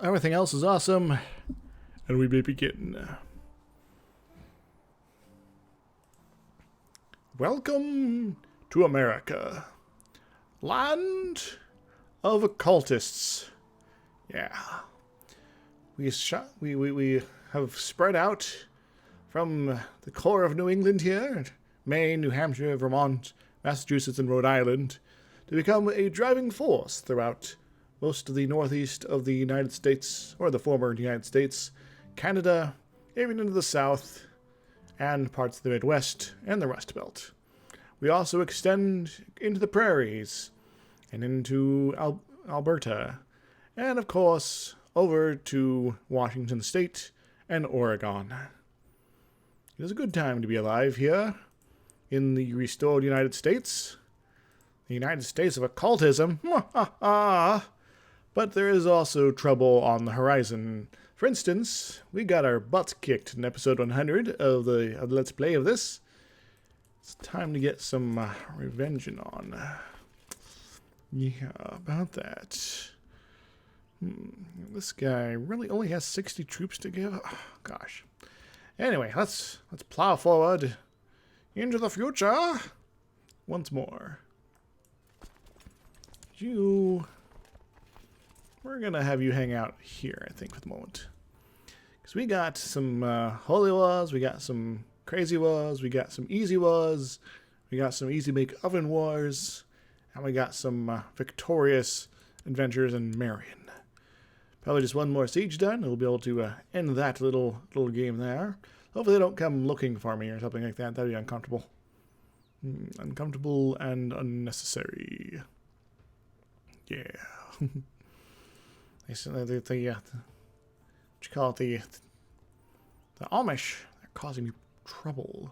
everything else is awesome, and we may begin. Welcome to America, land of occultists. Yeah, we have spread out from the core of New England here, Maine, New Hampshire, Vermont, Massachusetts, and Rhode Island, to become a driving force throughout most of the northeast of the United States, or the former United States, Canada, even into the south, and parts of the Midwest and the Rust Belt. We also extend into the prairies, and into Alberta, and of course, over to Washington State and Oregon. It is a good time to be alive here, in the restored United States. The United States of occultism. But there is also trouble on the horizon. For instance, we got our butts kicked in episode 100 of the Let's Play of this. It's time to get some revenge on. Yeah, about that. This guy really only has 60 troops to give? Oh, gosh. Anyway, let's plow forward into the future once more. We're gonna have you hang out here, I think, for the moment. Because we got some holy wars, we got some crazy wars, we got some easy wars, we got some easy make oven wars, and we got some victorious adventures in Marion. Probably just one more siege done, and we'll be able to end that little game there. Hopefully they don't come looking for me or something like that. That'd be uncomfortable. Uncomfortable and unnecessary. Yeah. What you call it, the Amish, they're causing me trouble.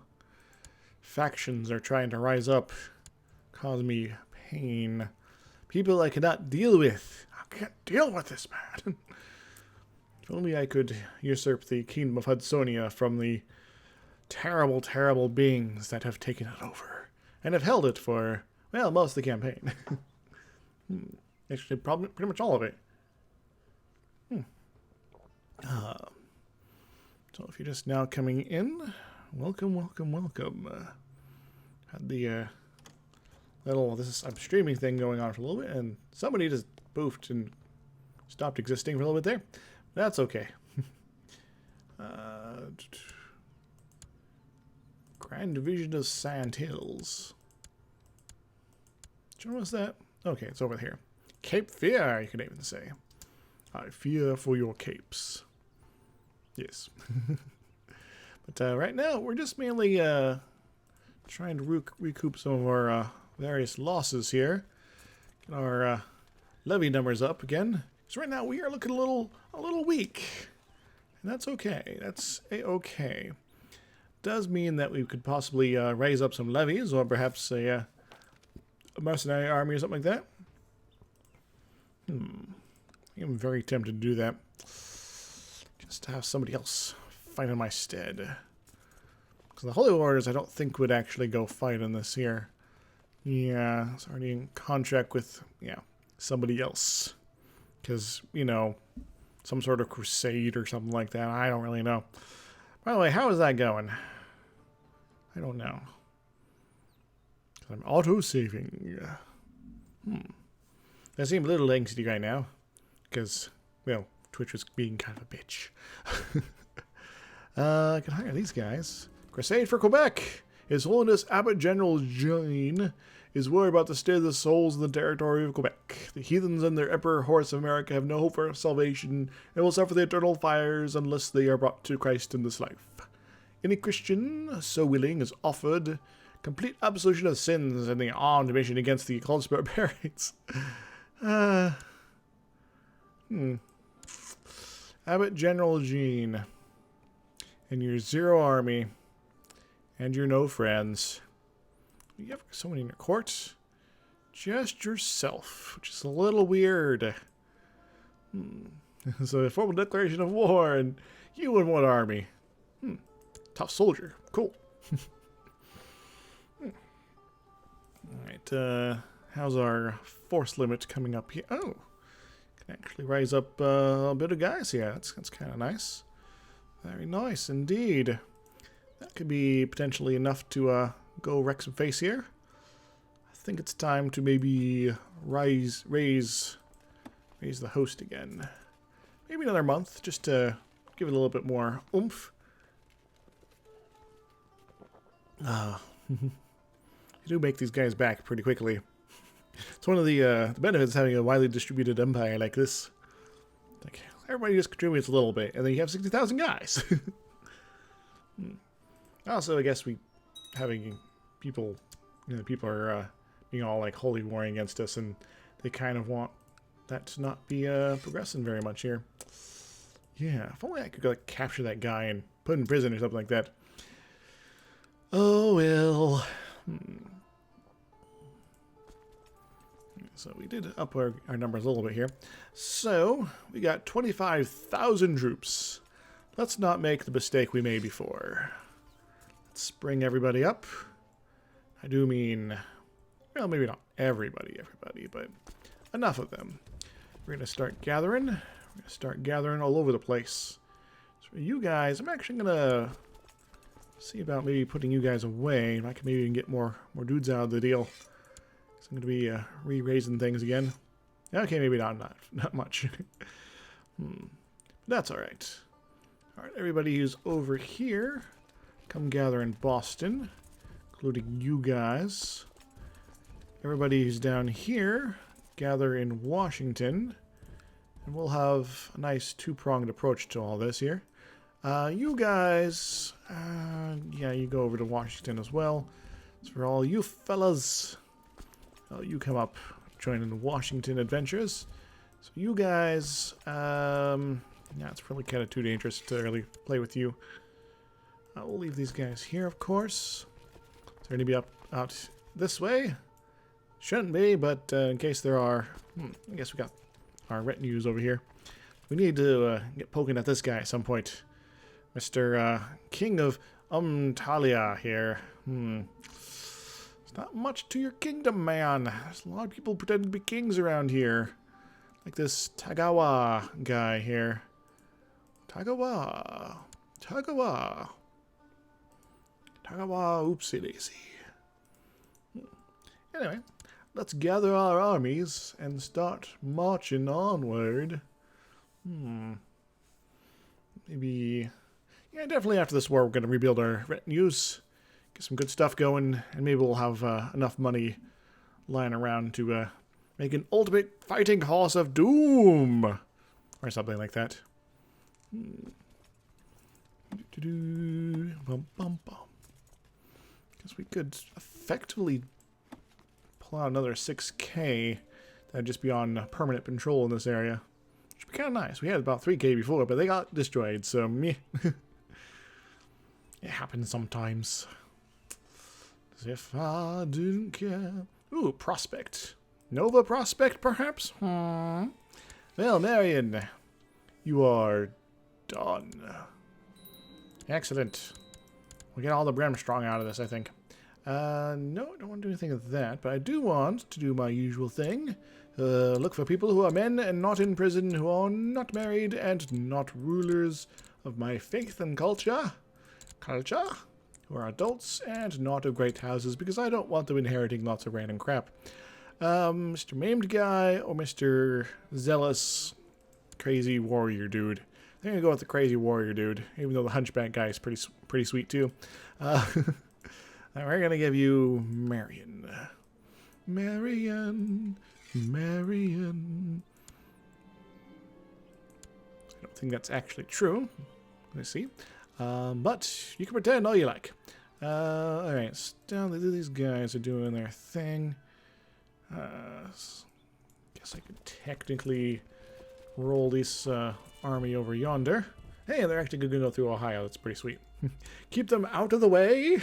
Factions are trying to rise up, cause me pain. People I cannot deal with. I can't deal with this, man. If only I could usurp the kingdom of Hudsonia from the terrible, terrible beings that have taken it over, and have held it for, well, most of the campaign. Actually, probably pretty much all of it. So if you're just now coming in, welcome, welcome, welcome. Had the I'm streaming thing going on for a little bit, and somebody just boofed and stopped existing for a little bit there. That's okay. Grand Division of Sand Hills. Which one was that? Okay, it's over here. Cape Fear, you could even say. I fear for your capes. Yes. But right now, we're just mainly trying to recoup some of our various losses here. Get our levy numbers up again. Because right now, we are looking a little weak. And that's okay. That's a-okay. Does mean that we could possibly raise up some levies, or perhaps a mercenary army or something like that. I'm very tempted to do that. Just to have somebody else fight in my stead. Because the Holy Wars, I don't think would actually go fight in this here. Yeah, it's already in contract with, somebody else. Because, some sort of crusade or something like that. I don't really know. By the way, how is that going? I don't know. I'm auto-saving. I seem a little angsty right now. Because, well, Twitch was being kind of a bitch. I can hire these guys. Crusade for Quebec! His Holiness Abbot General Jean is worried about the state of the souls in the territory of Quebec. The heathens and their Emperor Horus of America have no hope for salvation and will suffer the eternal fires unless they are brought to Christ in this life. Any Christian so willing is offered complete absolution of sins and the armed mission against the occultist barbarians. Abbot General Jean. And your zero army. And your no friends. You have someone in your court? Just yourself, which is a little weird. So a formal declaration of war, and you in one army. Tough soldier. Cool. Alright, how's our force limit coming up here? Oh, Can actually raise up a bit of guys here. That's kind of nice. Very nice indeed. That could be potentially enough to go wreck some face here. I think it's time to maybe raise the host again. Maybe another month, just to give it a little bit more oomph. You do make these guys back pretty quickly. It's one of the benefits of having a widely distributed empire like this. Like, everybody just contributes a little bit, and then you have 60,000 guys. Also, I guess having people, people are being all like holy warring against us, and they kind of want that to not be progressing very much here. Yeah, if only I could like capture that guy and put in prison or something like that. Oh well. So we did up our numbers a little bit here. So we got 25,000 troops. Let's not make the mistake we made before. Let's bring everybody up. I do mean, well, maybe not everybody, but enough of them. We're going to start gathering. We're going to start gathering all over the place. So for you guys, I'm actually going to see about maybe putting you guys away. I can maybe even get more dudes out of the deal. So I'm going to be re-raising things again. Okay, maybe not much. But that's all right. All right, everybody who's over here, come gather in Boston, including you guys. Everybody who's down here, gather in Washington, and we'll have a nice two-pronged approach to all this here. You guys, yeah, you go over to Washington as well. So for all you fellas, you come up, join in the Washington adventures. So you guys, yeah, it's probably kind of too dangerous to really play with you. We'll leave these guys here, of course. Is there any be out this way? Shouldn't be, but in case there are, I guess we got our retinues over here. We need to get poking at this guy at some point. Mr. King of Talia here. There's not much to your kingdom, man. There's a lot of people pretending to be kings around here. Like this Tagawa guy here. Tagawa, oopsie daisy. Anyway, let's gather our armies and start marching onward. Maybe, yeah, definitely after this war we're going to rebuild our retinues, get some good stuff going, and maybe we'll have enough money lying around to make an ultimate fighting horse of doom, or something like that. Guess we could effectively pull out another 6K. That'd just be on permanent patrol in this area. Which would be kind of nice. We had about 3K before, but they got destroyed, so meh. It happens sometimes. As if I didn't care. Ooh, Prospect. Nova Prospect, perhaps? Well, Marion, you are done. Excellent. We'll get all the Bramstrong out of this, I think. No, I don't want to do anything of that, but I do want to do my usual thing. Look for people who are men and not in prison, who are not married and not rulers of my faith and culture, who are adults and not of great houses, because I don't want them inheriting lots of random crap. Mr. Maimed Guy or Mr. Zealous Crazy Warrior Dude. I'm gonna go with the Crazy Warrior Dude, even though the Hunchback guy is pretty sweet too. We're gonna give you Marion. Marion. I don't think that's actually true. Let's see. But you can pretend all you like. Alright, down these guys are doing their thing. Guess I could technically roll this army over yonder. Hey, they're actually going to go through Ohio. That's pretty sweet. Keep them out of the way.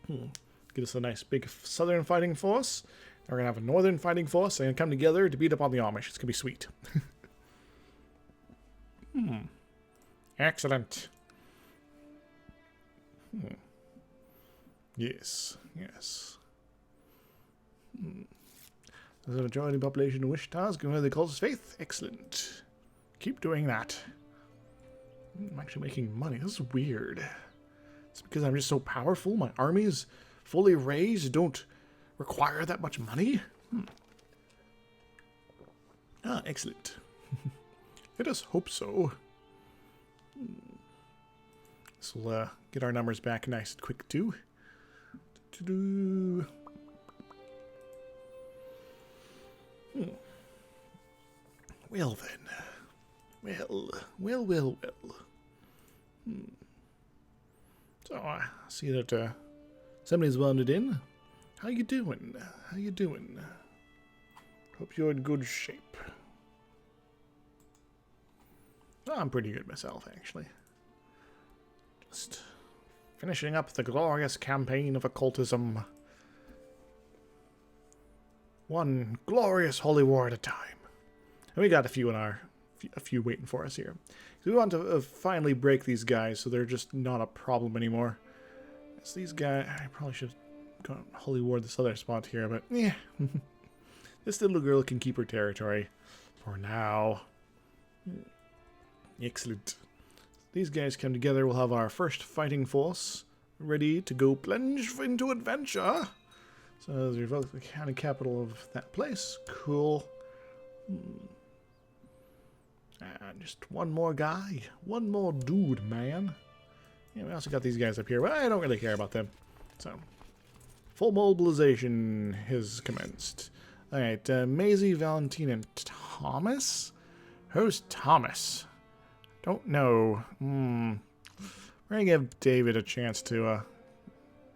Get us a nice big southern fighting force. Now we're going to have a northern fighting force. They're going to come together to beat up on the Amish. It's going to be sweet. Excellent. Yes. There's a majority population in Wichita's convert the cultist faith. Excellent. Keep doing that. I'm actually making money. This is weird. It's because I'm just so powerful. My armies fully raised don't require that much money. Ah, excellent. Let us hope so. This will get our numbers back nice and quick too. Well then. Well. So I see that somebody's wandered in. How you doing? Hope you're in good shape. Oh, I'm pretty good myself, actually. Just finishing up the glorious campaign of occultism. One glorious holy war at a time. And we got a few waiting for us here. So we want to finally break these guys so they're just not a problem anymore. So these guys, I probably should go holy war this other spot here, but yeah. This little girl can keep her territory for now. Excellent. These guys come together. We'll have our first fighting force ready to go plunge into adventure. So as we revoke the county capital of that place. Cool. And just one more guy. One more dude, man. Yeah, we also got these guys up here, but I don't really care about them. So, full mobilization has commenced. Alright, Maisie, Valentine, and Thomas? Who's Thomas? Don't know. We're gonna give David a chance to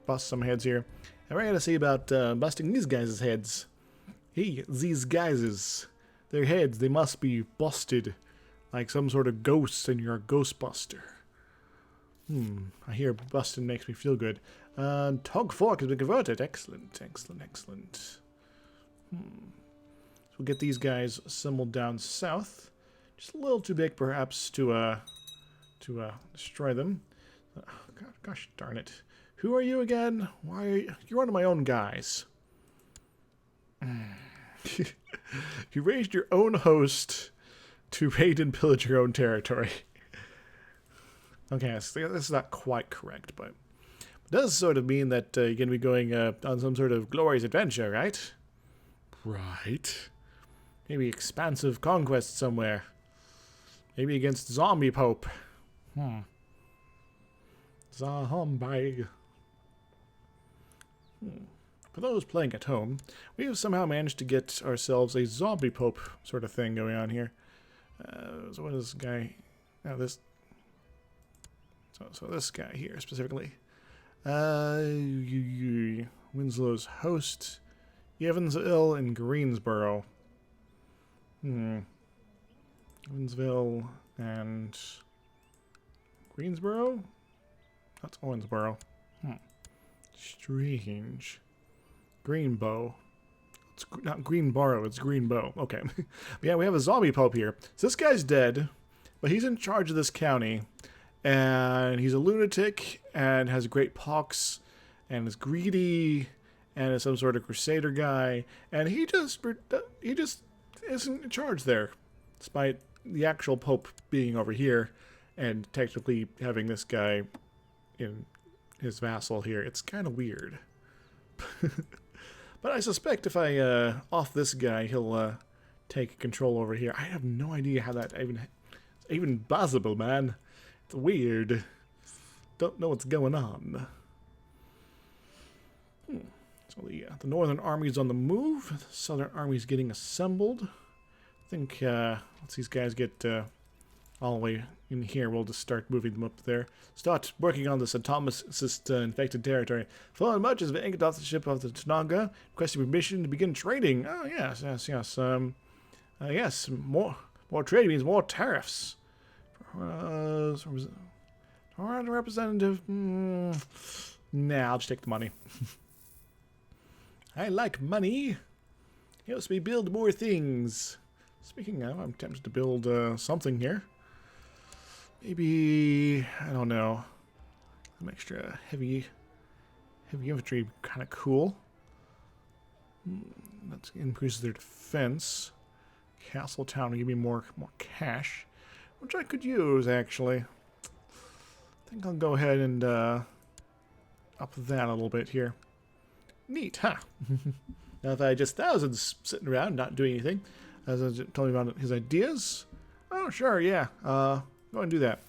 bust some heads here. And we're gonna see about busting these guys' heads. Hey, these guys' their heads, they must be busted like some sort of ghost, and you're a ghostbuster. I hear busting makes me feel good. Tog Fork has been converted. Excellent. So we'll get these guys assembled down south. Just a little too big, perhaps, to destroy them. Gosh darn it. Who are you again? Why are you? You're one of my own guys. You raised your own host to raid and pillage your own territory. Okay, this is not quite correct, but it does sort of mean that you're going to be going on some sort of glorious adventure, right? Right. Maybe expansive conquest somewhere. Maybe against Zombie Pope. Zombie. For those playing at home, we have somehow managed to get ourselves a Zombie Pope sort of thing going on here. So what is this guy? This. So this guy here specifically. Winslow's host. Evansville and Greensboro. Evansville and Greensboro? That's Owensboro. Strange. Greenbow. It's not Greenboro, it's Greenbow. Okay. Yeah, we have a zombie pope here. So this guy's dead, but he's in charge of this county. And he's a lunatic and has great pox and is greedy and is some sort of crusader guy. And he just isn't in charge there, despite the actual pope being over here and technically having this guy in his vassal here. It's kind of weird. But I suspect if I off this guy, he'll take control over here. I have no idea how that even possible, man. It's weird. Don't know what's going on. So the northern army's on the move. The southern army's getting assembled. I think once these guys get all the way in here, we'll just start moving them up there. Start working on this atomicist infected territory. Following much as the anchored authorship of the Tanaga, requesting permission to begin trading. Oh yes. Yes, more trade means more tariffs. Representative. Nah, I'll just take the money. I like money. Helps me build more things. Speaking of, I'm tempted to build something here. Maybe, I don't know, some extra heavy infantry, kind of cool. Let's increase their defense. Castle Town will give me more cash, which I could use, actually. I think I'll go ahead and up that a little bit here. Neat, huh? Now, if I had just thousands sitting around not doing anything, as I was telling you about his ideas, oh, sure, yeah, go and do that.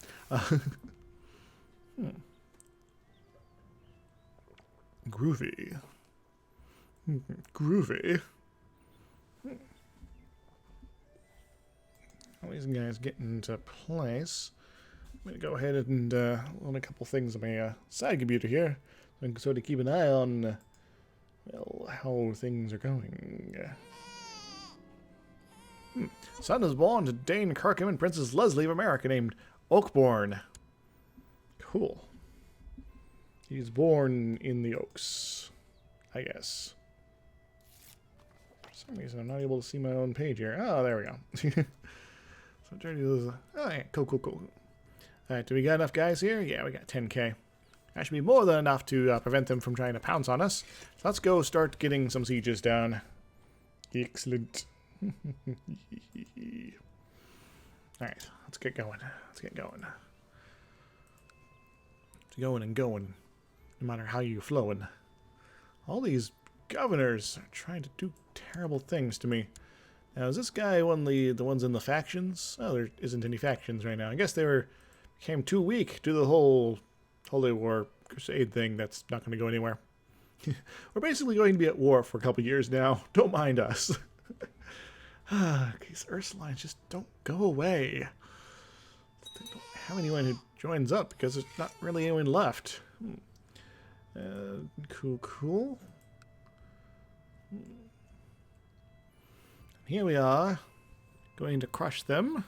Groovy. Groovy. All these guys get into place. I'm going to go ahead and run a couple things on my side computer here, so I can sort of keep an eye on, well, how things are going. Son is born to Dane Kirkham and Princess Leslie of America, named Oakborn. Cool. He's born in the Oaks, I guess. For some reason, I'm not able to see my own page here. Oh, there we go. So journey is, oh yeah, cool. Alright, do we got enough guys here? Yeah, we got 10k. That should be more than enough to prevent them from trying to pounce on us. So let's go start getting some sieges down. Excellent. Alright, let's get going. Going and going. No matter how you're flowing. All these governors are trying to do terrible things to me. Now, is this guy one of the ones in the factions? Oh, there isn't any factions right now. I guess they became too weak to the whole Holy War Crusade thing. That's not going to go anywhere. We're basically going to be at war for a couple years now. Don't mind us. These Ursulines just don't go away. They don't have anyone who joins up because there's not really anyone left. Cool. Here we are, going to crush them.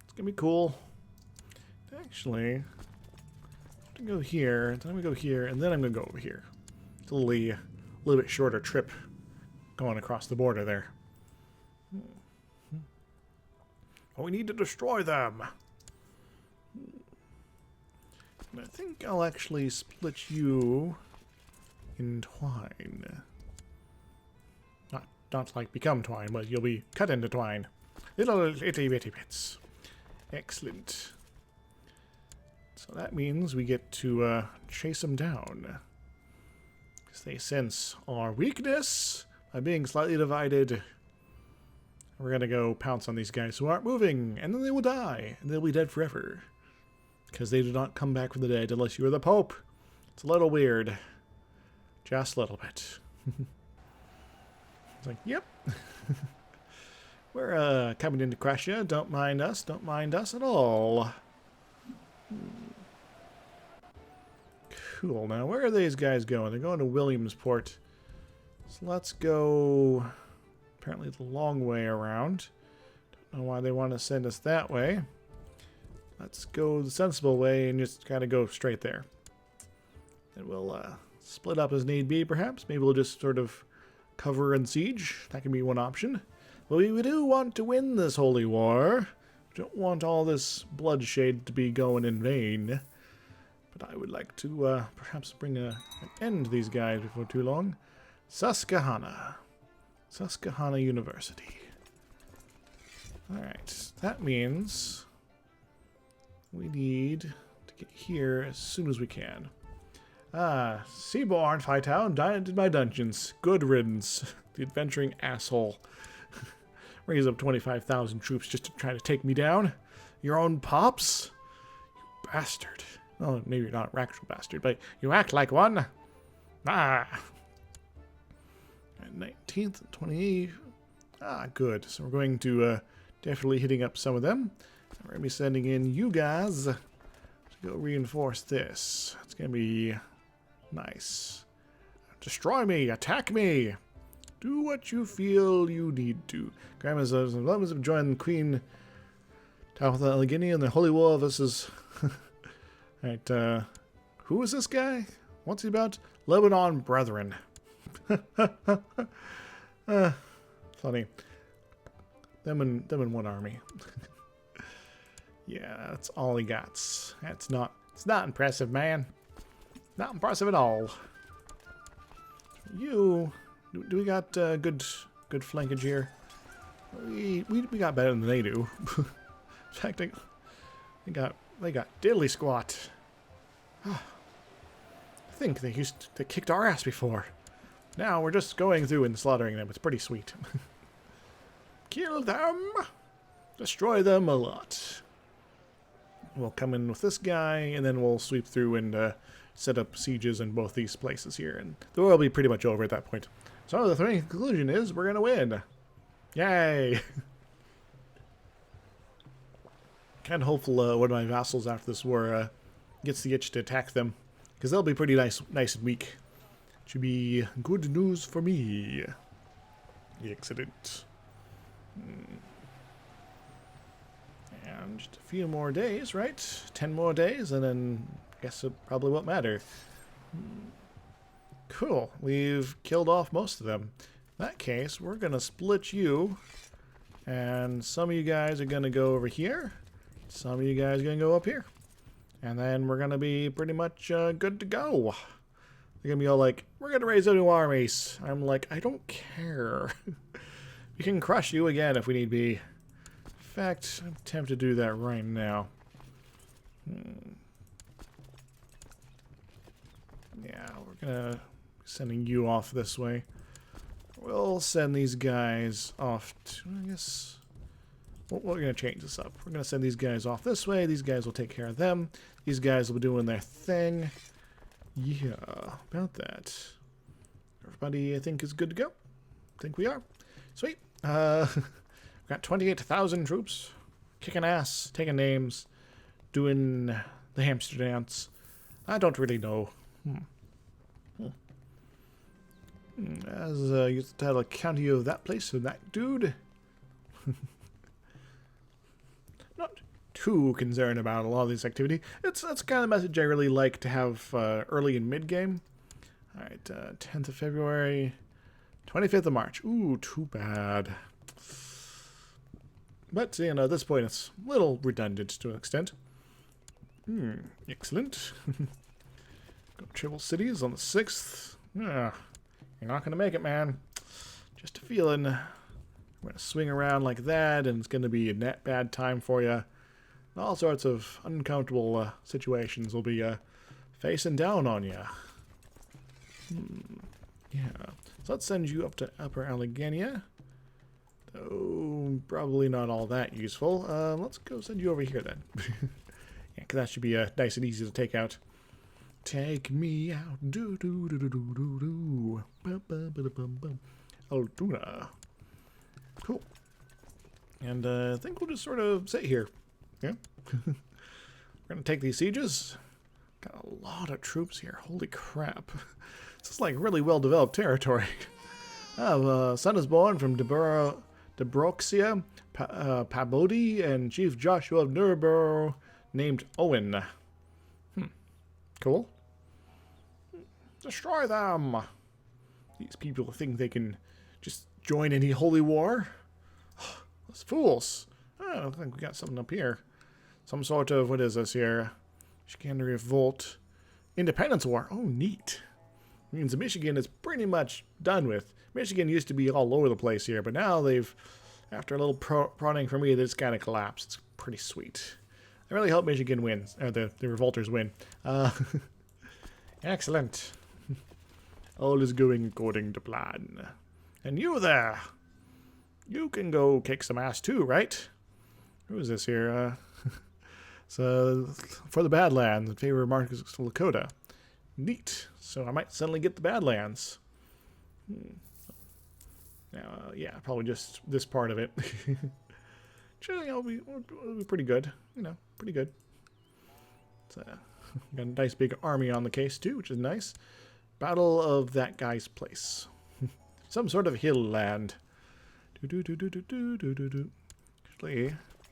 It's gonna be cool. Actually, I'm gonna go here, then I'm gonna go here, and then I'm gonna go over here. It's a little bit shorter trip going across the border there. Oh, we need to destroy them. And I think I'll actually split you in twine. Not like become twine, but you'll be cut into twine. Little itty bitty bits. Excellent. So that means we get to chase them down. Because they sense our weakness by being slightly divided. We're going to go pounce on these guys who aren't moving, and then they will die, and they'll be dead forever. Because they do not come back from the dead unless you are the Pope. It's a little weird. Just a little bit. It's like, yep. We're coming in to crush you. Don't mind us at all. Cool. Now, where are these guys going? They're going to Williamsport. So let's go apparently the long way around. Don't know why they want to send us that way. Let's go the sensible way and just kind of go straight there. And we'll split up as need be, perhaps. Maybe we'll just sort of cover and siege. That can be one option. But we do want to win this holy war. We don't want all this bloodshed to be going in vain. But I would like to perhaps bring an end to these guys before too long. Susquehanna. Susquehanna University. Alright, that means we need to get here as soon as we can. Seaborn Phytown died in my dungeons. Good riddance. The adventuring asshole. Raise up 25,000 troops just to try to take me down. Your own pops? You bastard. Well, maybe you're not an actual bastard, but you act like one. Ah. 19th and 28th. Ah, good. So we're going to definitely hitting up some of them. We're going to be sending in you guys to go reinforce this. It's going to be nice. Destroy me. Attack me. Do what you feel you need to. Grandma's lovers have joined Queen Tabitha Allegheny in the Holy War versus... Alright, who is this guy? What's he about? Lebanon Brethren. Funny. Them in one army. Yeah, that's all he got. It's not impressive, man. Not impressive at all. You Do we got good flankage here? We got better than they do. In fact, they got diddly squat. I think they kicked our ass before. Now we're just going through and slaughtering them. It's pretty sweet. Kill them! Destroy them a lot. We'll come in with this guy, and then we'll sweep through and set up sieges in both these places here. And the war will be pretty much over at that point. So the main conclusion is we're going to win. Yay! Kind of hopeful one of my vassals after this war gets the itch to attack them. Because they'll be pretty nice and weak. Should be good news for me. Excellent. And just a few more days, right? 10 more days, and then I guess it probably won't matter. Cool. We've killed off most of them. In that case, we're going to split you. And some of you guys are going to go over here. Some of you guys are going to go up here. And then we're going to be pretty much good to go. They're going to be all like, we're going to raise a new armies. I'm like, I don't care. We can crush you again if we need be. In fact, I'm tempted to do that right now. Yeah, we're going to be sending you off this way. We'll send these guys off to, I guess... We're going to change this up. We're going to send these guys off this way. These guys will take care of them. These guys will be doing their thing. Yeah, about that. Everybody, I think, is good to go. I think we are. Sweet. We've got 28,000 troops. Kicking ass, taking names, doing the hamster dance. I don't really know. As you title a county of that place and that dude. Not too concerned about a lot of this activity. That's kind of the message I really like to have early and mid game. All right, 10th of February, 25th of March. Ooh, too bad. But you know, at this point, it's a little redundant to an extent. Excellent. Go triple cities on the 6th. You're not gonna make it, man. Just a feeling. We're going to swing around like that, and it's going to be a net bad time for you. And all sorts of uncomfortable situations will be facing down on you. Yeah. So let's send you up to Upper Allegheny. Oh, probably not all that useful. Let's go send you over here then. Yeah, because that should be nice and easy to take out. Take me out. Do do do do do do do. Bum bum bum bum bum. Altuna. Cool. And I think we'll just sort of sit here. Yeah. We're going to take these sieges. Got a lot of troops here. Holy crap. This is like really well-developed territory. Son is born from Debroxia, Pabodi, and Chief Joshua of Nuremberg, named Owen. Cool. Destroy them. These people think they can just join any holy war? Those fools. I think we got something up here. Some sort of, what is this here? Chicanery revolt. Independence war. Oh, neat. Means Michigan is pretty much done with. Michigan used to be all over the place here, but now they've, after a little prodding from me, they just kind of collapsed. It's pretty sweet. I really hope Michigan wins, or the revolters win. Excellent. All is going according to plan. And you there, you can go kick some ass too, right? Who is this here? So, for the Badlands in favor of Marcus Lakota. Neat. So I might suddenly get the Badlands. Yeah, probably just this part of it. Actually, it'll be pretty good. You know, pretty good. So, got a nice big army on the case too, which is nice. Battle of that guy's place. Some sort of hill land. Actually,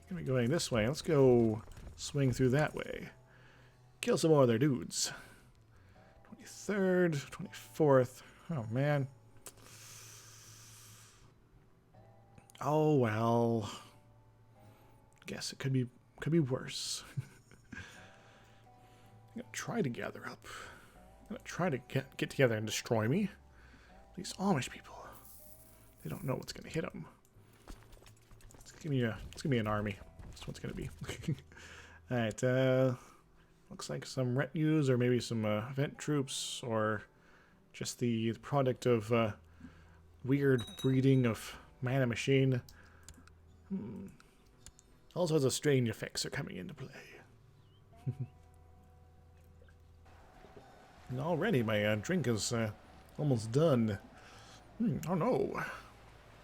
gonna be going this way. Let's go swing through that way. Kill some more of their dudes. 23rd, 24th. Oh man. Oh well. Guess it could be worse. I'm gonna try to gather up. I'm gonna try to get together and destroy me. These Amish people. They don't know what's going to hit them. Let's give me an army. That's what's going to be. Alright, looks like some retinues or maybe some event troops or just the product of weird breeding of man and machine. All sorts of strange effects are coming into play. And already my drink is almost done. Oh no.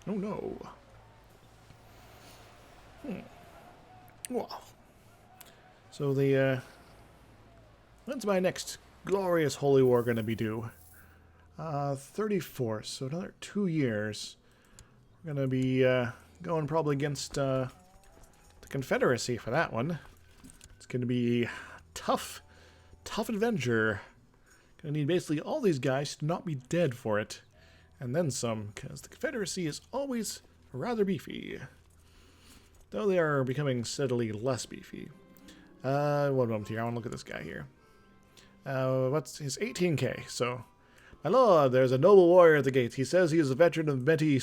Oh no. Well. So when's my next glorious holy war going to be due? 34, so another 2 years. We're going to be going probably against the Confederacy for that one. It's going to be tough adventure. Going to need basically all these guys to not be dead for it. And then some, because the Confederacy is always rather beefy. Though they are becoming steadily less beefy. One moment here, I want to look at this guy here. What's his 18k, so... My lord, there's a noble warrior at the gate. He says he is a veteran of many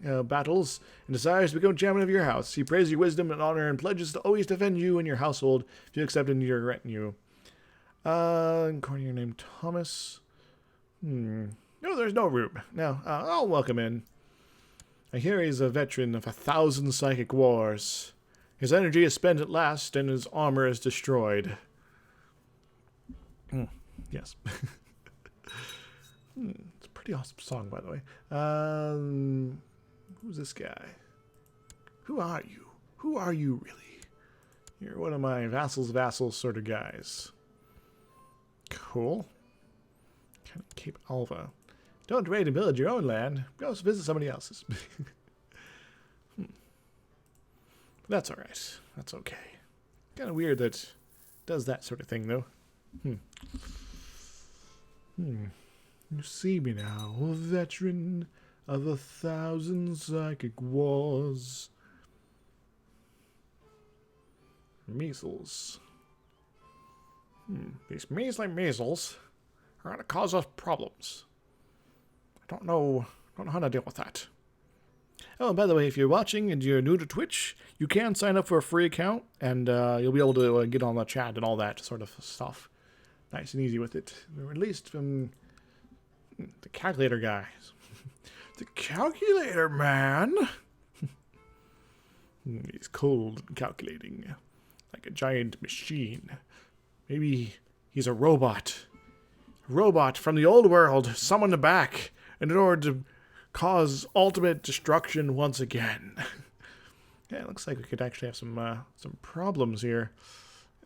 battles and desires to become chairman of your house. He praises your wisdom and honor and pledges to always defend you and your household if you accept into your retinue. According to your name, Thomas. No, there's no room. Now, I'll welcome in. I hear he's a veteran of 1,000 psychic wars. His energy is spent at last, and his armor is destroyed. Yes. It's a pretty awesome song, by the way. Who's this guy? Who are you? Who are you, really? You're one of my vassals sort of guys. Cool. Kind of Cape Alva. Don't raid and pillage your own land. Go visit somebody else's. That's alright. That's okay. Kind of weird that it does that sort of thing, though. You see me now, a veteran of 1,000 psychic wars. Measles. These measly measles are going to cause us problems. I don't know how to deal with that. Oh, and by the way, if you're watching and you're new to Twitch, you can sign up for a free account, and you'll be able to get on the chat and all that sort of stuff. Nice and easy with it. Or at least from the calculator guys. The calculator man! He's cold and calculating. Like a giant machine. Maybe he's a robot. A robot from the old world, summoned back in order to cause ultimate destruction once again. Yeah, it looks like we could actually have some problems here.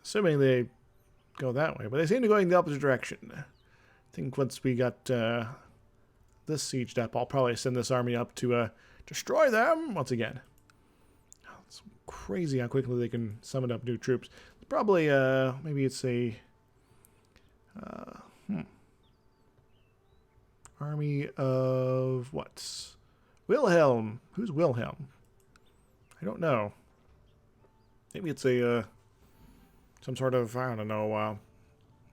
Assuming they go that way, but they seem to go in the opposite direction. I think once we got this sieged up, I'll probably send this army up to destroy them once again. It's crazy how quickly they can summon up new troops. Probably, maybe it's a army of what? Wilhelm. Who's Wilhelm? I don't know. Maybe it's a some sort of, I don't know,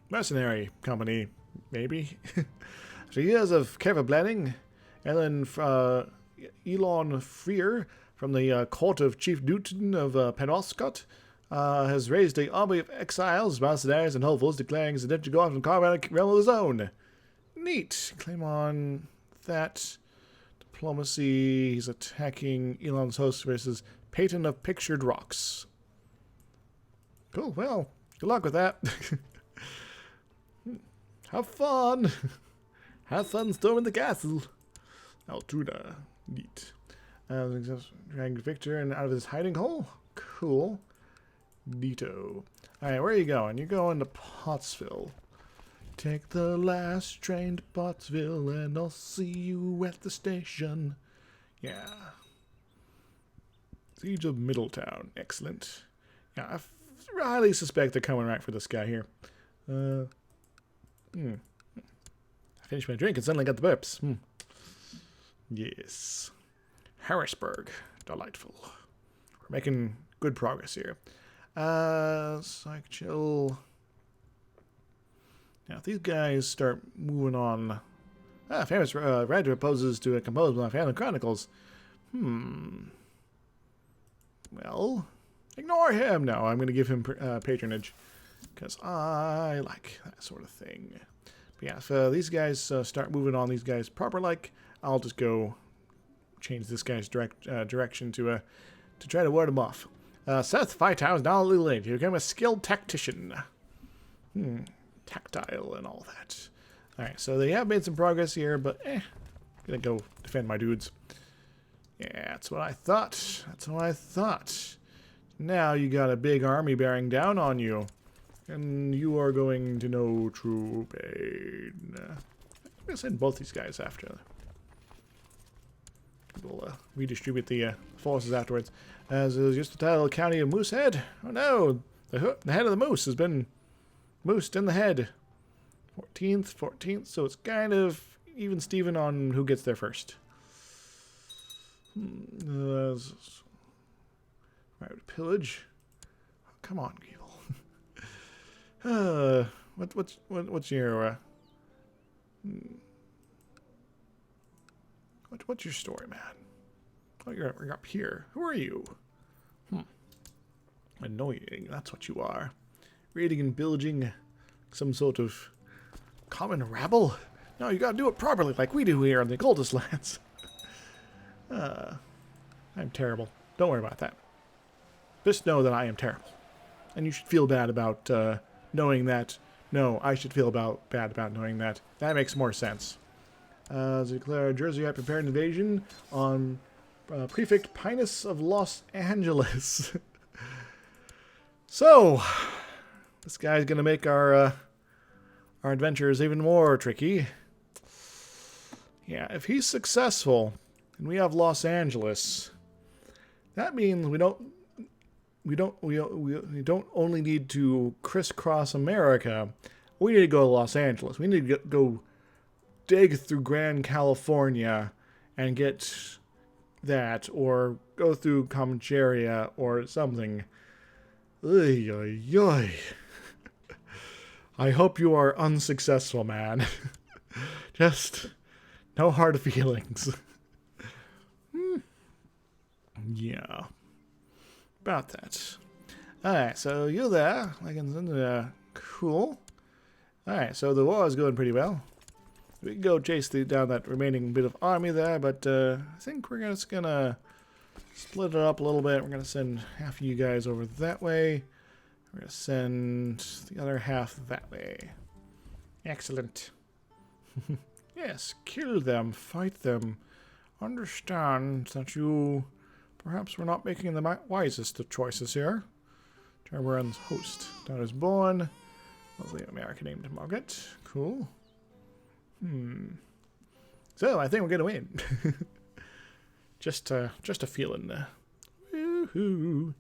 mercenary company, maybe. So years of careful planning, Elon Freer from the court of Chief Newton of Penobscot has raised an army of exiles, mercenaries, and hopefuls, declaring his intention to go off and carve out a realm of his own. Neat. Claim on that. Diplomacy. He's attacking Elon's host versus Peyton of Pictured Rocks. Cool. Well, good luck with that. Have fun. Have fun storming the castle. Altoona. Neat. Dragged Victor and out of his hiding hole. Cool. Neato. Alright, where are you going? You're going to Pottsville. Take the last train to Pottsville and I'll see you at the station. Yeah. Siege of Middletown. Excellent. Yeah, I highly suspect they're coming right for this guy here. I finished my drink and suddenly got the burps. Yes. Harrisburg. Delightful. We're making good progress here. Psych chill. Now, if these guys start moving on Famous writer proposes to compose my family chronicles. Well, ignore him. No, I'm going to give him patronage. Because I like that sort of thing. But yeah, if these guys start moving on these guys proper-like, I'll just go change this guy's direction to try to ward him off. Seth, $5,000 late. You become a skilled tactician. Tactile and all that. Alright, so they have made some progress here, but gonna go defend my dudes. Yeah, that's what I thought. That's what I thought. Now you got a big army bearing down on you. And you are going to know true pain. I'm going to send both these guys after. We'll redistribute the forces afterwards. As is just the title county of Moosehead. Oh no! The head of the moose has been moosed in the head. 14th, so it's kind of even Steven on who gets there first. Right, pillage. Oh, come on, Gable. What's your what's your story, man? Oh, you're up here. Who are you? Annoying. That's what you are. Raiding and pillaging some sort of common rabble. No, you gotta do it properly, like we do here on the Occultist lands. I'm terrible. Don't worry about that. Just know that I am terrible, and you should feel bad about knowing that. No, I should feel bad about knowing that. That makes more sense. As declare Jersey had prepared an invasion on Prefect Pinus of Los Angeles. So, this guy's gonna make our adventures even more tricky. Yeah, if he's successful and we have Los Angeles, that means we don't only need to crisscross America. We need to go to Los Angeles. We need to go dig through Grand California and get that, or go through Comancheria or something. Oy, oy, oy. I hope you are unsuccessful, man. Just no hard feelings. Yeah. About that. Alright, so you're there. Cool. Alright, so the war is going pretty well. We can go chase down that remaining bit of army there, but I think we're just gonna split it up a little bit. We're gonna send half of you guys over that way. We're gonna send the other half that way. Excellent. Yes, kill them, fight them. Understand that you perhaps were not making the wisest of choices here. Termuran's host. Daughter is born. Lovely American named Margaret. Cool. So I think we're gonna win. just a feeling. Woohoo!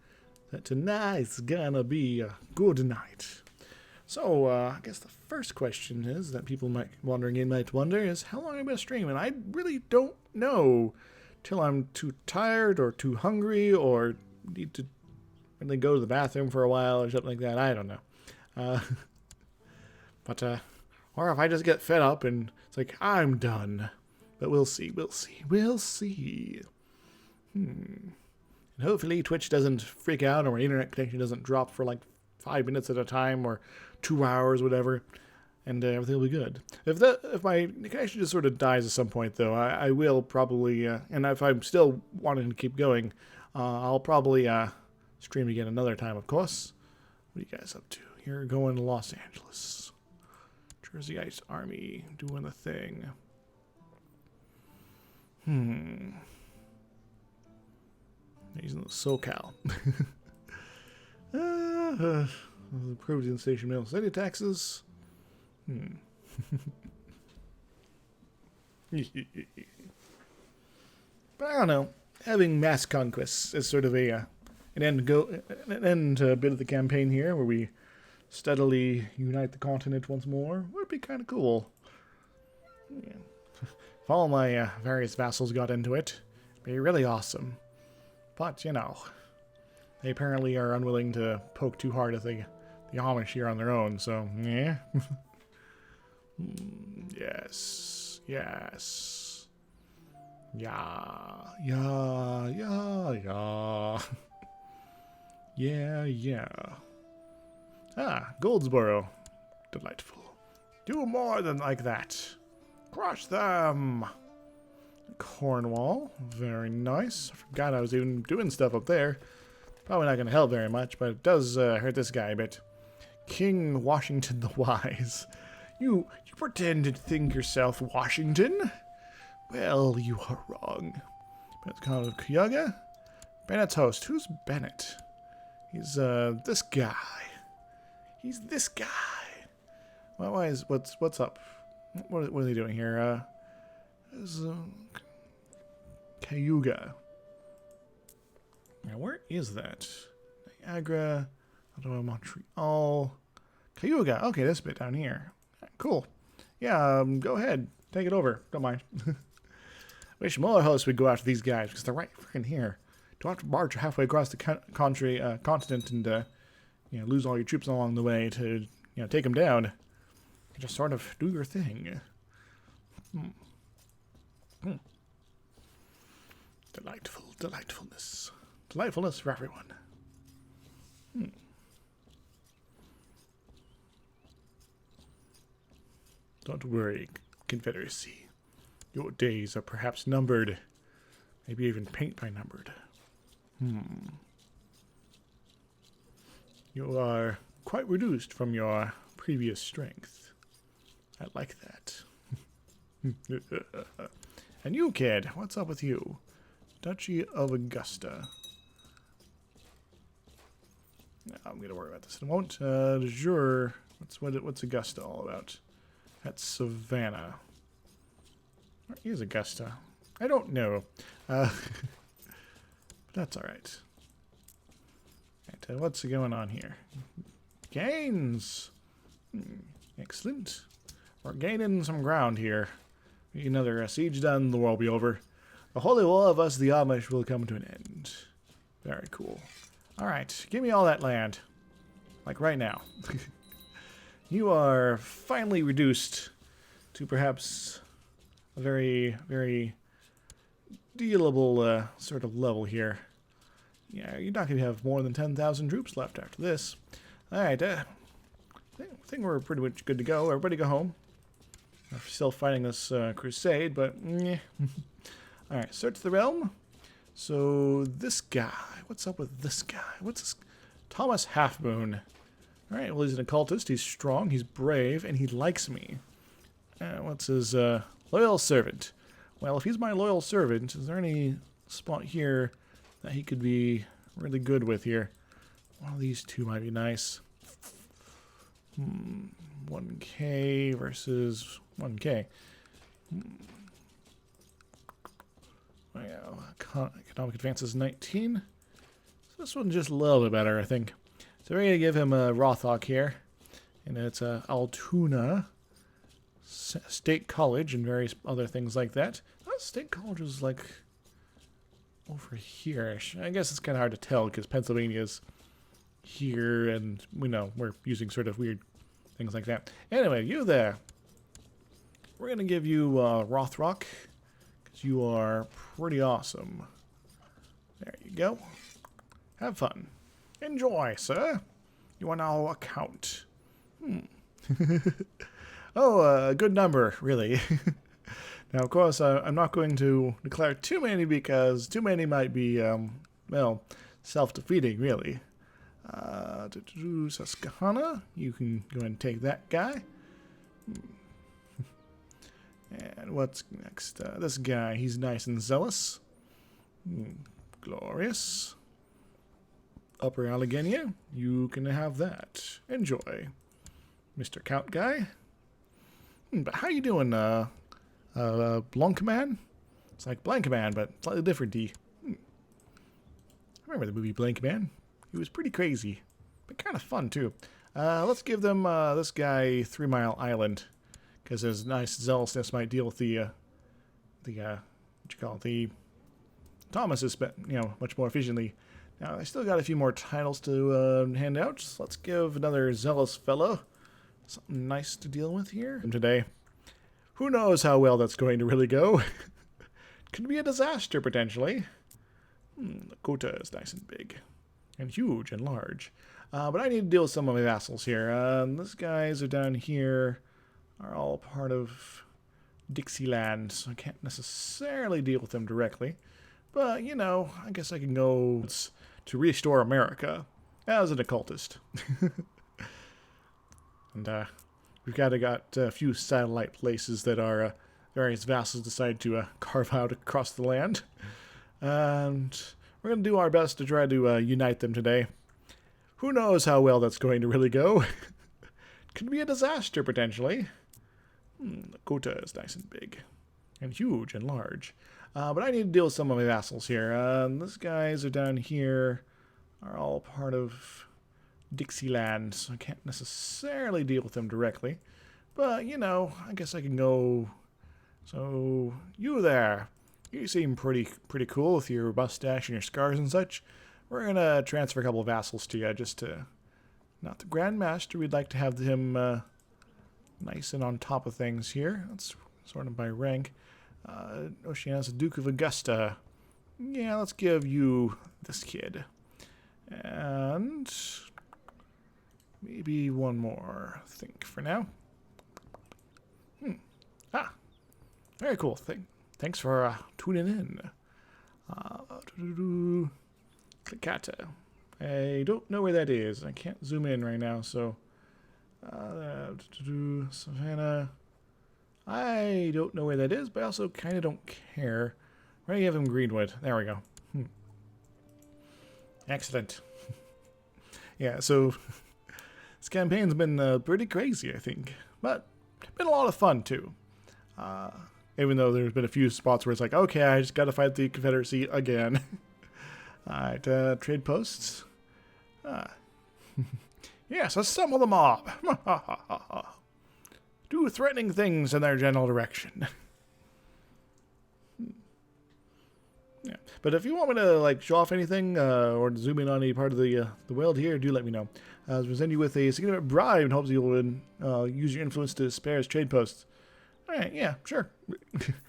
That tonight's gonna be a good night. So I guess the first question is that people might wonder is how long I'm gonna stream, and I really don't know till I'm too tired or too hungry or need to really go to the bathroom for a while or something like that. I don't know. Or if I just get fed up and it's like, I'm done. But we'll see. And hopefully Twitch doesn't freak out or my internet connection doesn't drop for like 5 minutes at a time or 2 hours, whatever. And everything will be good. If my connection just sort of dies at some point, though, I will probably, and if I'm still wanting to keep going, I'll probably stream again another time, of course. What are you guys up to? You're going to Los Angeles. Jersey Ice Army doing the thing. He's in the SoCal. Protein Station Mill City taxes. But I don't know. Having mass conquests is sort of an end bit of the campaign here, where we steadily unite the continent once more. Would be kind of cool. Yeah. If all my various vassals got into it, it'd be really awesome. But you know, they apparently are unwilling to poke too hard at the Amish here on their own. So yeah. Yes. Yes. Yeah. Yeah. Yeah. Yeah. Yeah. Yeah. Ah, Goldsboro. Delightful. Do more than like that. Crush them. Cornwall. Very nice. I forgot I was even doing stuff up there. Probably not going to help very much, but it does hurt this guy a bit. King Washington the Wise. You pretend to think yourself Washington? Well, you are wrong. Bennett's called Kyoga? Bennett's host. Who's Bennett? He's this guy. He's this guy. What's up? What are they doing here? Cayuga. Now, where is that? Niagara, Ottawa, Montreal, Cayuga. Okay, this bit down here. Cool. Yeah, go ahead. Take it over. Don't mind. Wish more hosts would go after these guys, because they're right freaking here. Don't have to march halfway across the continent and lose all your troops along the way to take them down. You just sort of do your thing. Delightfulness for everyone. Don't worry, Confederacy. Your days are perhaps numbered. Maybe even paint by numbered. You are quite reduced from your previous strength. I like that. And you, kid, what's up with you? Duchy of Augusta. I'm gonna worry about this in a moment. De jure. What's Augusta all about? That's Savannah. Where is Augusta? I don't know. But that's alright. What's going on here? Gains! Excellent. We're gaining some ground here. Another siege done, the war will be over. The Holy War of us, the Amish, will come to an end. Very cool. Alright, give me all that land. Like right now. You are finally reduced to perhaps a very, very dealable sort of level here. Yeah, you're not going to have more than 10,000 troops left after this. Alright, I think we're pretty much good to go. Everybody go home. We're still fighting this crusade, but yeah. Alright, search the realm. So, this guy. What's up with this guy? What's this? Thomas Halfmoon. Alright, well, he's an occultist. He's strong, he's brave, and he likes me. What's his loyal servant? Well, if he's my loyal servant, is there any spot here that he could be really good with here? One of these two might be nice. 1k versus 1k. Well, economic advance is 19. So this one's just a little bit better, I think. So we're going to give him a Rothhawk here. And it's Altoona State College and various other things like that. State College is like over here. I guess it's kind of hard to tell because Pennsylvania's here and we're using sort of weird things like that. Anyway, you there. We're going to give you Rothrock because you are pretty awesome. There you go. Have fun. Enjoy, sir. You are now a count. Oh, a good number, really. Now, of course, I'm not going to declare too many because too many might be, well, self-defeating, really. Susquehanna, you can go ahead and take that guy. And what's next? This guy, he's nice and zealous. Glorious. Upper Allegheny, you can have that. Enjoy. Mr. Count guy. But how you doing, Blancman? It's like Blancman, but slightly different. I remember the movie Blancman. He was pretty crazy, but kind of fun, too. Let's give them this guy 3 Mile Island, because his nice zealousness might deal with the Thomases, much more efficiently. Now, I still got a few more titles to hand out. So let's give another zealous fellow something nice to deal with here today. Who knows how well that's going to really go? Could be a disaster, potentially. The quota is nice and big. And huge and large. But I need to deal with some of my vassals here. These guys are down here. Are all part of Dixieland, so I can't necessarily deal with them directly. But, you know, I guess I can go to restore America as an occultist. And we've got a few satellite places that our various vassals decide to carve out across the land. And we're going to do our best to try to unite them today. Who knows how well that's going to really go? Could be a disaster, potentially. The quota is nice and big. And huge and large. But I need to deal with some of my vassals here. These guys are down here. Are all part of Dixieland, so I can't necessarily deal with them directly. But, you know, I guess I can go... So, you there. You seem pretty cool with your mustache and your scars and such. We're going to transfer a couple of vassals to you just to... Not the Grand Master. We'd like to have him nice and on top of things here. Let's sort of by rank. Oceanus, Duke of Augusta. Yeah, let's give you this kid. And... maybe one more, I think, for now. Very cool. Thanks for tuning in. CK2. I don't know where that is. I can't zoom in right now, so... Savannah. I don't know where that is, but I also kind of don't care. Where do you have him, Greenwood? There we go. Excellent. Yeah, so... this campaign's been pretty crazy, I think. But been a lot of fun, too. Even though there's been a few spots where it's like, okay, I just gotta fight the Confederacy again. Alright, trade posts. Yes, assemble the mob. Do threatening things in their general direction. Yeah. But if you want me to like show off anything or zoom in on any part of the world here, do let me know. I'll present you with a significant bribe and hopes you'll use your influence to spare his trade posts. All right, yeah, sure.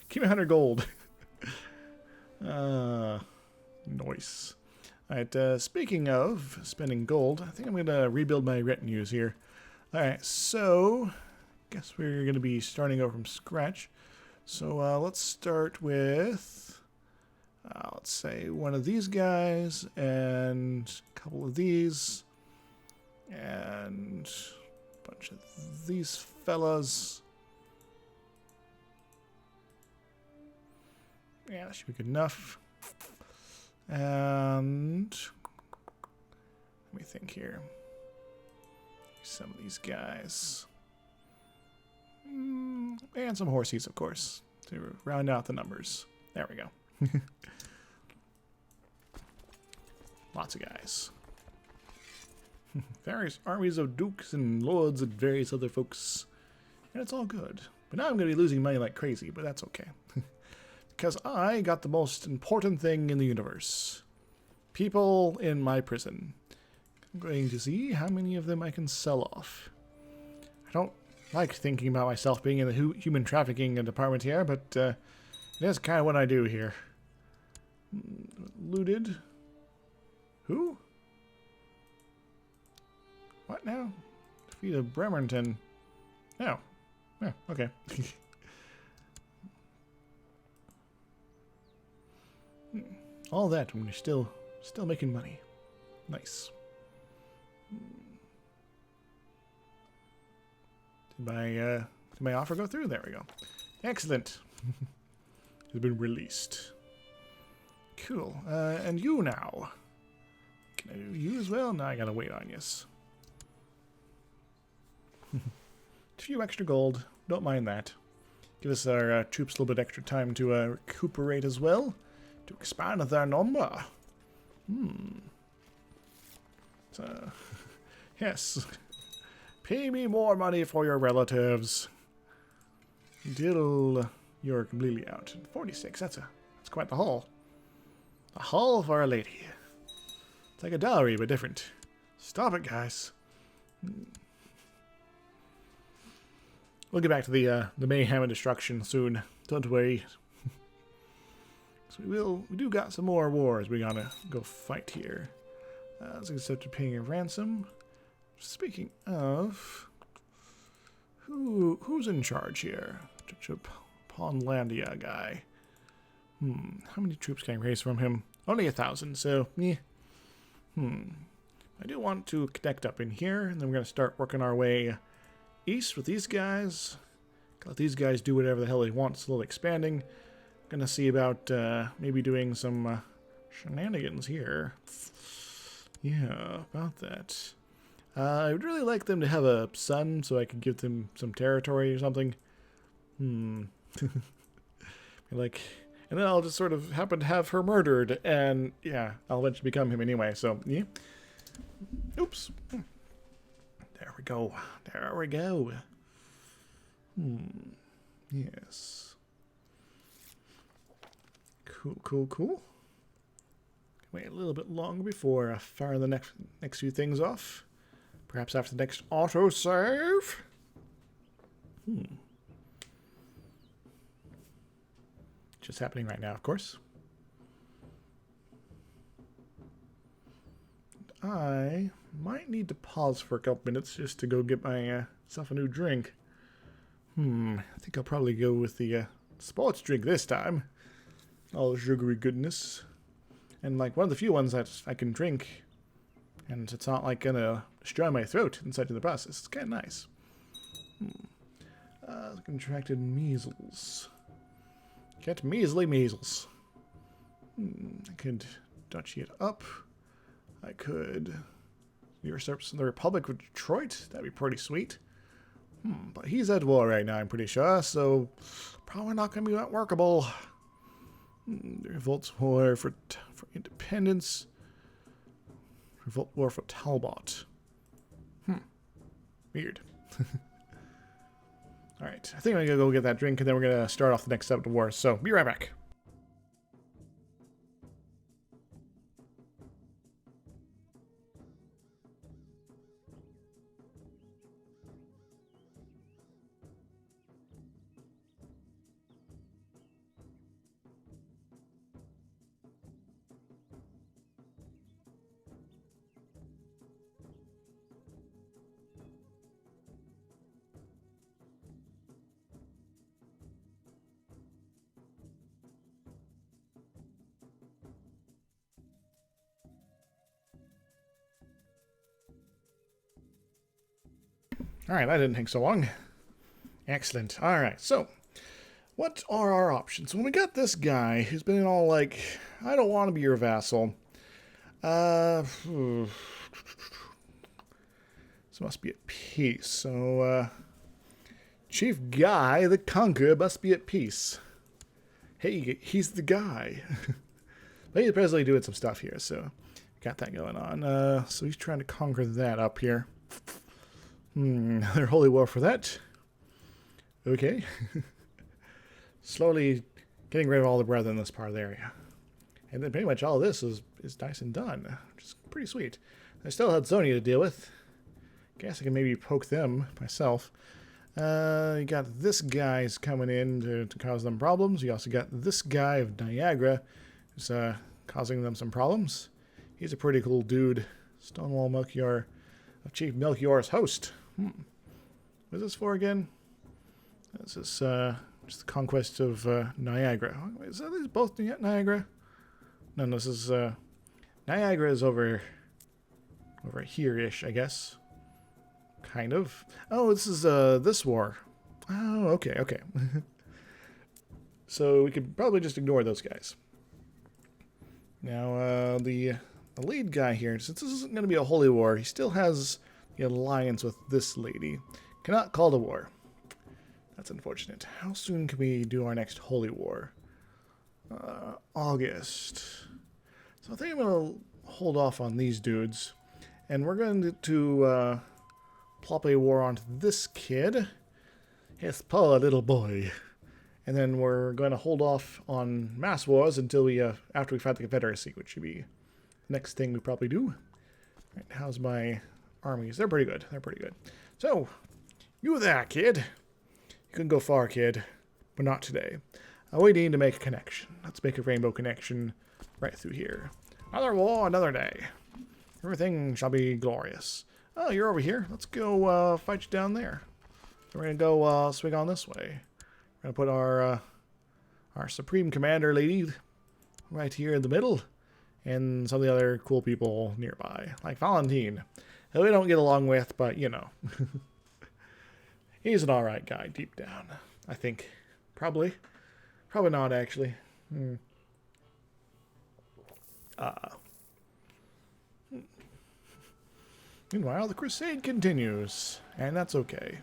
Give me 100 gold. Nice. All right, speaking of spending gold, I think I'm going to rebuild my retinues here. All right, so guess we're going to be starting over from scratch. So let's start with... let's say one of these guys and a couple of these and a bunch of these fellas. Yeah, that should be good enough. And let me think here. Some of these guys. And some horsies, of course, to round out the numbers. There we go. Lots of guys. Various armies of dukes and lords and various other folks. And it's all good. But now I'm going to be losing money like crazy, but that's okay. Because I got the most important thing in the universe. People in my prison. I'm going to see how many of them I can sell off. I don't like thinking about myself being in the human trafficking department here, but it is kind of what I do here. Looted. Who? What now? Defeat of Bremerton. Oh. Oh, okay. All that when you're still making money. Nice. Did my offer go through? There we go. Excellent. It's been released. Cool. And you now. Can I do you as well? No, I gotta wait on yes. A few extra gold. Don't mind that. Give us our troops a little bit extra time to recuperate as well. To expand their number. So, yes. Pay me more money for your relatives. Until you're completely out. 46, that's quite the haul. A haul for a lady. It's like a dowry, but different. Stop it, guys. We'll get back to the mayhem and destruction soon. Don't worry. So we do got some more wars we gotta go fight here. Let's accept paying a ransom. Speaking of, who's in charge here? Pawnlandia guy. How many troops can I raise from him? Only 1,000, so yeah. I do want to connect up in here, and then we're gonna start working our way east with these guys. Let these guys do whatever the hell they want, slowly expanding. Gonna see about maybe doing some shenanigans here. Yeah, about that. I would really like them to have a son so I could give them some territory or something. Like, and then I'll just sort of happen to have her murdered, and yeah, I'll eventually become him anyway, so yeah. Oops. There we go. There we go. Yes. Cool. Wait a little bit longer before I fire the next few things off. Perhaps after the next autosave. Just happening right now, of course. I might need to pause for a couple minutes just to go get myself a new drink. I think I'll probably go with the sports drink this time. All the sugary goodness. And like one of the few ones that I can drink, and it's not like gonna destroy my throat inside of the process. It's kind of nice. Contracted measles. Get measly measles. I could duchy it up. I could usurp the Republic of Detroit. That'd be pretty sweet. But he's at war right now, I'm pretty sure, so probably not going to be that workable. The Revolt's war for independence. Revolt war for Talbot. Weird. Alright, I think I'm going to go get that drink, and then we're going to start off the next step of the war, so be right back. Alright, that didn't take so long. Excellent. Alright, so what are our options? When we got this guy who's been all like, I don't want to be your vassal. This must be at peace. So, Chief Guy the Conqueror must be at peace. Hey, he's the guy. But he's presently doing some stuff here, so got that going on. So he's trying to conquer that up here. Another holy war for that. Okay. Slowly getting rid of all the brethren in this part of the area. And then pretty much all of this is nice and done, which is pretty sweet. I still had Zonia to deal with. Guess I can maybe poke them myself. You got this guy's coming in to cause them problems. You also got this guy of Niagara who's causing them some problems. He's a pretty cool dude. Stonewall Melchior of Chief Melchior's host. What is this for again? This is just the conquest of Niagara. Is that these both Niagara? No, this is Niagara is over here-ish, I guess. Kind of. Oh, this is this war. Oh, okay. So we could probably just ignore those guys. Now, the lead guy here, since this isn't going to be a holy war, he still has the alliance with this lady. Cannot call the war. That's unfortunate. How soon can we do our next holy war? August. So I think I'm going to hold off on these dudes. And we're going to plop a war onto this kid. His poor little boy. And then we're going to hold off on mass wars until we, after we fight the Confederacy, which should be the next thing we probably do. Right, how's my armies? They're pretty good. So, you there, kid. You can go far, kid, but not today. We need to make a connection. Let's make a rainbow connection right through here. Another war, another day. Everything shall be glorious. Oh, you're over here. Let's go fight you down there. So we're going to go swing on this way. We're going to put our Supreme Commander lady right here in the middle. And some of the other cool people nearby, like Valentine, who we don't get along with, but, you know. He's an alright guy, deep down, I think. Probably. Probably not, actually. Meanwhile, the crusade continues, and that's okay.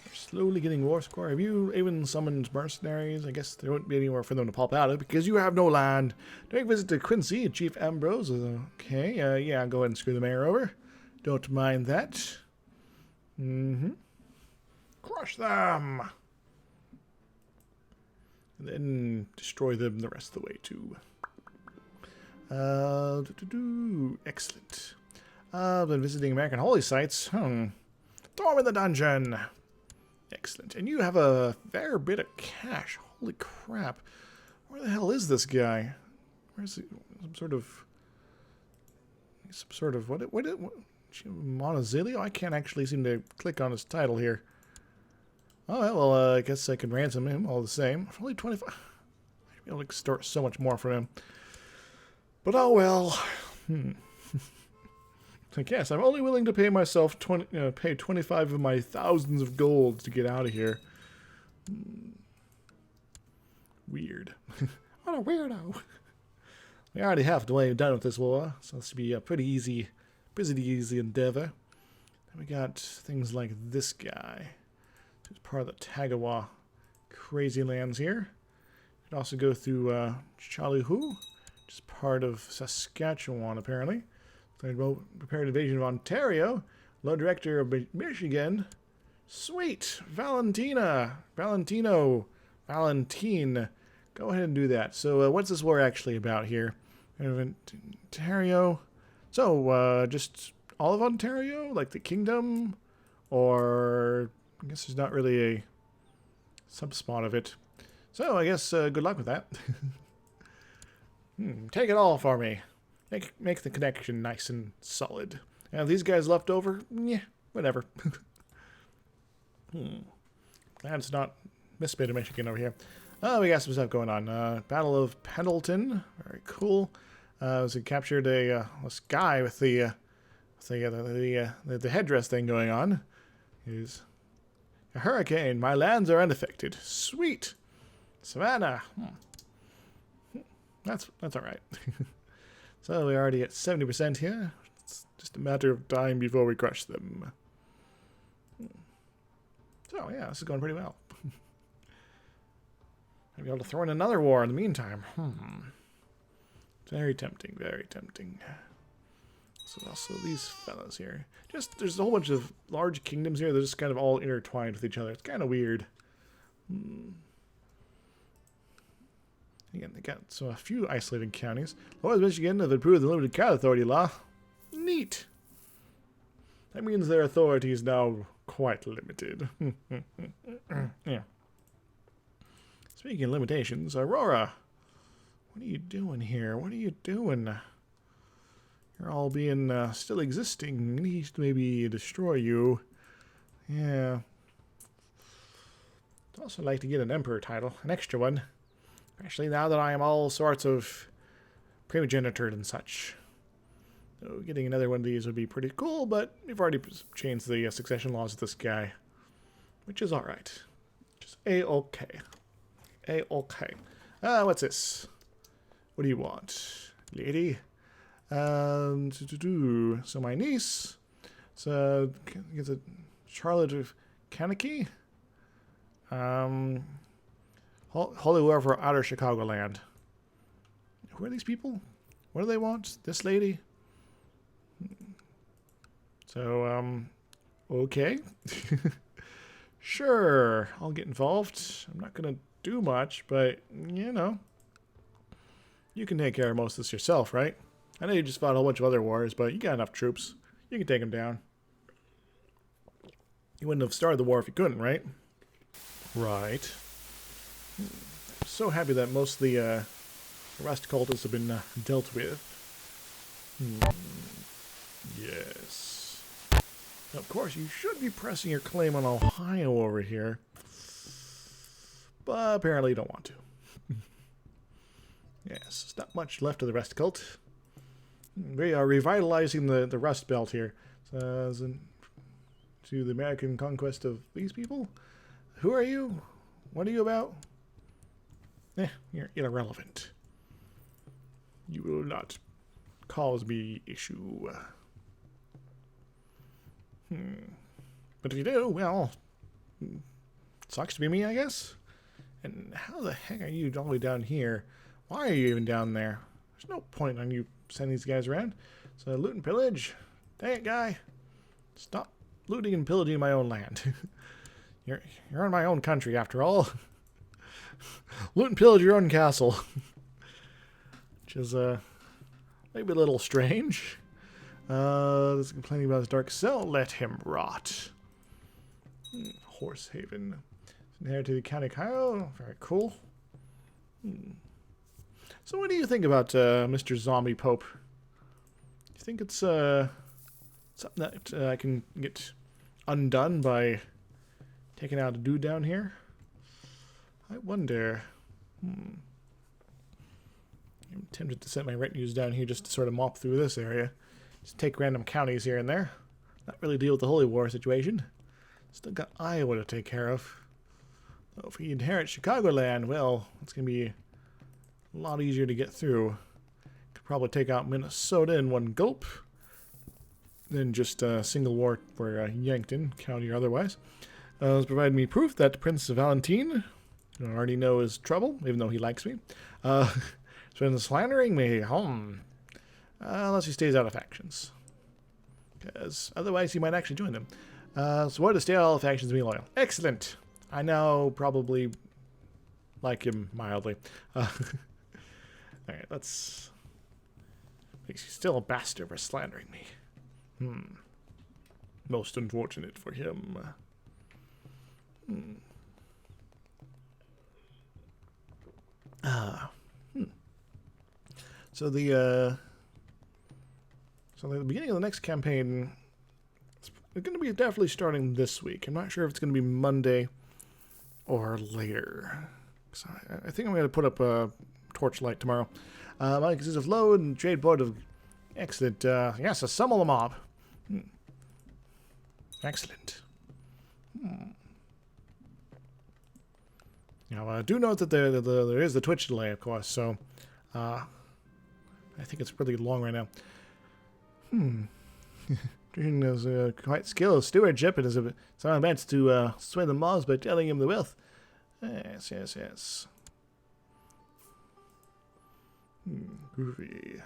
We're slowly getting war score. Have you even summoned mercenaries? I guess there wouldn't be anywhere for them to pop out of because you have no land. Take a visit to Quincy, Chief Ambrose. Okay, yeah, go ahead and screw the mayor over. Don't mind that. Crush them! And then destroy them the rest of the way, too. Excellent. I've been visiting American holy sites. Storm in the dungeon. Excellent. And you have a fair bit of cash. Holy crap. Where the hell is this guy? Where's he? Some sort of what Monozilio? I can't actually seem to click on his title here. Oh, well, I guess I can ransom him all the same. For only 25. I should be able to extort so much more from him. But oh well. I guess I'm only willing to pay myself 25 of my thousands of gold to get out of here. Weird. What a weirdo. We already have the way done with this war, so this should be a pretty easy endeavor. Then we got things like this guy, who's part of the Tagawa crazy lands here. You can also go through Chalihu, which is part of Saskatchewan, apparently. Prepared invasion of Ontario. Lord Director of Michigan. Sweet! Valentine. Go ahead and do that. So, what's this war actually about here? Ontario. So, just all of Ontario? Like the kingdom? Or, I guess there's not really a subspot of it. So, I guess good luck with that. Take it all for me. Make the connection nice and solid. And these guys left over? Yeah, whatever. Glad it's not this bit of Michigan over here. Oh, we got some stuff going on. Battle of Pendleton. Very cool. We captured this guy with the headdress thing going on. He's a hurricane. My lands are unaffected. Sweet. Savannah. That's all right. So we're already at 70% here. It's just a matter of time before we crush them. So yeah, this is going pretty well. I'll be able to throw in another war in the meantime. Very tempting, very tempting. So also these fellas here. There's a whole bunch of large kingdoms here. They're just kind of all intertwined with each other. It's kind of weird. Again, they got a few isolated counties. Lords of Michigan have approved the limited cat authority law. Neat. That means their authority is now quite limited. Yeah. Speaking of limitations, Aurora, what are you doing here? What are you doing? You're all being still existing. We need to maybe destroy you. Yeah. I'd also like to get an emperor title, an extra one. Especially now that I am all sorts of primogenitor and such. So getting another one of these would be pretty cool, but we've already changed the succession laws of this guy. Which is alright. Just A-okay. A-okay. What's this? What do you want? Lady? So my niece. So, it's a Charlotte of Kankakee. Holy War for Outer Chicagoland. Who are these people? What do they want? This lady? So, okay. Sure, I'll get involved. I'm not going to do much, but, you know. You can take care of most of this yourself, right? I know you just fought a whole bunch of other wars, but you got enough troops. You can take them down. You wouldn't have started the war if you couldn't, right? Right. I'm so happy that most of the rest cultists have been dealt with. Yes. Now, of course, you should be pressing your claim on Ohio over here. But apparently you don't want to. Yes, there's not much left of the rest cult. We are revitalizing the Rust Belt here. To the American conquest of these people? Who are you? What are you about? You're irrelevant. You will not cause me issue. But if you do, well, sucks to be me, I guess. And how the heck are you all the way down here? Why are you even down there? There's no point on you sending these guys around. So loot and pillage. Dang it, guy. Stop looting and pillaging my own land. You're in my own country, after all. Loot and pillage your own castle. Which is, maybe a little strange. There's complaining about his dark cell. Let him rot. Horse Haven. Inherited the County Cairo. Very cool. So what do you think about Mr. Zombie Pope? Do you think it's something that I can get undone by taking out a dude down here? I wonder. I'm tempted to set my retinues down here just to sort of mop through this area. Just take random counties here and there. Not really deal with the Holy War situation. Still got Iowa to take care of. So if we inherit Chicagoland, well, it's going to be a lot easier to get through. Could probably take out Minnesota in one gulp. Then just a single war for Yankton County or otherwise. It's provided me proof that Prince Valentine, who I already know is trouble, even though he likes me, has been slandering me. Unless he stays out of factions. Because otherwise he might actually join them. So what to stay out of all factions and be loyal. Excellent. I now probably like him mildly. Alright, let's... He's still a bastard for slandering me. Most unfortunate for him. So the beginning of the next campaign is going to be definitely starting this week. I'm not sure if it's going to be Monday or later. So I think I'm going to put up a torchlight tomorrow. Mine consists of load and trade board of... Excellent. Yes, assemble the mob. Excellent. Now, do note that there is the Twitch delay, of course, so I think it's really long right now. Drinking is quite skilled stewardship and is some meant to sway the mobs by telling him the wealth. Yes, yes, yes. Groovy.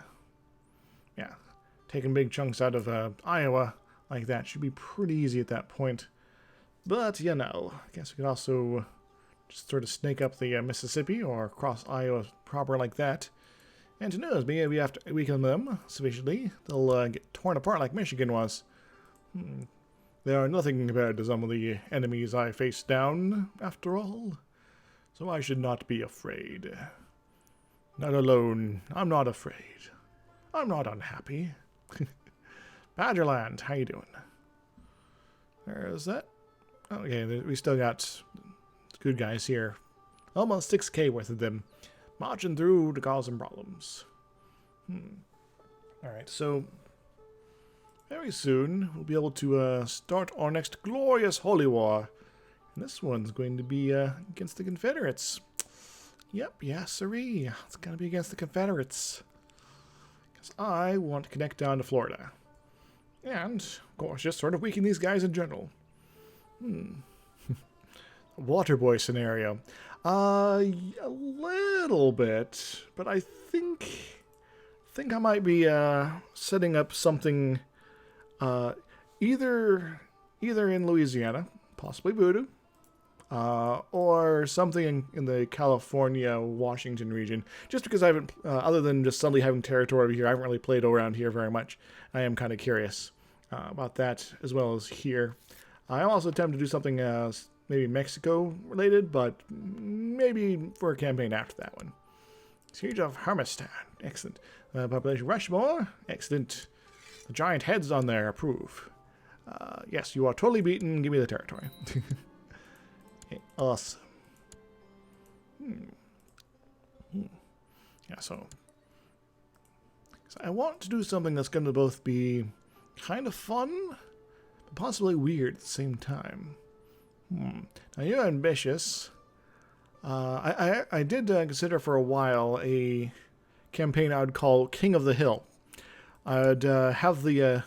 Yeah, taking big chunks out of Iowa like that should be pretty easy at that point. But, you know, I guess we could also just sort of snake up the Mississippi or cross Iowa proper like that. And who knows, maybe after weaken them sufficiently, they'll get torn apart like Michigan was. They are nothing compared to some of the enemies I faced down, after all. So I should not be afraid. Not alone. I'm not afraid. I'm not unhappy. Badgerland, how you doing? There's that. Okay, we still got good guys here. Almost 6k worth of them. Marching through to cause some problems. Alright, so very soon we'll be able to start our next glorious holy war. And this one's going to be against the Confederates. Yep, yes, sirree. It's going to be against the Confederates. Because I want to connect down to Florida. And, of course, just sort of weaken these guys in general. Waterboy scenario. A little bit, but I think I might be setting up something either in Louisiana, possibly Voodoo, or something in the California, Washington region. Just because I haven't, other than just suddenly having territory over here, I haven't really played around here very much. I am kind of curious about that as well as here. I also attempt to do something maybe Mexico related, but maybe for a campaign after that one. Siege of Hermistan. Excellent. Population Rushmore. Excellent. The giant heads on there. Approve. Yes, you are totally beaten. Give me the territory. Okay, awesome. Yeah, so I want to do something that's going to both be kind of fun, but possibly weird at the same time. Now, you're ambitious. I did consider for a while a campaign I would call King of the Hill. I'd have the...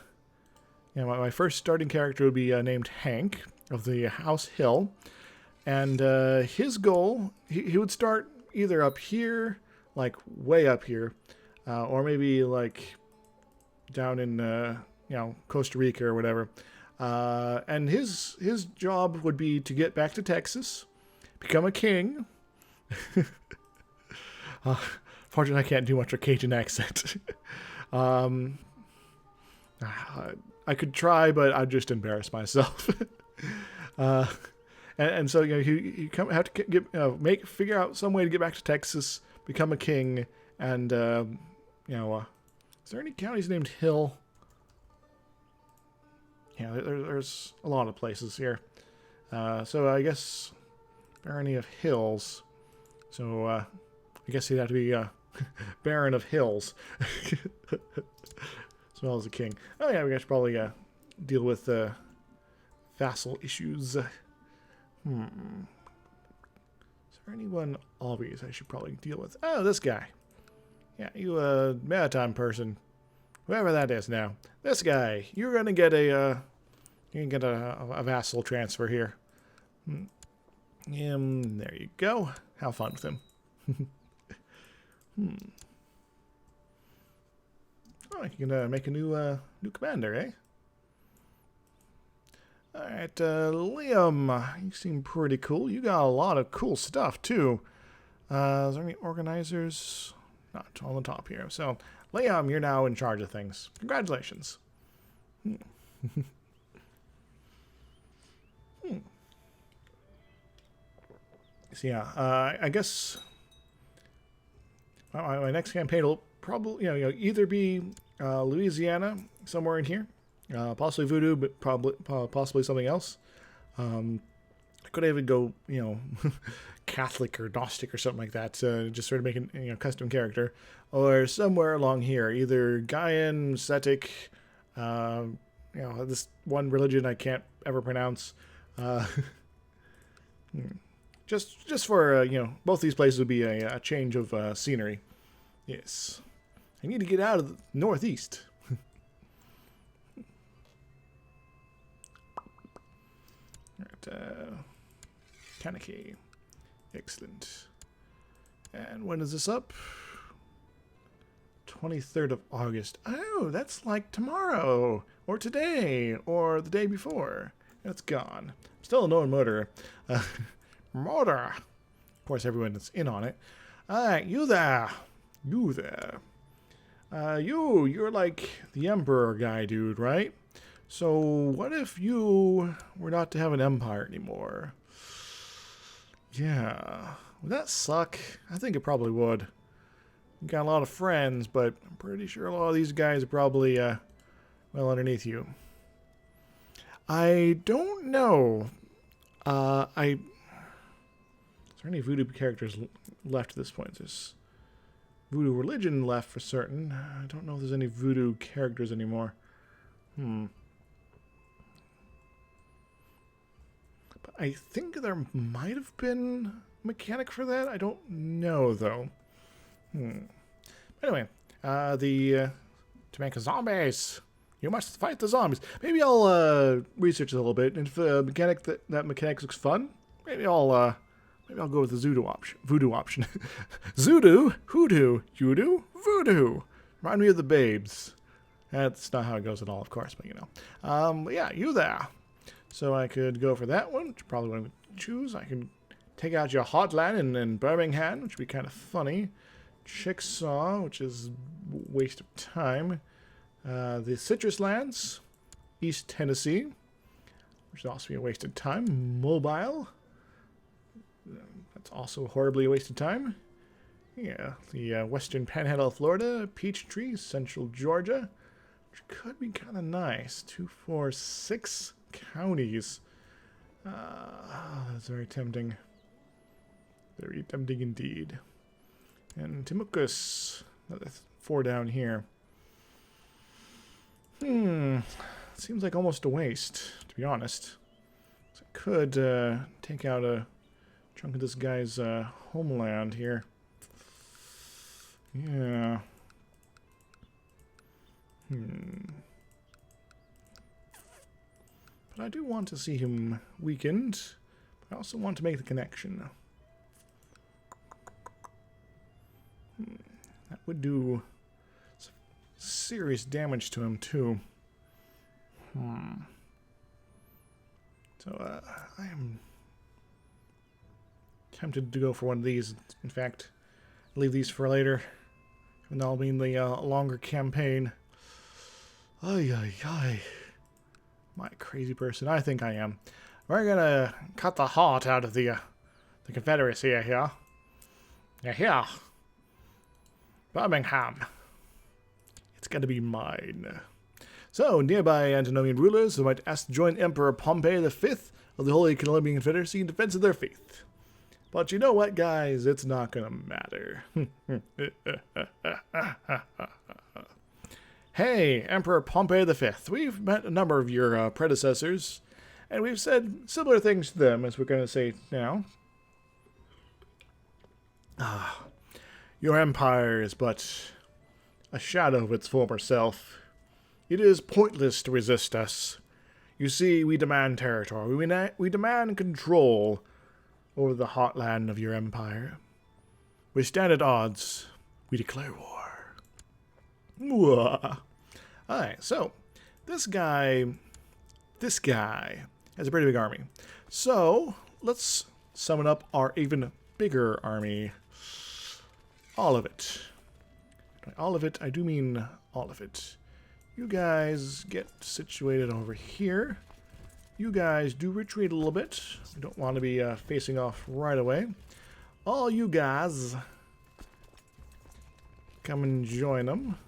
my first starting character would be named Hank of the House Hill. And his goal, he would start either up here, like way up here, or maybe like down in Costa Rica or whatever. And his job would be to get back to Texas, become a king. Fortunately, I can't do much of a Cajun accent. I could try, but I'd just embarrass myself. And so you have to figure out some way to get back to Texas, become a king, and is there any counties named Hill? Yeah, there's a lot of places here. So I guess Barony of Hills. So I guess he'd have to be Baron of Hills, as well as a king. Oh yeah, we should probably deal with vassal issues. Is there anyone obvious I should probably deal with? Oh, this guy. Yeah, you maritime person. Whoever that is now. This guy. You're gonna get a vassal transfer here. There you go. Have fun with him. Oh, you can make a new commander, eh? Alright, Liam, you seem pretty cool. You got a lot of cool stuff, too. Is there any organizers? Not on the top here. So, Liam, you're now in charge of things. Congratulations. So, yeah, I guess my next campaign will probably, either be Louisiana, somewhere in here. Possibly voodoo, but possibly something else. I could even go, Catholic or Gnostic or something like that. Just sort of making custom character, or somewhere along here, either Gaian, Cetic, this one religion I can't ever pronounce. Just for both these places would be a change of scenery. Yes, I need to get out of the northeast. Kaneki. Excellent. And when is this up? 23rd of August. Oh, that's like tomorrow, or today, or the day before. It's gone. Still a known murderer. Murder! Of course, everyone that's in on it. Alright, you there. You there. You're like the Emperor guy, dude, right? So, what if you were not to have an empire anymore? Yeah. Would that suck? I think it probably would. You got a lot of friends, but I'm pretty sure a lot of these guys are probably, well underneath you. I don't know. Is there any voodoo characters left at this point? There's voodoo religion left for certain. I don't know if there's any voodoo characters anymore. But I think there might have been a mechanic for that. I don't know, though. Anyway, to make zombies, you must fight the zombies. Maybe I'll research a little bit, and if the mechanic that mechanic looks fun, maybe I'll go with the voodoo option. Zoodoo, hoodoo, voodoo, voodoo. Remind me of the Babes. That's not how it goes at all, of course, but But yeah, you there. So I could go for that one, which probably what I would choose. I could take out your hotline in Birmingham, which would be kind of funny. Chickasaw, which is a waste of time. The Citrus Lands, East Tennessee. which would also be a wasted time. Mobile. That's also horribly a wasted time. Yeah, the western panhandle of Florida, Peachtree, central Georgia, which could be kind of nice. 2, 4, 6 counties. That's very tempting. Very tempting indeed. And Timucus, that's 4 down here. Seems like almost a waste, to be honest. So I could take out a chunk of this guy's homeland here. Yeah. But I do want to see him weakened. But I also want to make the connection. That would do some serious damage to him, too. So, I am tempted to go for one of these. In fact, leave these for later. And that'll mean the longer campaign. Ay, ay, ay. My crazy person. I think I am. We're gonna cut the heart out of the Confederacy here. Yeah, here. Birmingham. It's gonna be mine. So, nearby Antinomian rulers who might ask to join Emperor Pompey V of the Holy Columbian Confederacy in defense of their faith. But you know what, guys? It's not gonna matter. Hey, Emperor Pompey V. We've met a number of your predecessors, and we've said similar things to them, as we're gonna say now. Your empire is but a shadow of its former self. It is pointless to resist us. You see, we demand territory. We demand control over the heartland of your empire. We stand at odds. We declare war. Alright, so, this guy has a pretty big army. So, let's summon up our even bigger army. All of it. By all of it, I do mean all of it. You guys get situated over here. You guys do retreat a little bit. We don't want to be facing off right away. All you guys come and join them.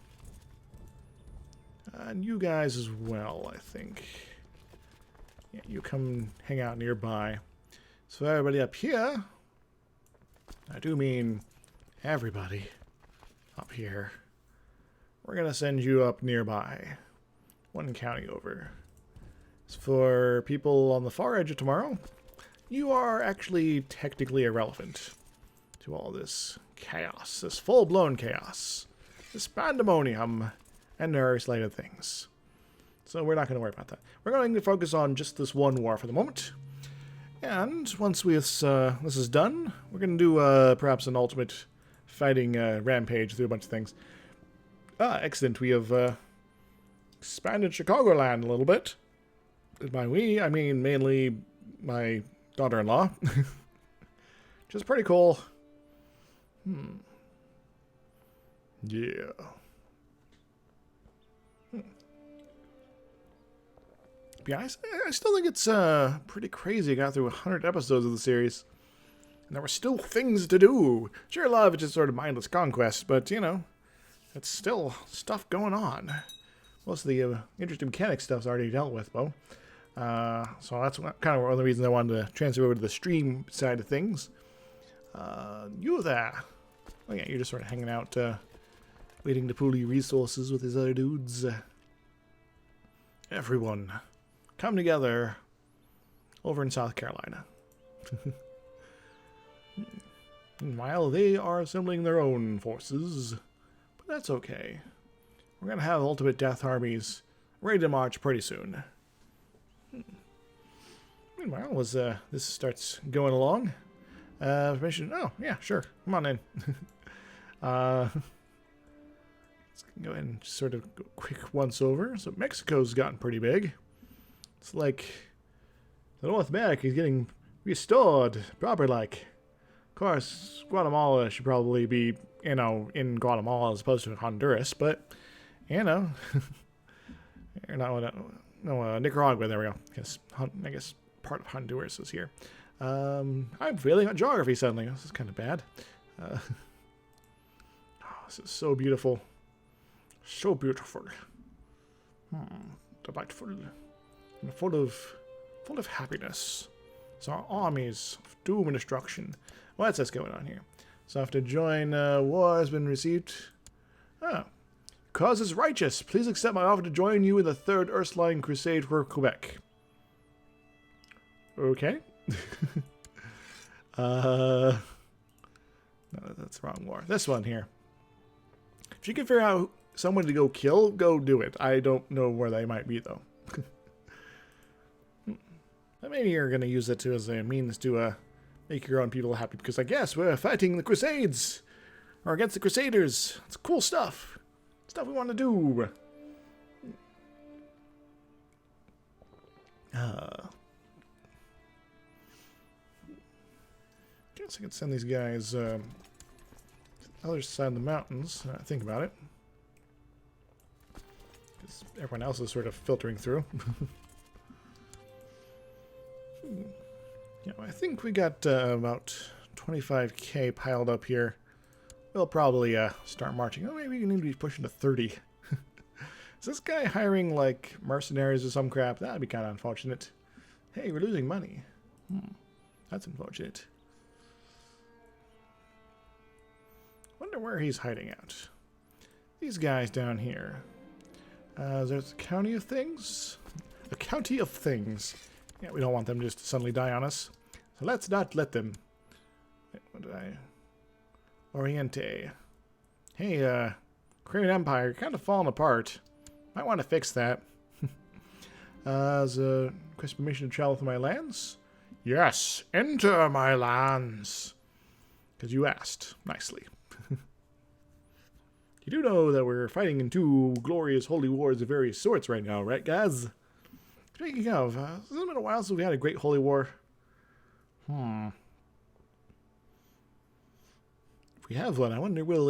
And you guys as well, I think. Yeah, you come hang out nearby. So everybody up here, I do mean everybody up here. We're going to send you up nearby. 1 county over. As for people on the far edge of tomorrow, you are actually technically irrelevant to all this chaos, this full-blown chaos, this pandemonium, and various related things. So we're not going to worry about that. We're going to focus on just this one war for the moment. And once this is done, we're going to do perhaps an ultimate fighting rampage through a bunch of things. Excellent. We have expanded Chicagoland a little bit. By we, I mean mainly my daughter-in-law. Which is pretty cool. Yeah. Yeah, I still think it's pretty crazy. I got through 100 episodes of the series. And there were still things to do. Sure, a lot of it's just sort of mindless conquest, but, you know, it's still stuff going on. Most of the interesting mechanic stuff's already dealt with, though. So that's kind of one of the reasons I wanted to transfer over to the stream side of things. You there. Oh yeah, you're just sort of hanging out, waiting to pool your resources with these other dudes. Everyone, come together over in South Carolina. Meanwhile, they are assembling their own forces, but that's okay. We're going to have ultimate death armies ready to march pretty soon. Meanwhile, as this starts going along, permission. Oh, yeah, sure. Come on in. Let's go ahead and sort of go quick once over. So Mexico's gotten pretty big. It's like the North America is getting restored, proper like. Of course, Guatemala should probably be, you know, in Guatemala as opposed to Honduras, but, you know, you're not No, Nicaragua. There we go. I guess part of Honduras is here. I'm failing on geography suddenly. This is kind of bad. Oh, this is so beautiful. So beautiful. Delightful. And full of happiness. So our armies of doom and destruction. What's this going on here? So I have to join war has been received. Oh. Cause is righteous. Please accept my offer to join you in the 3rd Ursuline Crusade for Quebec. Okay. No, that's the wrong war. This one here. If you can figure out someone to go kill, go do it. I don't know where they might be, though. Maybe you're going to use it as a means to make your own people happy, because I guess we're fighting the Crusades, or against the Crusaders. It's cool stuff. Stuff we want to do. Guess I can send these guys to the other side of the mountains. Think about it. Because everyone else is sort of filtering through. Yeah, I think we got about 25k piled up here. We'll probably start marching. Oh, maybe we need to be pushing to 30. Is this guy hiring, like, mercenaries or some crap? That'd be kind of unfortunate. Hey, we're losing money. That's unfortunate. Wonder where he's hiding out. These guys down here. There's a county of things. A county of things. Yeah, we don't want them just to suddenly die on us. So let's not let them. What did I... Oriente. Hey, Korean Empire, you're kind of falling apart. Might want to fix that. As a request permission to travel through my lands? Yes, enter my lands. Because you asked nicely. You do know that we're fighting in 2 glorious holy wars of various sorts right now, right, guys? Speaking of, it's been a while since we had a great holy war. If we have one, I wonder where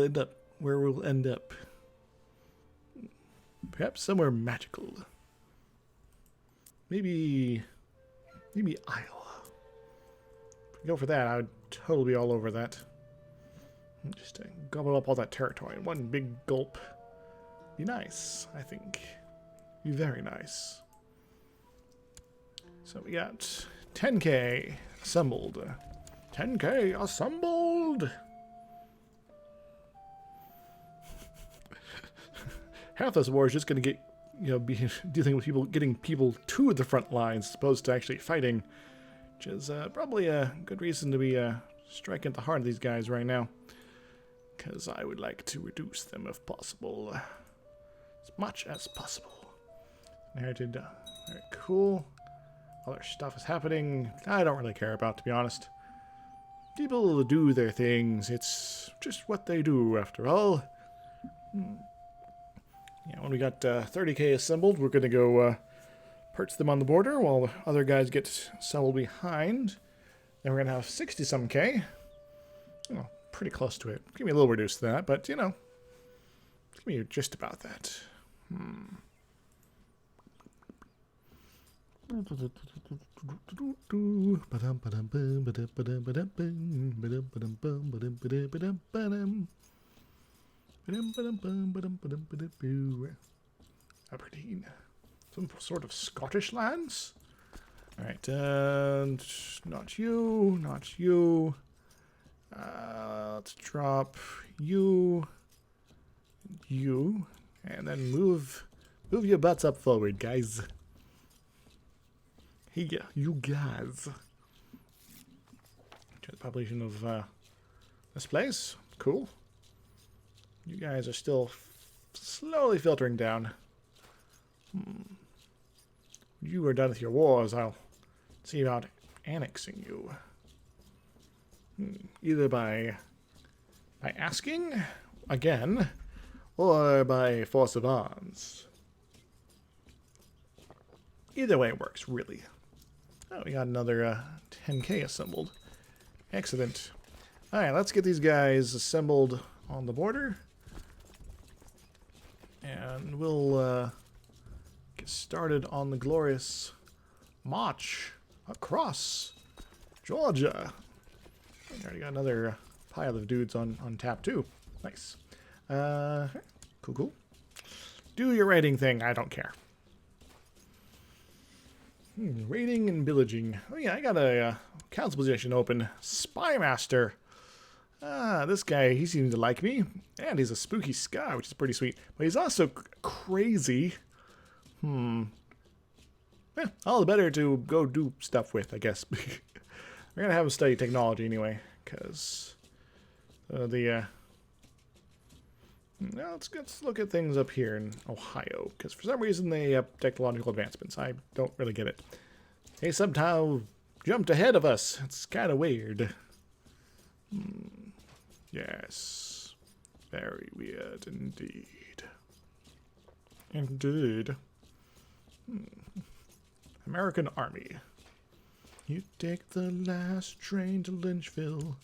we'll end up. Perhaps somewhere magical. Maybe Isle. If we go for that, I would totally be all over that. Just gobble up all that territory in one big gulp. Be nice, I think. Be very nice. So we got 10k assembled. 10k assembled! Half this war is just going to get, be dealing with people, getting people to the front lines as opposed to actually fighting. Which is probably a good reason to be striking at the heart of these guys right now. Because I would like to reduce them if possible. As much as possible. Inherited. Very cool. Other stuff is happening. I don't really care about, to be honest. People do their things. It's just what they do, after all. Yeah, when we got 30k assembled, we're going to go perch them on the border while the other guys get assembled behind. Then we're going to have 60-some k. Oh, pretty close to it. Give me a little reduced to that, but, give me just about that. Aberdeen. Some sort of Scottish lands? Alright, and not you, not you. Let's drop you, and then move your butts up forward, guys. Hey, you guys. The population of this place. Cool. You guys are still slowly filtering down. You are done with your wars. I'll see about annexing you. Either by asking again, or by force of arms. Either way works, really. Oh, we got another 10k assembled. Excellent. Alright, let's get these guys assembled on the border. And we'll get get started on the glorious march across Georgia. I already got another pile of dudes on tap too. Nice. Cool. Do your raiding thing. I don't care. Raiding and pillaging. Oh yeah, I got a council position open. Spy Master. This guy, he seems to like me. And he's a spooky sky, which is pretty sweet. But he's also crazy. All the better to go do stuff with, I guess. We're going to have him study technology anyway. Because let's look at things up here in Ohio. Because for some reason they have technological advancements. I don't really get it. They somehow jumped ahead of us. It's kind of weird. Yes. Very weird indeed. Indeed. American Army. You take the last train to Lynchville.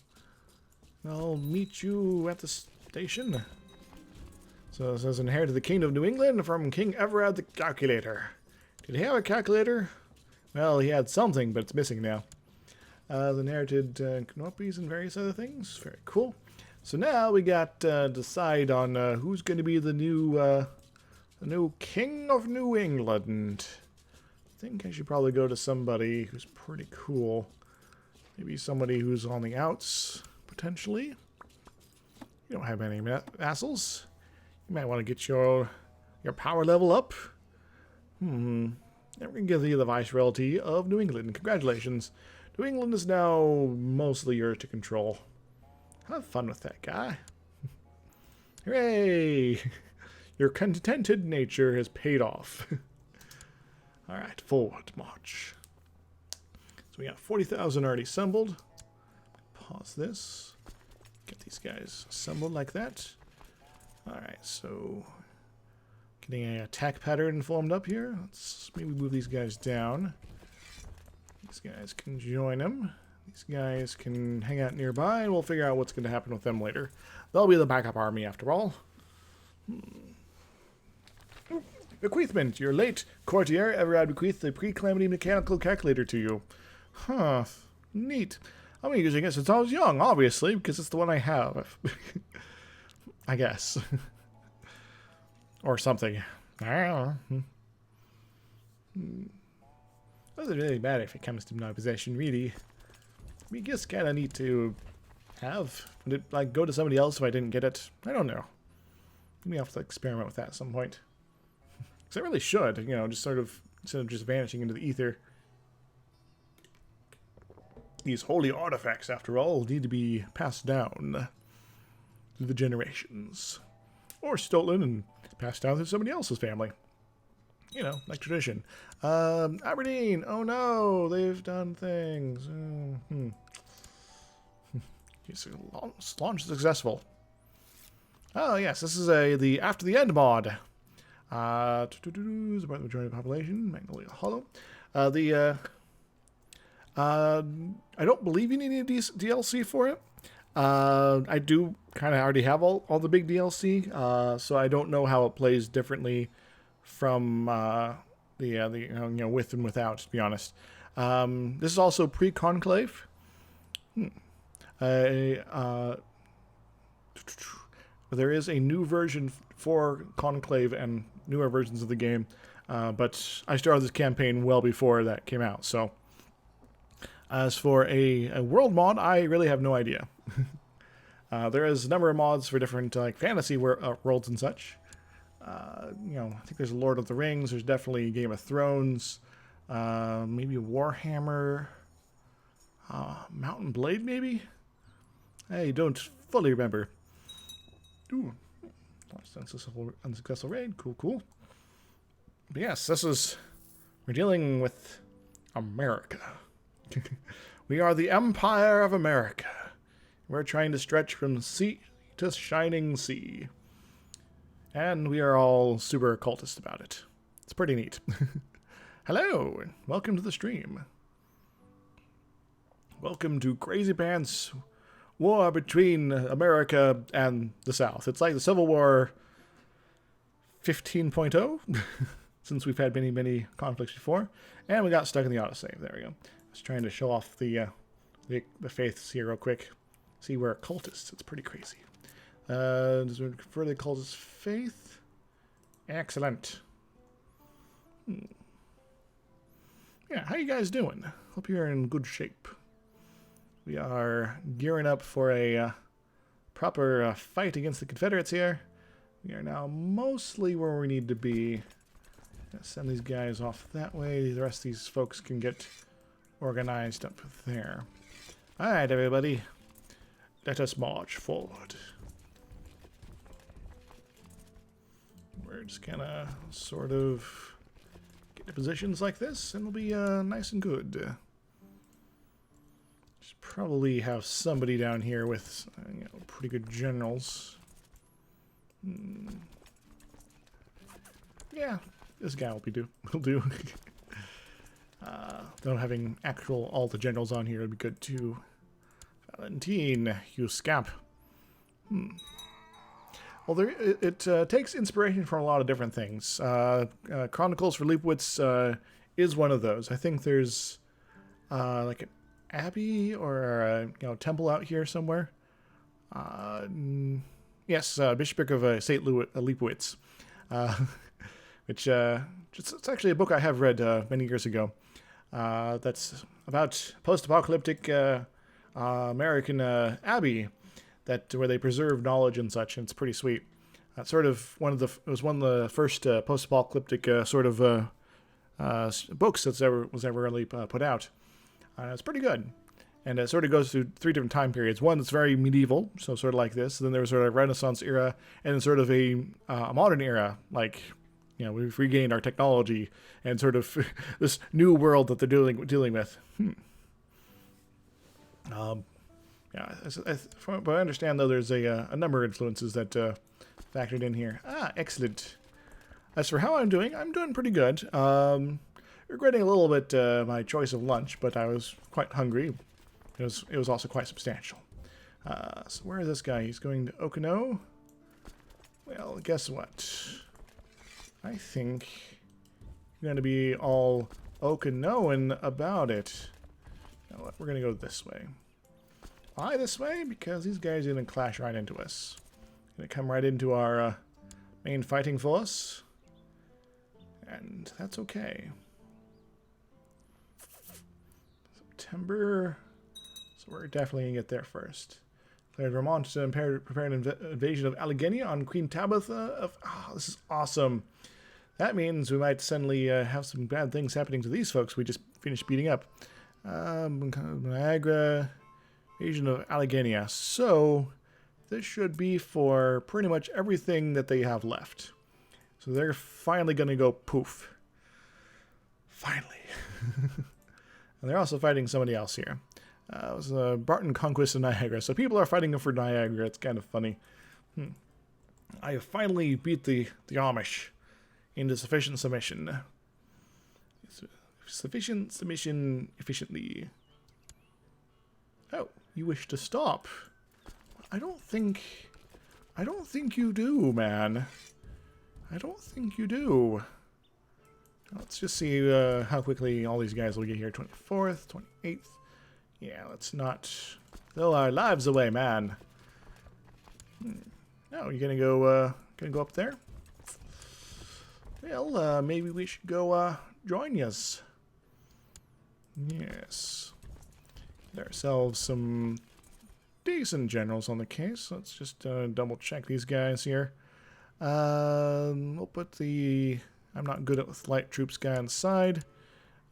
I'll meet you at the station. So it says, inherited the kingdom of New England from King Everard the Calculator. Did he have a calculator? Well, he had something, but it's missing now. Inherited canopies and various other things. Very cool. So now we got to decide on who's going to be the new King of New England. I think I should probably go to somebody who's pretty cool. Maybe somebody who's on the outs, potentially. You don't have any vassals. You might want to get your power level up. And we're going to give you the Viceroyalty of New England. Congratulations. New England is now mostly yours to control. Have fun with that, guy. Hooray! Your contented nature has paid off. Alright, forward march. So we got 40,000 already assembled. Pause this. Get these guys assembled like that. Alright, so getting an attack pattern formed up here. Let's maybe move these guys down. These guys can join them. These guys can hang out nearby, and we'll figure out what's going to happen with them later. They'll be the backup army after all. Bequeathment. Your late courtier Everard bequeathed the pre-calamity mechanical calculator to you. Huh. Neat. I've been using it since I was young, obviously, because it's the one I have. I guess. Or something. I don't know. Doesn't really matter if it comes to my possession, really. We just kind of need to have. Would it, like, go to somebody else if I didn't get it? I don't know. Maybe I'll have to experiment with that at some point. Because I really should, you know, just sort of, instead of just vanishing into the ether. These holy artifacts, after all, need to be passed down through the generations. Or stolen and passed down through somebody else's family. You know, like tradition. Aberdeen! Oh no! They've done things. Launch successful. Oh yes, this is the After the End mod. The majority of the population, Magnolia Hollow. I don't believe you need any DLC for it. I do kind of already have all the big DLC, so I don't know how it plays differently from with and without, to be honest. This is also pre-Conclave. There is a new version for Conclave and newer versions of the game, but I started this campaign well before that came out, so as for a world mod, I really have no idea. There is a number of mods for different like fantasy worlds and such. I think there's Lord of the Rings. There's definitely Game of Thrones. Maybe Warhammer. Mountain Blade, maybe? I don't fully remember. Ooh. Unsuccessful raid. Cool. But yes, we're dealing with America. We are the Empire of America. We're trying to stretch from sea to shining sea. And we are all super occultist about it. It's pretty neat. Hello, and welcome to the stream. Welcome to Crazy Pants War between America and the South. It's like the Civil War 15.0. since we've had many conflicts before. And we got stuck in the autosave. There we go. I was trying to show off the faiths here real quick. See, we're occultists. It's pretty crazy. Does it confer the occultist faith? Excellent. Yeah, how you guys doing? Hope you're in good shape. We are gearing up for a proper fight against the Confederates here. We are now mostly where we need to be. Send these guys off that way. The rest of these folks can get organized up there. Alright, everybody. Let us march forward. We're just gonna sort of get to positions like this, and it'll be nice and good. Should probably have somebody down here with pretty good generals. Yeah, this guy will do. Though having all the generals on here would be good too. Valentine, you scamp. Well, it takes inspiration from a lot of different things. Chronicles for Leibowitz is one of those. I think there's like an abbey or a temple out here somewhere. Yes, Bishopric of St. Leibowitz, which it's actually a book I have read many years ago. That's about post-apocalyptic American abbey where they preserve knowledge and such, and it's pretty sweet. It's sort of one of the first post-apocalyptic books that's was ever really put out. It's pretty good, and it sort of goes through 3 different time periods. One that's very medieval, so sort of like this. Then there was sort of a Renaissance era, and then sort of a modern era, like we've regained our technology and sort of this new world that they're dealing with. Yeah, from what I understand, though, there's a number of influences that factored in here. Excellent. As for how I'm doing pretty good. Regretting a little bit my choice of lunch, but I was quite hungry. It was also quite substantial. So where is this guy? He's going to Okino. Well, guess what? I think you're going to be all Okinoan about it. You know what? We're going to go this way. Why this way? Because these guys are going to clash right into us. Going to come right into our main fighting force. And that's okay. September. So we're definitely going to get there first. Declared Vermont to prepare an invasion of Allegheny on Queen Tabitha. This is awesome. That means we might suddenly have some bad things happening to these folks we just finished beating up. Niagara, invasion of Allegheny. So this should be for pretty much everything that they have left. So they're finally going to go poof. Finally. And they're also fighting somebody else here. It was Barton Conquest of Niagara. So people are fighting for Niagara. It's kind of funny. I have finally beat the Amish into sufficient submission. Sufficient submission efficiently. Oh, you wish to stop? I don't think you do, man. I don't think you do. Let's just see how quickly all these guys will get here. 24th, 28th. Yeah, let's not throw our lives away, man. Oh, you're gonna go up there? Well, maybe we should go join yous. Yes. Get ourselves some decent generals on the case. Let's just double check these guys here. We'll put the I'm not good at with light troops guy on the side.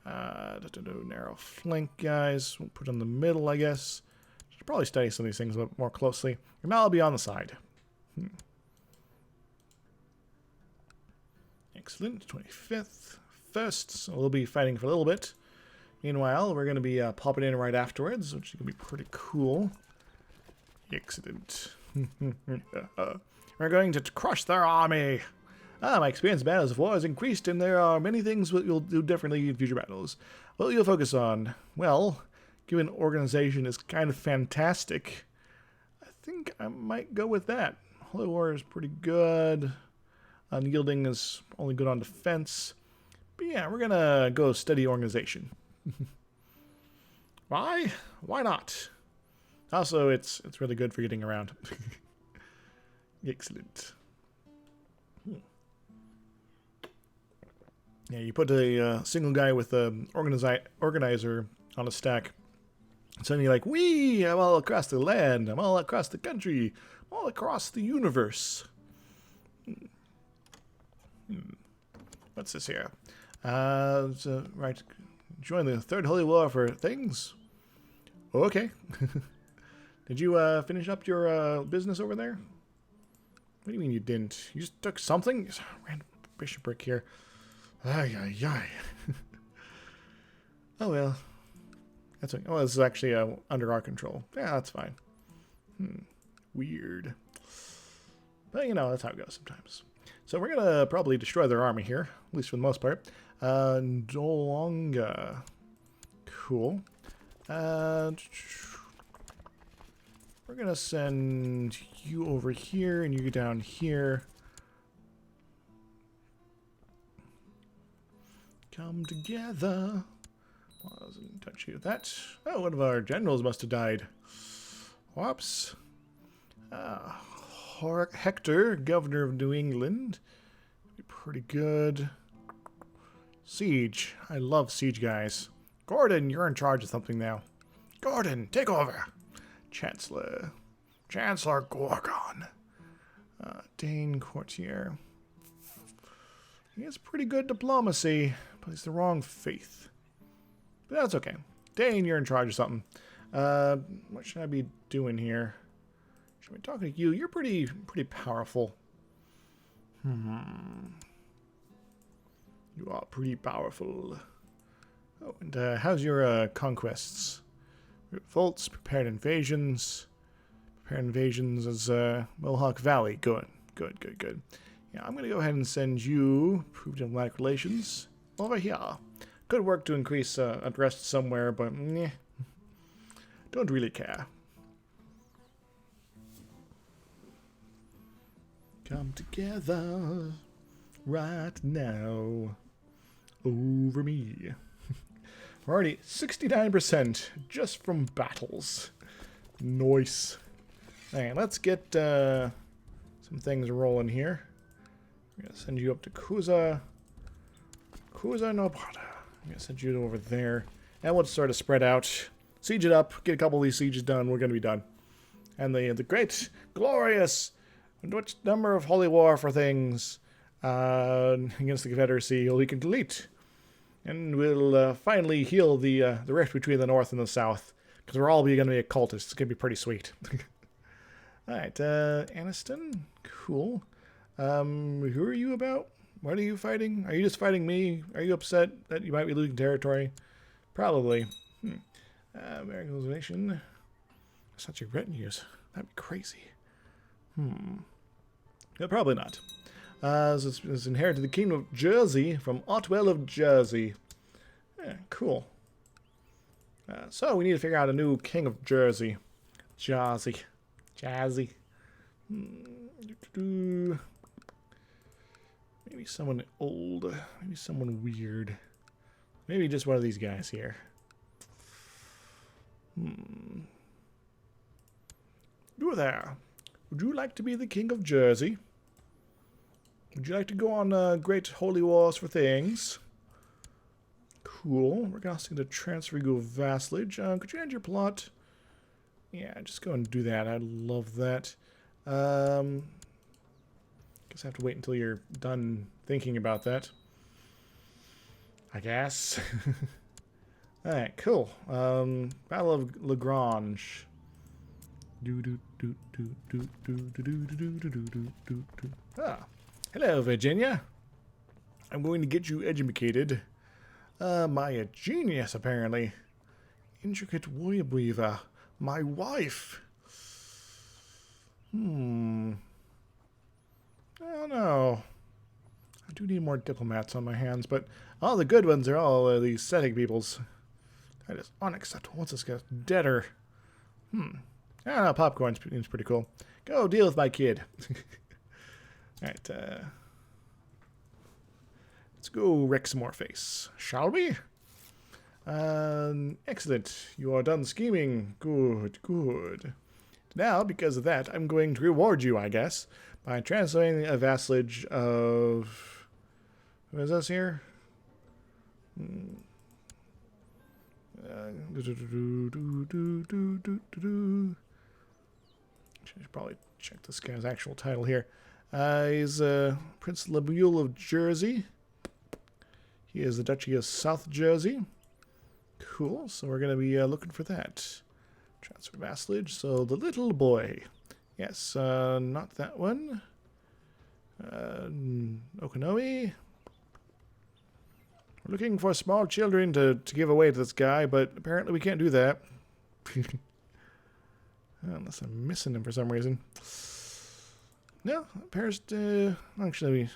Narrow flank guys. We'll put in the middle, I guess. Should probably study some of these things a bit more closely. And now I'll be on the side. Excellent. 25th. First, so we'll be fighting for a little bit. Meanwhile, we're going to be popping in right afterwards, which is going to be pretty cool. Excellent. We're going to crush their army. My experience in battles of war has increased, and there are many things that you'll do differently in future battles. What will you focus on? Well, given organization is kind of fantastic, I think I might go with that. Holy War is pretty good. Unyielding is only good on defense. But yeah, we're gonna go study organization. Why? Why not? Also, it's really good for getting around. Excellent. Yeah, you put a single guy with an organizer on a stack. Suddenly you're like, wee! I'm all across the land. I'm all across the country. I'm all across the universe. What's this here? Right. Join the Third Holy War for things. Okay. Did you finish up your business over there? What do you mean you didn't? You just took something? Random bishopric here. Ay, ay, ay. Oh, well. That's okay. Oh, this is actually under our control. Yeah, that's fine. Weird. But, you know, that's how it goes sometimes. So we're going to probably destroy their army here, at least for the most part. Dolonga. Cool. We're going to send you over here and you down here. Come together. Well, I wasn't touch you with that. Oh, one of our generals must have died. Whoops. Hector, governor of New England. Be pretty good. Siege. I love siege guys. Gordon, you're in charge of something now. Gordon, take over. Chancellor. Chancellor Gorgon. Dane Courtier. He has pretty good diplomacy, but he's the wrong faith. But that's okay. Dane, you're in charge of something. What should I be doing here? Should I be talking to you? You're pretty powerful. You are pretty powerful. Oh, and how's your conquests? Revolts, prepared invasions. Prepared invasions as Mohawk Valley. Good. Yeah, I'm going to go ahead and send you, improved diplomatic relations, over here. Could work to increase unrest somewhere, but don't really care. Come together right now over me. We're already 69% just from battles. Nice. Alright, let's get some things rolling here. I'm going to send you up to Kuza Nobata. I'm going to send you over there. And we'll sort of spread out. Siege it up. Get a couple of these sieges done. We're going to be done. And the great, glorious, which number of holy war for things against the Confederacy we can delete. And we'll finally heal the rift between the North and the South. Because we're all going to be occultists. It's going to be pretty sweet. Alright, Aniston. Cool. Who are you about? What are you fighting? Are you just fighting me? Are you upset that you might be losing territory? Probably. American Organization. Such a retinues. That'd be crazy. Yeah, probably not. It's inherited the Kingdom of Jersey from Otwell of Jersey. Yeah, cool. So we need to figure out a new King of Jersey. Jazzy. Maybe someone old. Maybe someone weird. Maybe just one of these guys here. You there. Would you like to be the King of Jersey? Would you like to go on great holy wars for things? Cool. We're going to see the transfer go vassalage. Could you end your plot? Yeah, just go and do that. I'd love that. Guess I have to wait until you're done thinking about that. I guess. Alright, cool. Battle of Lagrange. Hello, Virginia. I'm going to get you educated. My genius, apparently. Intricate warrior weaver. My wife. I don't know. I do need more diplomats on my hands, but all the good ones are all these Setic peoples. That is unacceptable. What's this guy? Deader. I don't know. Popcorn seems pretty cool. Go deal with my kid. Alright, Let's go wreck some more face, shall we? Excellent. You are done scheming. Good, good. Now, because of that, I'm going to reward you, I guess, by transferring a vassalage of... What is this here? Should probably check this guy's actual title here. He's Prince Lemuel of Jersey. He is the Duchy of South Jersey. Cool, so we're going to be looking for that. Transfer vassalage, so the little boy. Yes, not that one. Okinoe. We're looking for small children to give away to this guy, but apparently we can't do that. Unless I'm missing him for some reason. No, appears to... Actually, we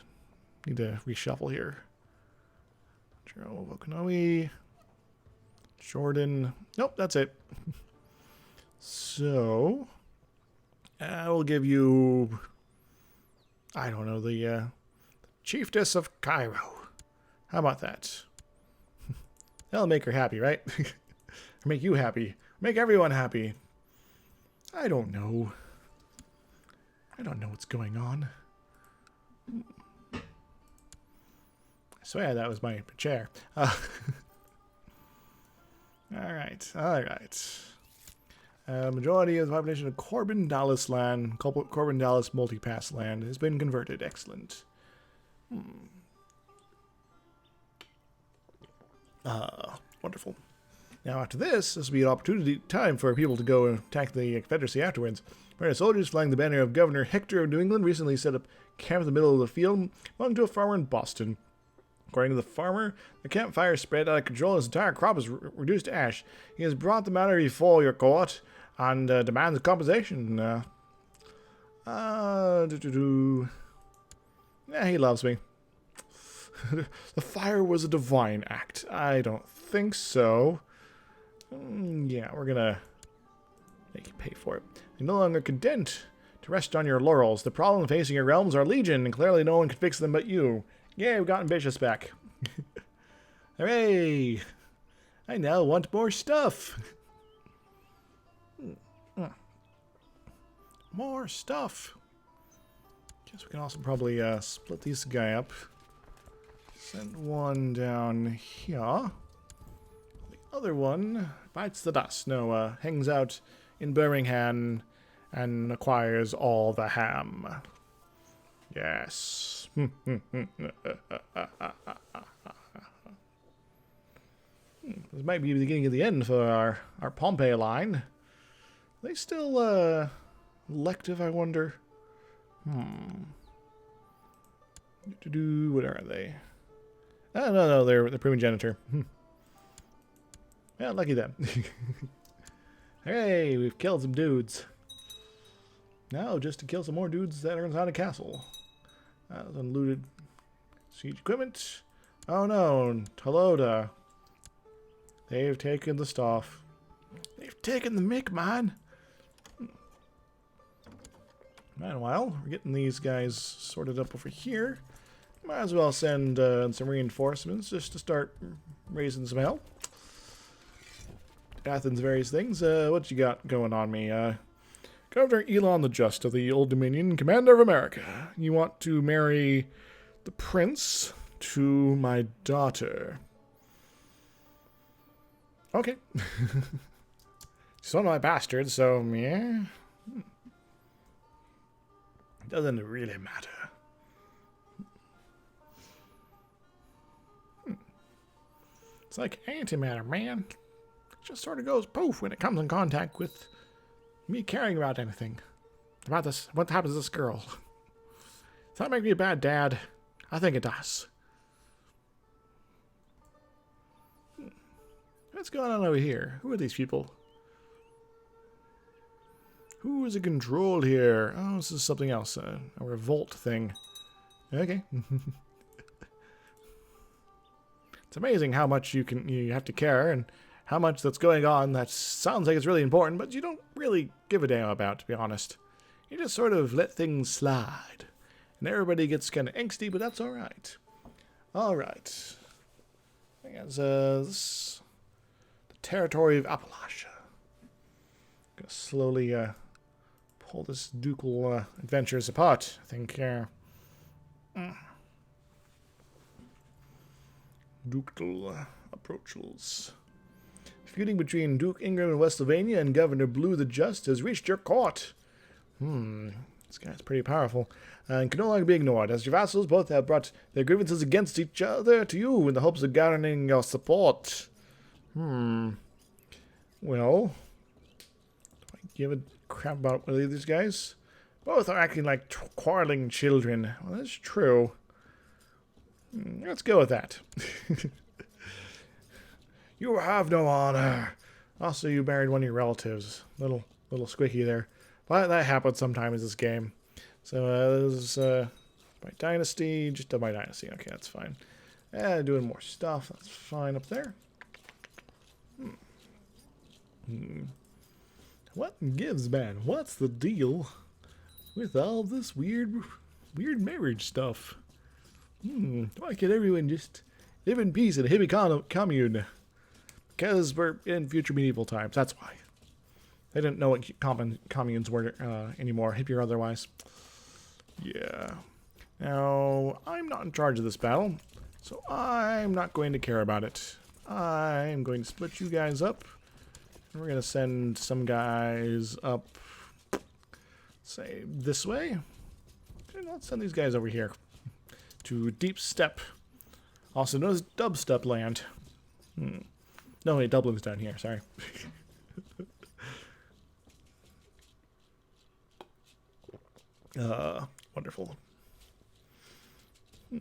need to reshuffle here. Joe Okinoe. Jordan. Nope, that's it. So, I will give you... I don't know, the Chiefess of Cairo. How about that? That'll make her happy, right? Or make you happy. Make everyone happy. I don't know. I don't know what's going on. I swear that was my chair. Alright, alright. Majority of the population of Corbin Dallas land, Corbin Dallas multipass land, has been converted. Excellent. Wonderful. Now after this will be an opportunity time for people to go attack the Confederacy afterwards. British soldiers flying the banner of Governor Hector of New England recently set up camp in the middle of the field belonging to a farmer in Boston. According to the farmer, the campfire spread out of control and his entire crop is reduced to ash. He has brought the matter before your court and demands compensation. Yeah, he loves me. The fire was a divine act. I don't think so. Yeah, we're gonna make you pay for it. You're no longer content to rest on your laurels. The problem facing your realms are legion, and clearly no one can fix them but you. Yeah, we've got Ambitious back. Hooray! I now want more stuff. More stuff. Guess we can also probably split these guy up. Send one down here. The other one bites the dust. No, hangs out in Birmingham and acquires all the ham. Yes. This might be the beginning of the end for our Pompey line. Are they still elective, I wonder? What are they? Oh, no, they're primogeniture. Yeah, lucky them. Hey, we've killed some dudes. Now, just to kill some more dudes that are inside a castle. Unlooted siege equipment. Oh no, Toloda. They've taken the stuff. They've taken the mick, man. Meanwhile, we're getting these guys sorted up over here. Might as well send some reinforcements just to start raising some hell. Athens, various things. What you got going on me? Governor Elon the Just of the Old Dominion, Commander of America. You want to marry the prince to my daughter. Okay. She's one of my bastards, so yeah. Doesn't really matter. It's like antimatter, man. It just sort of goes poof when it comes in contact with me caring about anything. About this, what happens to this girl. Does that make me a bad dad? I think it does. What's going on over here? Who are these people? Who is in control here? Oh, this is something else. A revolt thing. Okay. It's amazing how much you have to care and how much that's going on that sounds like it's really important, but you don't really give a damn about, to be honest. You just sort of let things slide. And everybody gets kind of angsty, but that's alright. Alright. I guess this the territory of Appalachia. Gonna slowly pull this ducal adventures apart. I think ducal approachals. Feuding between Duke Ingram in West Sylvania and Governor Blue the Just has reached your court. This guy's pretty powerful, and can no longer be ignored, as your vassals both have brought their grievances against each other to you in the hopes of garnering your support. Well, do I give a crap about any of these guys? Both are acting like quarreling children. Well, that's true. Let's go with that. You have no honor. Also, you married one of your relatives. Little squeaky there. But that happens sometimes in this game. So, this is by dynasty. Just done by dynasty. Okay, that's fine. Doing more stuff. That's fine up there. What gives, man? What's the deal with all this weird marriage stuff? Why can't everyone just live in peace in a hippie commune? Because we're in future medieval times. That's why. They didn't know what communes were anymore, hippie or otherwise. Yeah. Now, I'm not in charge of this battle, so I'm not going to care about it. I'm going to split you guys up. And we're going to send some guys up, say, this way. And let's send these guys over here to Deep Steppe, also known as Dubstep Land. No, wait, Dublin's down here, sorry. Wonderful. So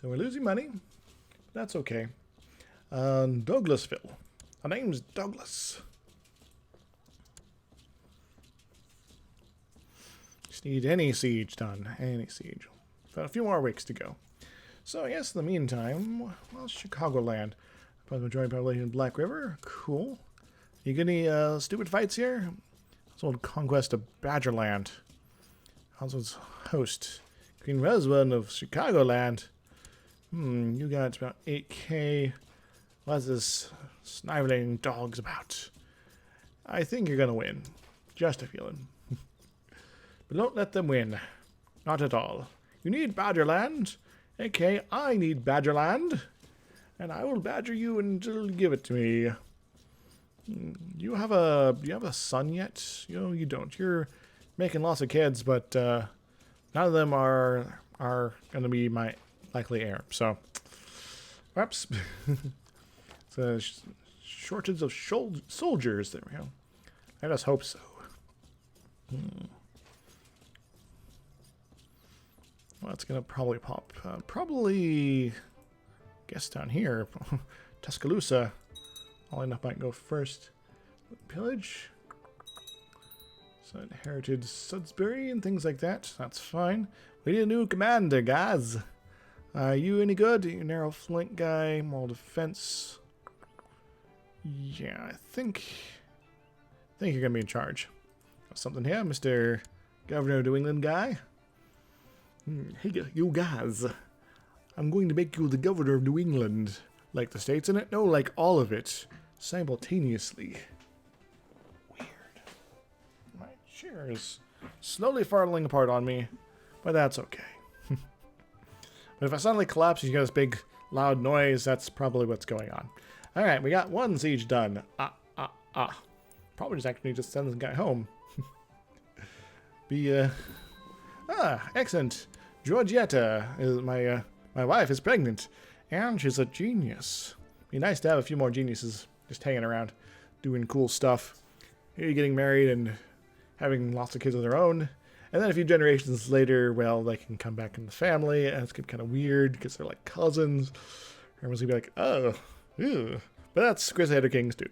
we're losing money. That's okay. Douglasville. Our name's Douglas. Just need any siege done. Any siege. Got a few more weeks to go. So I guess in the meantime, well, Chicagoland. By the majority population in Black River. Cool. You get any stupid fights here? Also conquest of Badgerland. Also host Queen Reswan of Chicagoland. You got about 8k. What's this sniveling dogs about? I think you're gonna win. Just a feeling. But don't let them win. Not at all. You need Badgerland. Okay, I need Badgerland. And I will badger you until you give it to me. Do you have a son yet? You don't. You're making lots of kids, but none of them are going to be my likely heir. So, perhaps it's a shortage of soldiers. There we go. I just hope so. Well, it's going to probably pop. Probably... Guess down here, Tuscaloosa. All enough might go first. Pillage. So inherited Sudbury and things like that. That's fine. We need a new commander, guys. Are you any good? You narrow flank guy, moral defense. Yeah, I think you're gonna be in charge. Got something here, Mr. Governor of New England guy. Hey, you guys. I'm going to make you the governor of New England. Like the states in it? No, like all of it. Simultaneously. Weird. My chair is slowly falling apart on me. But that's okay. But if I suddenly collapse and you get this big, loud noise, that's probably what's going on. Alright, we got one siege done. Probably just actually just send this guy home. Excellent. Georgietta is my wife is pregnant, and she's a genius. Be nice to have a few more geniuses just hanging around, doing cool stuff. Here you're getting married and having lots of kids of their own. And then a few generations later, well, they can come back in the family, and it's getting kind of weird because they're like cousins. Everyone's gonna be like, oh, ew. But that's Crusader Kings, dude.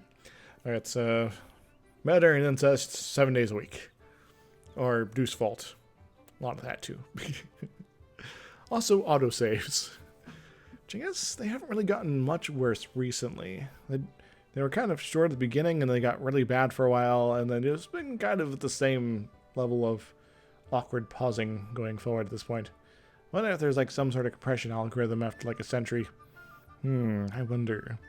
It's murder and incest 7 days a week. Or Deuce Fault. A lot of that, too. Also, autosaves. Which I guess they haven't really gotten much worse recently. They were kind of short at the beginning, and they got really bad for a while, and then it's been kind of at the same level of awkward pausing going forward at this point. wonder if there's like some sort of compression algorithm after like a century. I wonder.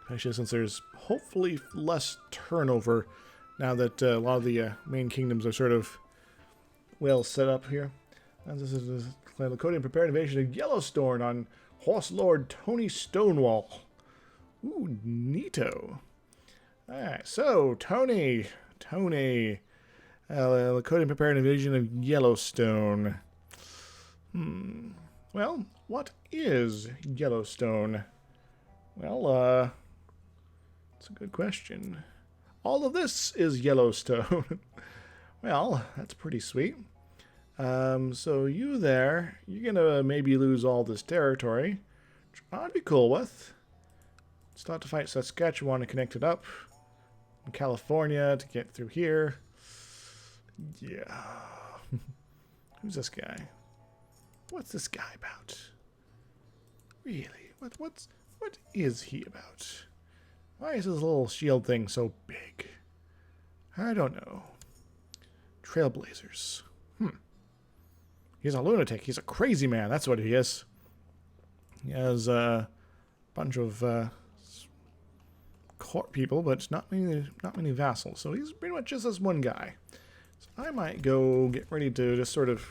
Especially since there's hopefully less turnover now that a lot of the main kingdoms are sort of well set up here. And this is the Lakota prepared invasion of Yellowstone on Horse Lord Tony Stonewall. Ooh, neato. Alright, so Tony, Lakota prepared invasion of Yellowstone. Well, what is Yellowstone? Well, it's a good question. All of this is Yellowstone. Well, that's pretty sweet. So you there, you're gonna maybe lose all this territory, which I'd be cool with. Start to fight Saskatchewan and connect it up. In California to get through here. Yeah. Who's this guy? What's this guy about? Really? What is he about? Why is his little shield thing so big? I don't know. Trailblazers. He's a lunatic. He's a crazy man. That's what he is. He has a bunch of court people, but not many vassals. So he's pretty much just this one guy. So I might go get ready to just sort of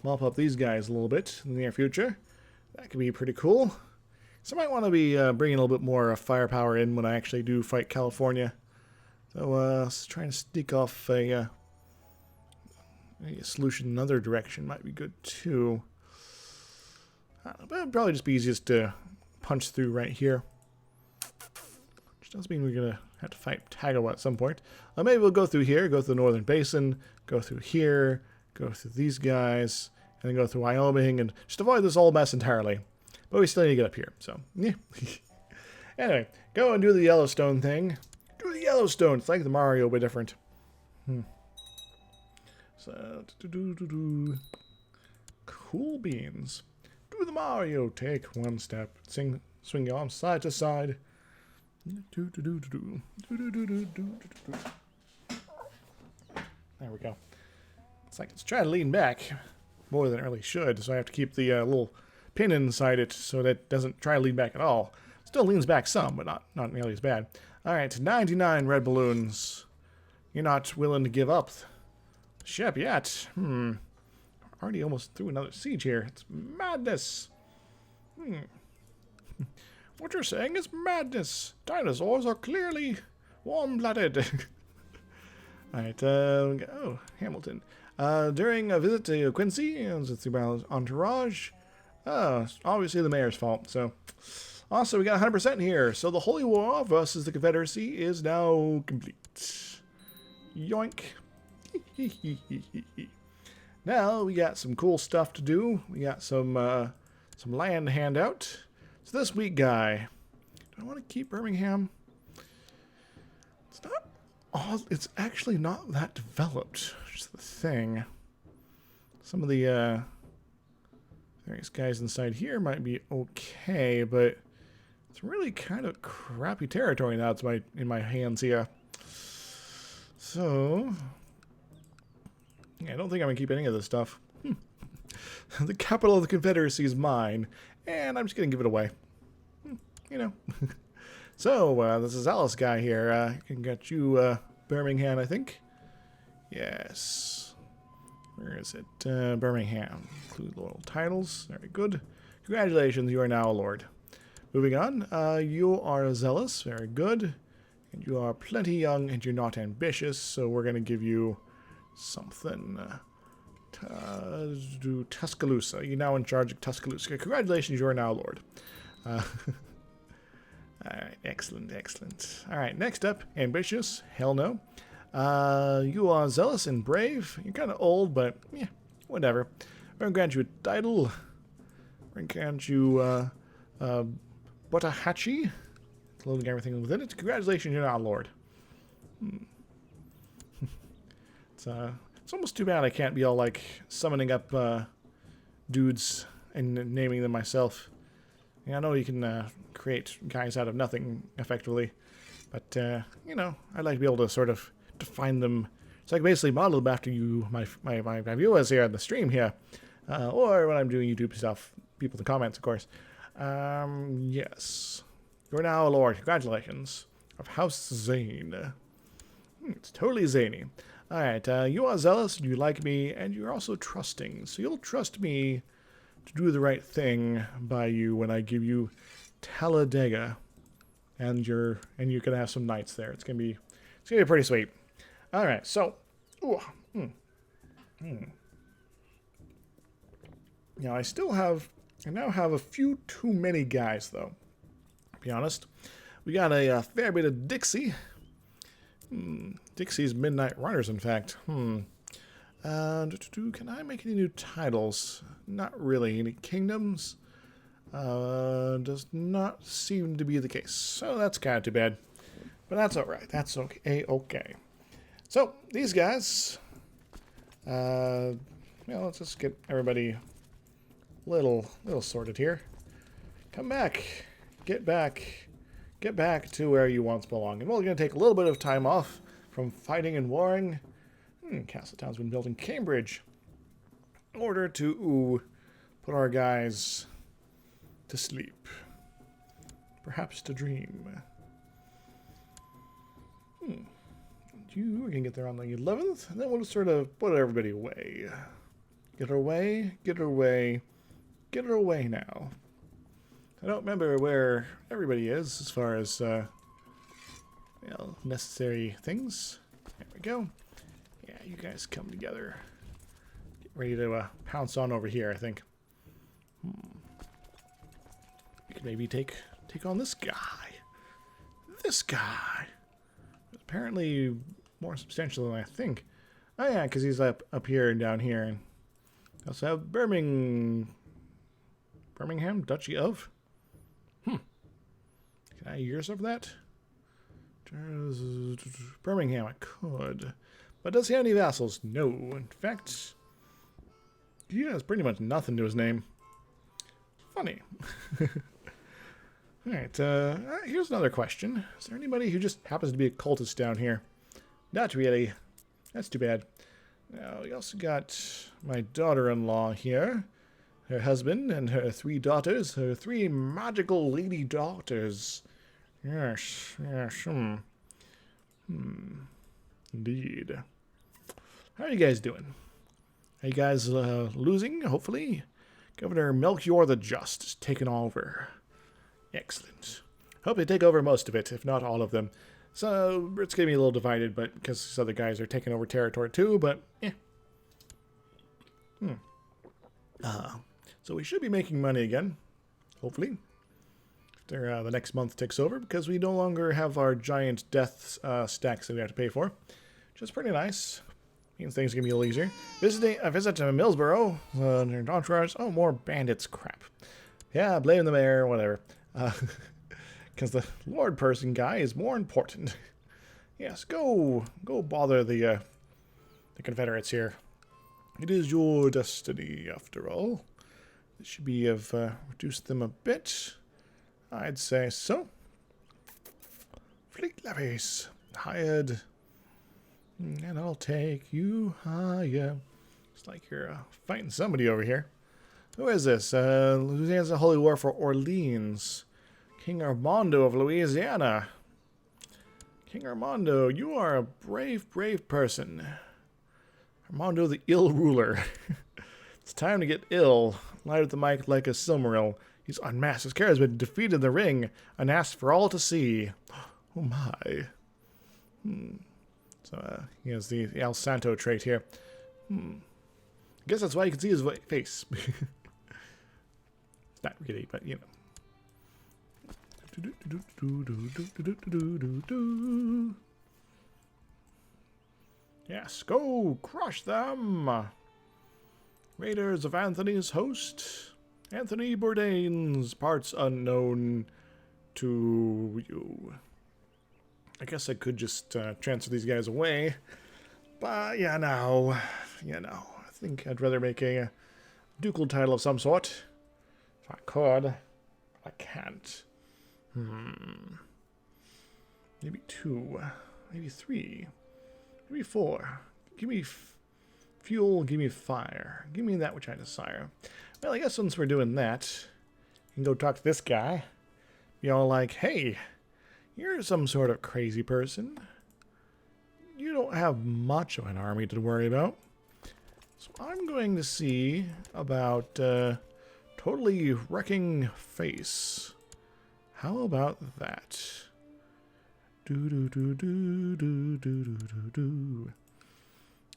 mop up these guys a little bit in the near future. That could be pretty cool. So I might want to be bringing a little bit more firepower in when I actually do fight California. So trying to sneak off a solution in another direction might be good too. I don't know, but it'd probably just be easiest to punch through right here. Which does mean we're going to have to fight Tagawa at some point. Maybe we'll go through here, go through the Northern Basin, go through here, go through these guys, and then go through Wyoming, and just avoid this whole mess entirely. But we still need to get up here, so yeah. Anyway, go and do the Yellowstone thing. Do the Yellowstone. It's like the Mario, but different. So, cool beans. Do the Mario. Take one step. Swing your arms side to side. There we go. It's like it's trying to lean back more than it really should, so I have to keep the little pin inside it so that it doesn't try to lean back at all. Still leans back some, but not nearly as bad. Alright, 99 red balloons. You're not willing to give up the ship yet. Already almost through another siege here. It's madness. What you're saying is madness. Dinosaurs are clearly warm-blooded. Alright, oh, Hamilton. During a visit to Quincy, it's about entourage. Obviously the mayor's fault, so. Also, we got 100% here, so the Holy War versus the Confederacy is now complete. Yoink. Now, we got some cool stuff to do. We got some land handout. So this week, guy, do I want to keep Birmingham? It's not all, it's actually not that developed, which is the thing. Some of the various guys inside here might be okay, but it's really kind of crappy territory now. It's in my hands here. So, yeah, I don't think I'm going to keep any of this stuff. The capital of the Confederacy is mine, and I'm just going to give it away. You know. So, this is Alice guy here. I can get you Birmingham, I think. Yes. Where is it? Birmingham. Include loyal titles. Very good. Congratulations, you are now a lord. Moving on. You are zealous. Very good. And you are plenty young, and you're not ambitious, so we're going to give you something. Do Tuscaloosa. You're now in charge of Tuscaloosa. Congratulations, you are now lord. Alright, excellent, excellent. Alright, next up, ambitious. Hell no. You are zealous and brave. You're kind of old, but yeah, whatever. We're going to grant you a title. We're going to grant you Watahatchee. Loading everything within it. Congratulations, you're now lord. It's almost too bad I can't be all like summoning up dudes and naming them myself. Yeah, I know you can create guys out of nothing effectively, but you know, I'd like to be able to sort of define them. So I can basically model them after you, my viewers here on the stream here. or when I'm doing YouTube stuff, people in the comments, of course. Yes. You're now a lord. Congratulations. Of House Zane. It's totally zany. Alright, you are zealous, you like me, and you're also trusting. So you'll trust me to do the right thing by you when I give you Talladega. And you can have some knights there. It's gonna be pretty sweet. Alright, so now I now have a few too many guys though. To be honest. We got a fair bit of Dixie. Dixie's Midnight Runners, in fact. Can I make any new titles? Not really. Any kingdoms? Does not seem to be the case. So that's kind of too bad. But that's alright. That's okay. Okay. So, these guys... well, let's just get everybody little sorted here. Come back. Get back to where you once belong. And we're going to take a little bit of time off from fighting and warring. Castletown's been built in Cambridge in order to put our guys to sleep. Perhaps to dream. We're going to get there on the 11th, and then we'll just sort of put everybody away. Get her away, get her away, get her away now. I don't remember where everybody is as far as, necessary things. There we go. Yeah, you guys come together. Get ready to pounce on over here, I think. We could maybe take on this guy. This guy. Apparently more substantial than I think. Oh yeah, because he's up here and down here. And we also have Birmingham, Duchy of. Can I use of that? Birmingham, I could. But does he have any vassals? No. In fact, he has pretty much nothing to his name. Funny. Alright, here's another question. Is there anybody who just happens to be a cultist down here? Not really. That's too bad. Now, we also got my daughter-in-law here. Her husband and her 3 daughters. Her 3 magical lady daughters. Yes, Indeed. How are you guys doing? Are you guys losing, hopefully? Governor Melchior the Just is taking over. Excellent. Hope they take over most of it, if not all of them. So, it's going to be a little divided, but because these other guys are taking over territory too, but, yeah. So we should be making money again, hopefully. After the next month ticks over, because we no longer have our giant death stacks that we have to pay for. Which is pretty nice. Means things are going to be a little easier. A visit to Millsborough. Entourage. Oh, more bandits. Crap. Yeah, blame the mayor, whatever. Because the Lord person guy is more important. Yes, go bother the Confederates here. It is your destiny, after all. This should be have reduced them a bit. I'd say so. Fleet levies hired, and I'll take you higher. It's like you're fighting somebody over here. Who is this? Louisiana's a holy war for Orleans. King Armando of Louisiana. King Armando, you are a brave, brave person. Armando the ill ruler. It's time to get ill. Light at the mic like a Silmaril. He's unmasked. His character has been defeated in the ring and asked for all to see. Oh my. So he has the El Santo trait here. I guess that's why you can see his face. Not really, but you know. Yes, go crush them. Raiders of Anthony's host. Anthony Bourdain's parts unknown to you. I guess I could just transfer these guys away. But, yeah, no. I think I'd rather make a ducal title of some sort. If I could. I can't. Maybe 2. Maybe 3. Maybe 4. Give me fuel, give me fire. Give me that which I desire. Well, I guess since we're doing that, you can go talk to this guy. Be all like, hey, you're some sort of crazy person. You don't have much of an army to worry about. So I'm going to see about totally wrecking face. How about that?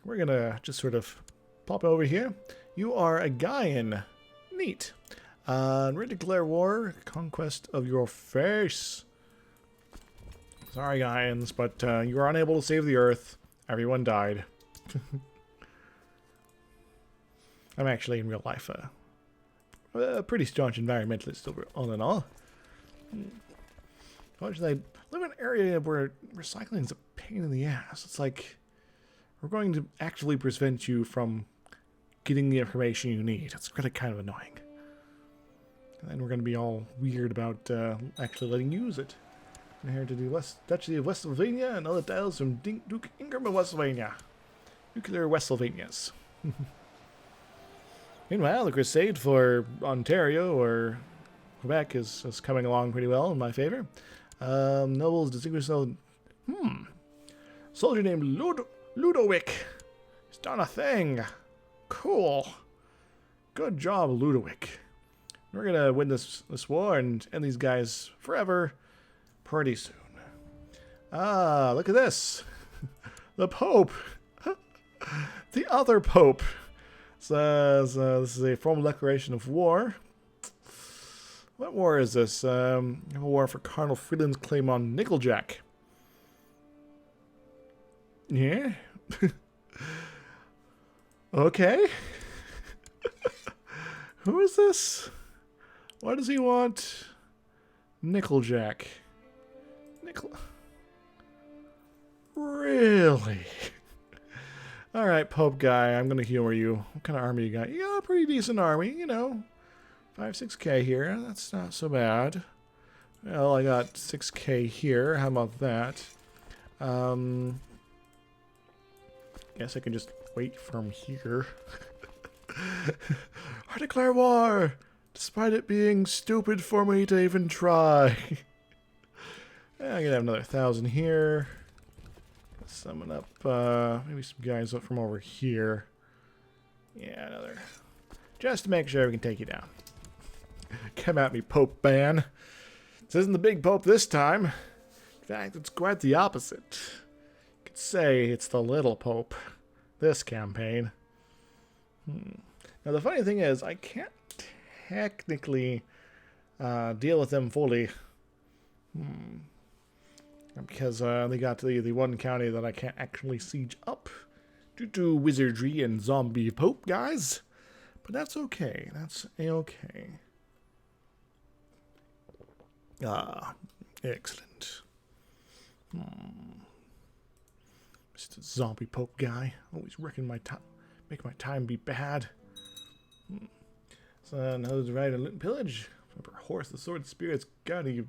We're gonna just sort of pop over here. You are a Gaian. Neat. Ready to declare war. Conquest of your face. Sorry, Gaians, but you were unable to save the Earth. Everyone died. I'm actually, in real life, a pretty staunch environmentalist, all in all. Unfortunately, I live in an area where recycling is a pain in the ass. It's like, we're going to actually prevent you from getting the information you need. It's really kind of annoying. And then we're going to be all weird about actually letting you use it. I'm here to do Duchy of Westsylvania and other titles from Duke Ingram of Westsylvania. Nuclear Westsylvanias. Meanwhile, the crusade for Ontario or Quebec is coming along pretty well in my favor. Nobles distinguished. Soldier named Ludowick. He's done a thing. Cool. Good job, Ludowick. We're gonna win this war and end these guys forever pretty soon. Ah, look at this. The Pope. The other Pope. Says this is a formal declaration of war. What war is this? A war for Cardinal Freeland's claim on Nickeljack. Yeah. Okay. Who is this? Why does he want Nickeljack? Really? Alright, Pope guy, I'm gonna humor you. What kind of army you got? You got a pretty decent army, you know. 5-6K here, that's not so bad. Well, I got 6K here, how about that? Guess I can just wait from here. I declare war, despite it being stupid for me to even try. I'm gonna have another 1,000 here. Summon up, maybe some guys up from over here. Yeah, another. Just to make sure we can take you down. Come at me, Pope man. This isn't the big Pope this time. In fact, it's quite the opposite. You could say it's the little Pope this campaign. Now, the funny thing is, I can't technically deal with them fully. Because they got to the one county that I can't actually siege up due to wizardry and zombie Pope guys. But that's okay. That's a-okay. Ah, excellent. Mr. Zombie Pope guy. Always wrecking my time. Make my time be bad. So, nose right and loot and pillage. Remember, horse, the sword, spirits, gun. You.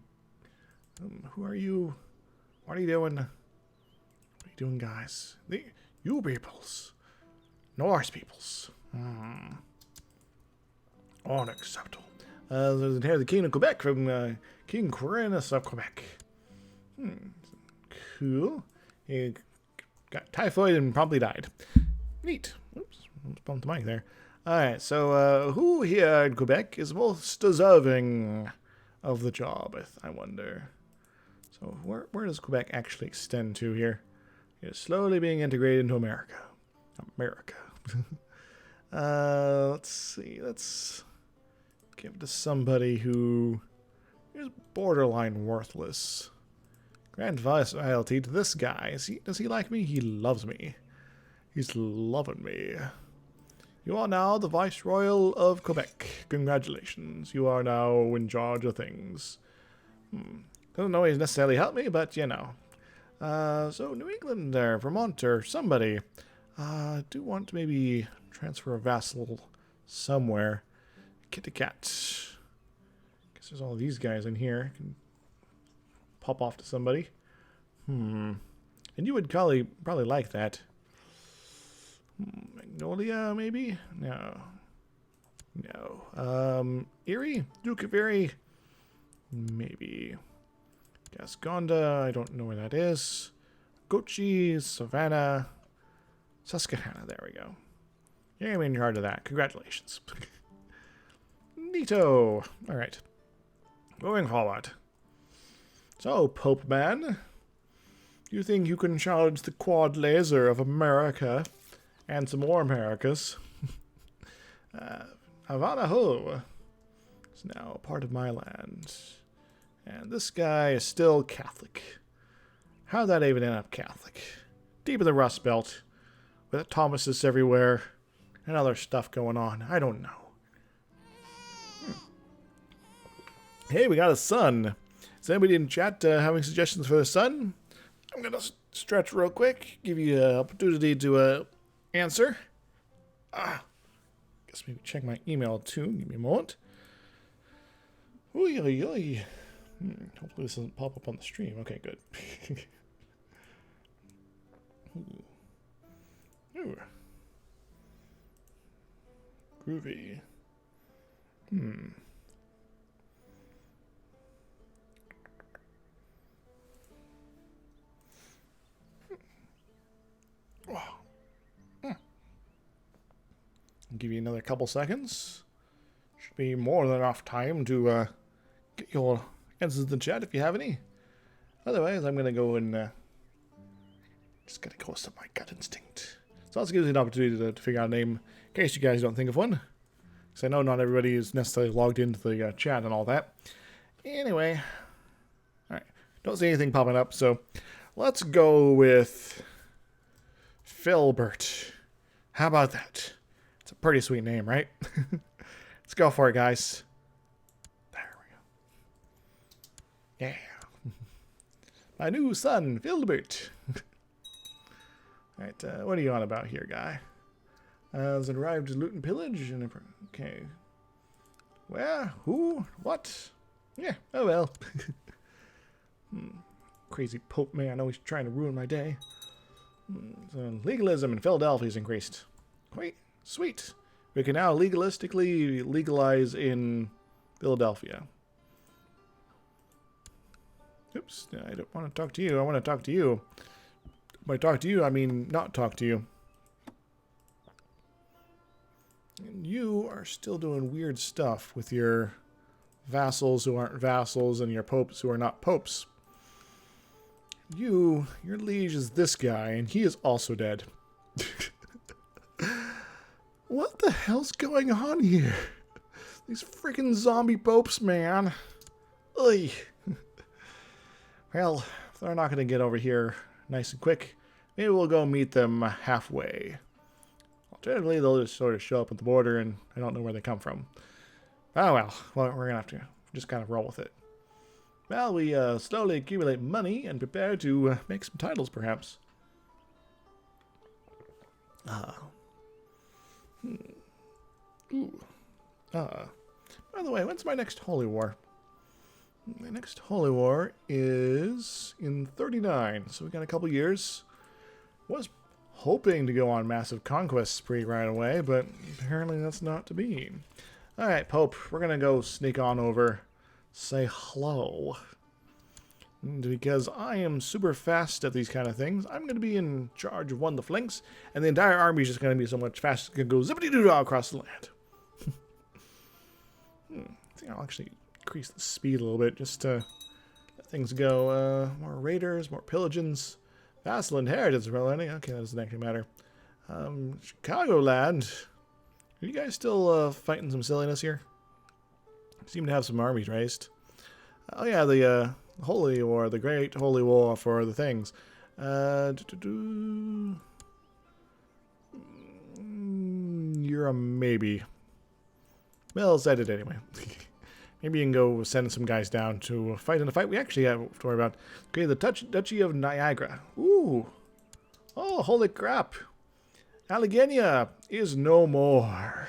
Who are you? What are you doing? What are you doing, guys? You peoples. Norse peoples. Unacceptable. There's the King of Quebec from King Corinus of Quebec. Cool. He got typhoid and promptly died. Neat. Oops. Almost bumped the mic there. Alright, so who here in Quebec is most deserving of the job, I wonder? So where does Quebec actually extend to here? It's slowly being integrated into America. Let's see. Let's give it to somebody who is borderline worthless. Grant vitality to this guy. Does he like me? He loves me. He's loving me. You are now the Viceroy of Quebec. Congratulations. You are now in charge of things. Doesn't always necessarily help me, but you know. So New England or Vermont or somebody. Do want to maybe transfer a vassal somewhere. Kitty cat. Guess there's all of these guys in here. Can pop off to somebody. And you would probably like that. Magnolia, maybe? No. No. Erie? Duke of Erie? Maybe. Gasconda, I don't know where that is. Gochi, Savannah, Susquehanna, there we go. Yeah, I mean, you're hard to that. Congratulations. Neato. Alright. Moving forward. So, Pope Man, you think you can charge the quad laser of America and some more Americas? Havana is now part of my land. And this guy is still Catholic. How'd that even end up Catholic? Deep in the Rust Belt, with Thomases everywhere, and other stuff going on. I don't know. Hey, we got a son. Is anybody in chat having suggestions for the son? I'm going to stretch real quick, give you an opportunity to answer. Guess maybe check my email too. Give me a moment. Oy, oy, oy. Hopefully this doesn't pop up on the stream. Okay, good. Ooh. Groovy. Wow. I'll give you another couple seconds. Should be more than enough time to get your answers in the chat if you have any. Otherwise, I'm going to go and just got to go with my gut instinct. So this gives you an opportunity to figure out a name in case you guys don't think of one. Because I know not everybody is necessarily logged into the chat and all that. Anyway. Alright. Don't see anything popping up, so let's go with Philbert. How about that? It's a pretty sweet name, right? Let's go for it, guys. There we go. Yeah. My new son, Philbert. Alright, what are you on about here, guy? Has it arrived to loot and pillage? Okay. Where? Who? What? Yeah, oh well. Crazy Pope man, always trying to ruin my day. So legalism in Philadelphia is increased. Quite sweet. We can now legalistically legalize in Philadelphia. Oops, I don't want to talk to you. I want to talk to you. By talk to you, I mean not talk to you. And you are still doing weird stuff with your vassals who aren't vassals and your popes who are not popes. Your liege is this guy, and he is also dead. What the hell's going on here? These freaking zombie popes, man. Ugh. Well, if they're not going to get over here nice and quick, maybe we'll go meet them halfway. Alternatively, they'll just sort of show up at the border, and I don't know where they come from. Oh well, we're going to have to just kind of roll with it. Well, we slowly accumulate money and prepare to make some titles, perhaps. By the way, when's my next Holy War? My next Holy War is in 39, so we got a couple years. Was hoping to go on massive conquest spree right away, but apparently that's not to be. Alright, Pope, we're going to go sneak on over. Say hello. And because I am super fast at these kind of things, I'm going to be in charge of one of the flanks, and the entire army is just going to be so much faster it's going to go zippity-doo-dah across the land. I think I'll actually increase the speed a little bit just to let things go. More raiders, more pillagings. Vassal inheritance for learning. Okay, that doesn't actually matter. Chicagoland. Are you guys still fighting some silliness here? Seem to have some armies raised. Oh yeah, the Holy War, the Great Holy War for the things. You're a maybe. Well, let's edit it anyway. Maybe you can go send some guys down to fight in a fight we actually have to worry about. Okay, the Duchy of Niagara. Ooh. Oh, holy crap. Allegheny is no more.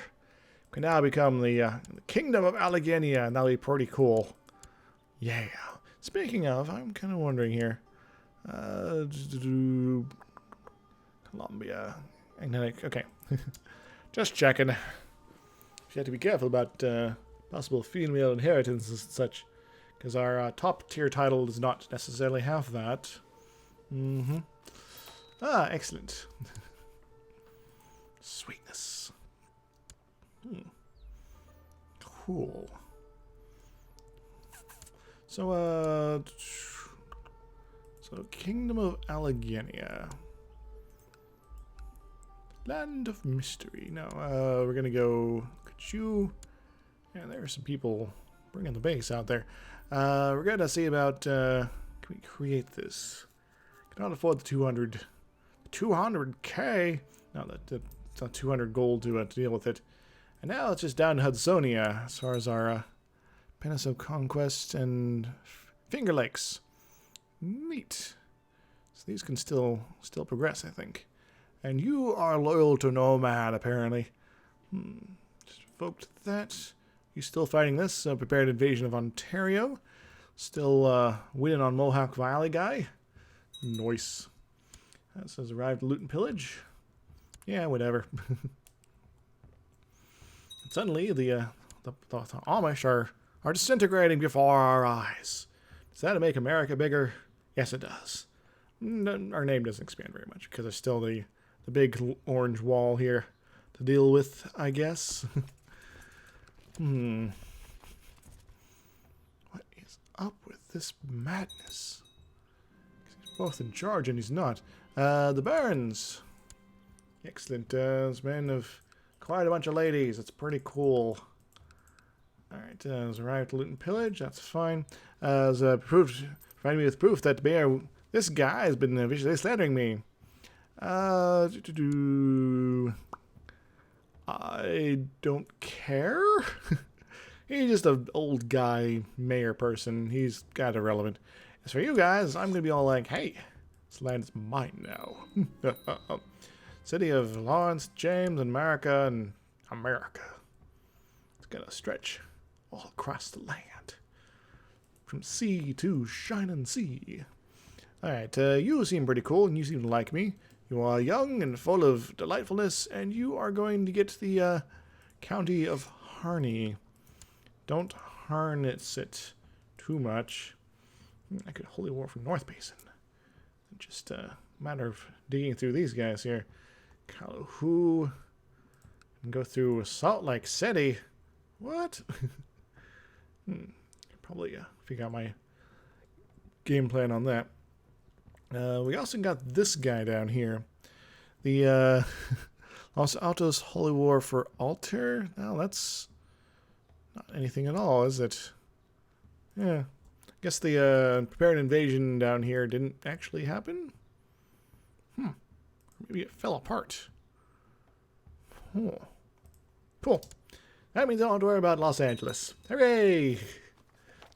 Can now become the Kingdom of Allegheny, and that'll be pretty cool. Yeah. Speaking of, I'm kind of wondering here. Columbia. Magnetic, okay. Just checking. You have to be careful about possible female inheritances and such, because our top tier title does not necessarily have that. Mm-hmm. Ah, excellent. Sweetness. Cool. So, Kingdom of Alleghenia. Land of Mystery. No, we're gonna go. Look at you. Yeah, there are some people bringing the base out there. We're gonna see about. Can we create this? Cannot afford the 200. 200k. No, that's not 200 gold to deal with it. And now it's just down to Hudsonia as far as our Penice of Conquest and Finger Lakes. Neat. So these can still progress, I think. And you are loyal to Nomad, apparently. Just evoked that. You still fighting this? Prepared invasion of Ontario. Still winning on Mohawk Valley guy. Nice. That says arrived to loot and pillage. Yeah, whatever. Suddenly, the Amish are disintegrating before our eyes. Does that make America bigger? Yes, it does. Our name doesn't expand very much because there's still the big orange wall here to deal with, I guess. What is up with this madness? He's both in charge and he's not. The Barons. Excellent. This man of quite a bunch of ladies. That's pretty cool. Alright, has arrived to loot and pillage. That's fine. Has provided me with proof that this guy has been viciously slandering me. I don't care. He's just an old guy mayor person. He's kind of irrelevant. As for you guys, I'm going to be all like, hey, this land is mine now. City of Lawrence, James, and America, It's going to stretch all across the land. From sea to shining sea. Alright, you seem pretty cool, and you seem to like me. You are young and full of delightfulness, and you are going to get the county of Harney. Don't harness it too much. I could holy war from North Basin. Just a matter of digging through these guys here. Calahoo. And go through Salt Lake City. What? Probably figure out my game plan on that. We also got this guy down here. The Los Altos Holy War for Altar. No, that's not anything at all, is it? Yeah. I guess the prepared invasion down here didn't actually happen. Maybe it fell apart. Oh. Cool. That means I don't have to worry about Los Angeles. Hooray!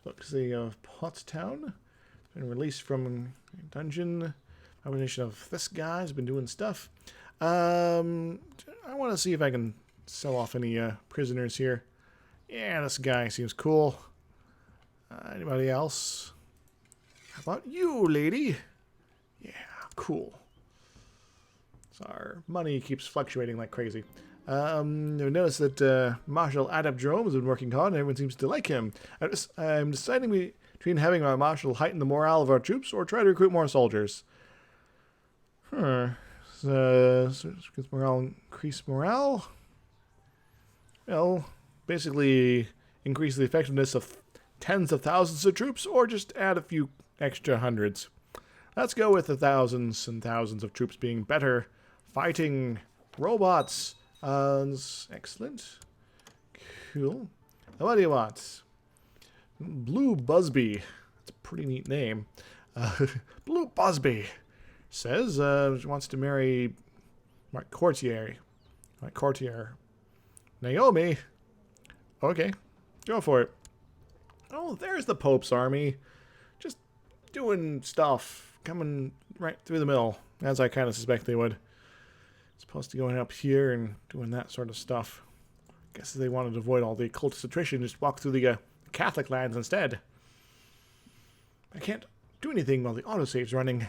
Look, see, Pottstown. Been released from a dungeon. Combination of this guy's been doing stuff. I want to see if I can sell off any prisoners here. Yeah, this guy seems cool. Anybody else? How about you, lady? Yeah, cool. So our money keeps fluctuating like crazy. I've noticed that Marshal Adept Jerome has been working hard and everyone seems to like him. I'm deciding between having our Marshal heighten the morale of our troops or try to recruit more soldiers. Increase morale? Well, basically increase the effectiveness of tens of thousands of troops or just add a few extra hundreds. Let's go with the thousands and thousands of troops being better fighting robots. Excellent. Cool. Now what do you want? Blue Busby. That's a pretty neat name. Blue Busby says she wants to marry my courtier. Naomi. Okay. Go for it. Oh, there's the Pope's army. Just doing stuff. Coming right through the middle. As I kind of suspect they would. Supposed to going up here and doing that sort of stuff. Guess they wanted to avoid all the occultist attrition, just walk through the Catholic lands instead. I can't do anything while the autosave's running.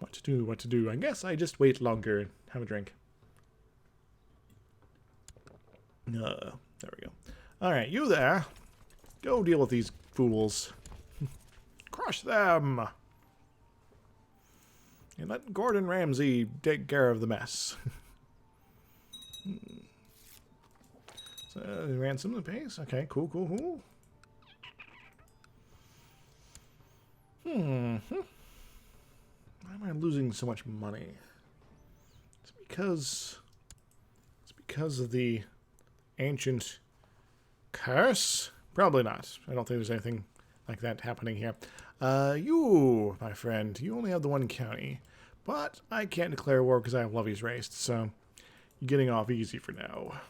What to do, what to do. I guess I just wait longer and have a drink. There we go. Alright, you there. Go deal with these fools. Crush them! And let Gordon Ramsay take care of the mess. So, ransom the pace? Okay, cool, cool, cool. Why am I losing so much money? It's because of the ancient curse? Probably not. I don't think there's anything like that happening here. You, my friend, you only have the one county. But I can't declare war because I have levies raised, so you're getting off easy for now.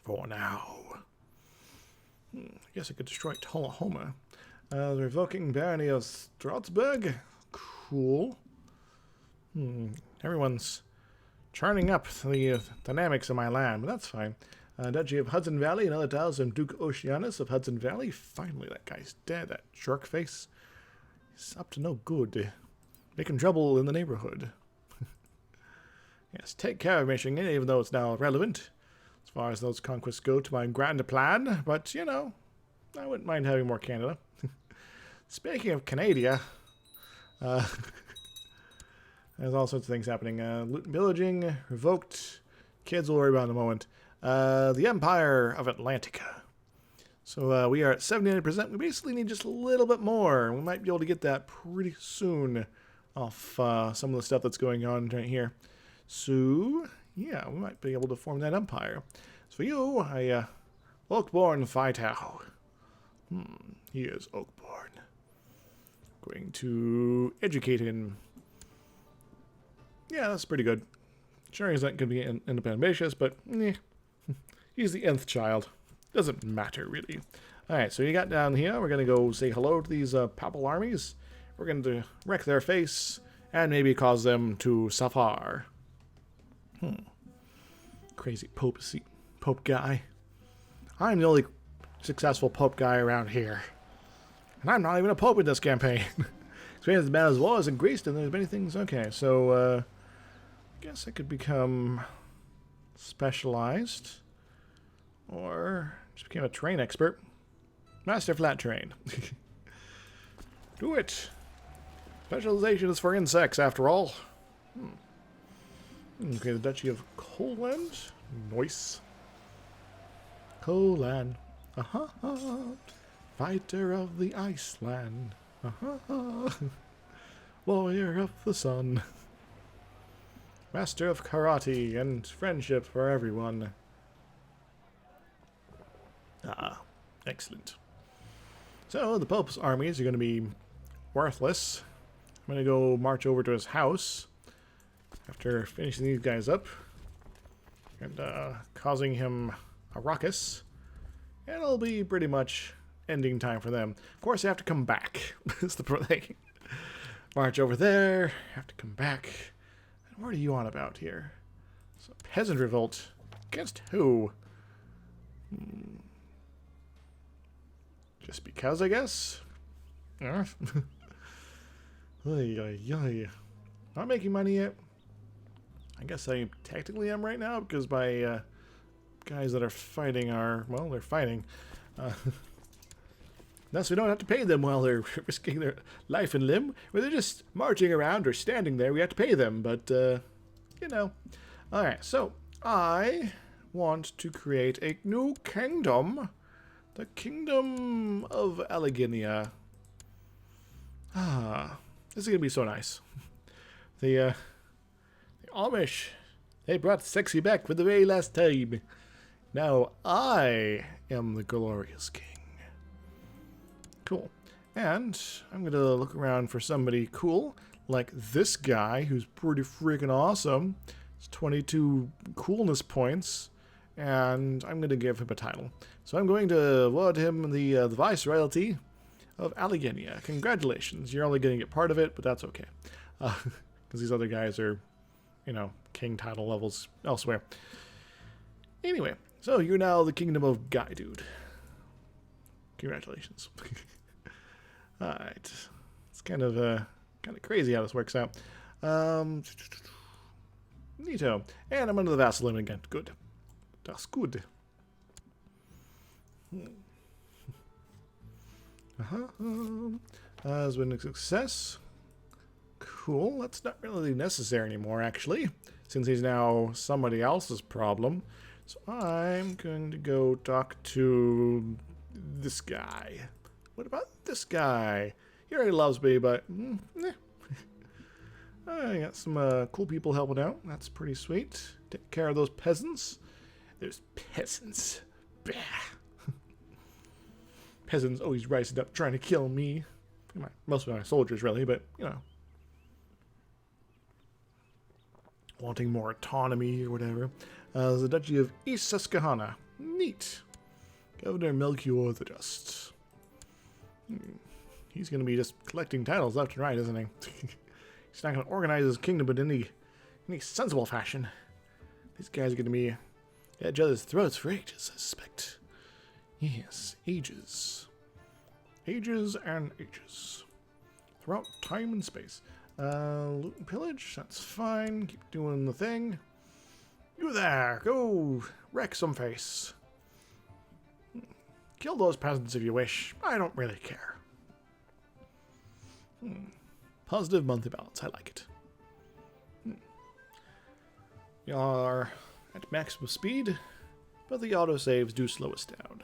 For now. I guess I could destroy Tullahoma. Revoking Barony of Strasbourg. Cool. Everyone's churning up the dynamics of my land, but that's fine. Duchy of Hudson Valley and other towns of Duke Oceanus of Hudson Valley. Finally, that guy's dead, that jerk face. He's up to no good. Making trouble in the neighborhood. Yes, take care of Michigan, even though it's now irrelevant as far as those conquests go to my grand plan. But, you know, I wouldn't mind having more Canada. Speaking of Canada, there's all sorts of things happening. Loot and pillaging, revoked. Kids will worry about in a moment. The Empire of Atlantica. So we are at 79%. We basically need just a little bit more. We might be able to get that pretty soon off some of the stuff that's going on right here. So, yeah, we might be able to form that empire. So for you, Oakborn Phytau. He is Oakborn. Going to educate him. Yeah, that's pretty good. Sure, he's not going to be independent ambitious, but he's the nth child. Doesn't matter, really. Alright, so you got down here. We're going to go say hello to these papal armies. We're going to wreck their face and maybe cause them to suffer. Crazy Pope guy. I'm the only successful Pope guy around here. And I'm not even a Pope in this campaign. Experience the bad as well as in Greece, and there's many things. Okay, so I guess I could become specialized. Or just become a terrain expert. Master flat terrain. Do it. Specialization is for insects, after all. Okay, the Duchy of Coland. Nice. Colan. Fighter of the Iceland. Warrior of the sun. Master of karate and friendship for everyone. Excellent. So, the Pope's armies are going to be worthless. I'm going to go march over to his house after finishing these guys up and causing him a ruckus. And it'll be pretty much ending time for them. Of course, I have to come back. That's the thing. March over there. Have to come back. And what are you on about here? So, peasant revolt. Against who? Just because, I guess? Not making money yet. I guess I technically am right now because my guys that are fighting are, well, they're fighting. Thus, we don't have to pay them while they're risking their life and limb. When they're just marching around or standing there, we have to pay them. But, you know. Alright, so I want to create a new kingdom. The Kingdom of Alleghenia. This is going to be so nice. The Amish, they brought sexy back for the very last time. Now I am the glorious king. Cool. And I'm going to look around for somebody cool, like this guy, who's pretty freaking awesome. It's 22 coolness points. And I'm going to give him a title. So I'm going to award him the Viceroyalty of Alleghenia. Congratulations. You're only going to get part of it, but that's okay. Because these other guys are, you know, king title levels elsewhere. Anyway, so you're now the Kingdom of Guy Dude. Congratulations. Alright. It's kind of Kind of crazy how this works out. Neato. And I'm under the vassal limit again. Good. That's good. Has been a success. Cool. That's not really necessary anymore, actually, since he's now somebody else's problem. So I'm going to go talk to this guy. What about this guy? He already loves me, but I got some cool people helping out. That's pretty sweet. Take care of those peasants. There's peasants. Bah. Peasants always rising up trying to kill me. Most of my soldiers, really, but, you know. Wanting more autonomy or whatever. The Duchy of East Susquehanna. Neat. Governor Melchior the Just. He's going to be just collecting titles left and right, isn't he? He's not going to organize his kingdom in any sensible fashion. These guys are going to be at each other's throats for ages, I suspect. Yes, ages. Ages and ages. Throughout time and space. Loot and pillage, that's fine. Keep doing the thing. You there, go wreck some face. Kill those peasants if you wish. I don't really care. Positive monthly balance, I like it. We are at maximum speed, but the autosaves do slow us down.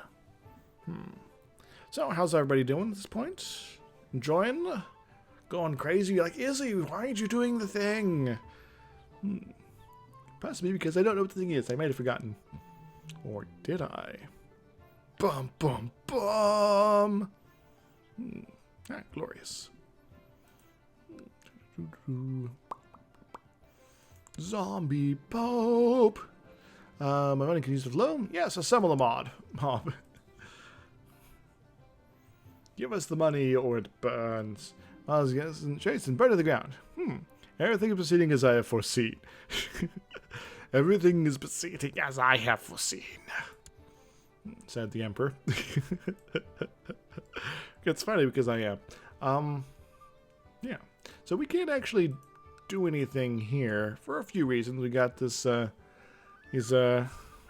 So, how's everybody doing at this point? Enjoying? Going crazy? You're like, Izzy, why aren't you doing the thing? Possibly because I don't know what the thing is. I might have forgotten. Or did I? Bum, bum, bum! Glorious. Zombie Pope! My money can use the flow? Yes, assemble a mob. Give us the money or it burns. I was guessing chase and burn to the ground. Everything is proceeding as I have foreseen. Everything is proceeding as I have foreseen, said the Emperor. It's funny because I am. Yeah. So we can't actually do anything here for a few reasons. We got this, these,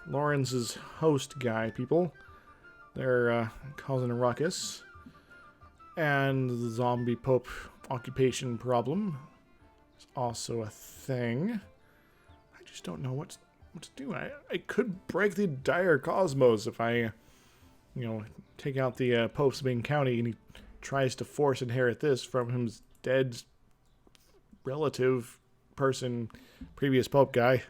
Lawrence's host guy people. They're, causing a ruckus. And the zombie pope occupation problem is also a thing. I just don't know what to do. I could break the dire cosmos if I, take out the Pope's main county and he tries to force inherit this from his dead relative person, previous Pope guy.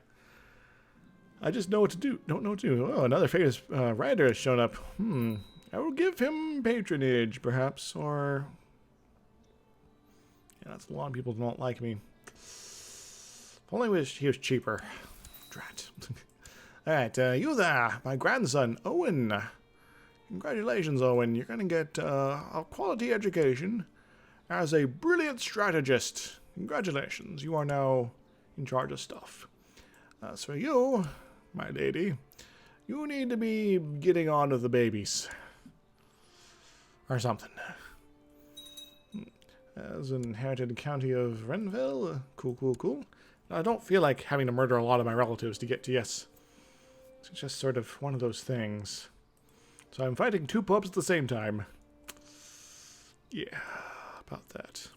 I just know what to do. Don't know what to do. Oh, another famous writer has shown up. I will give him patronage, perhaps, or... Yeah, that's a lot of people don't like me. If only wish he was cheaper. Drat. Alright, you there, my grandson, Owen. Congratulations, Owen. You're going to get a quality education as a brilliant strategist. Congratulations. You are now in charge of stuff. As for you, my lady, you need to be getting on with the babies. Or something. As an inherited county of Renville. Cool. I don't feel like having to murder a lot of my relatives to get to yes. It's just sort of one of those things. So I'm fighting two popes at the same time. Yeah, about that.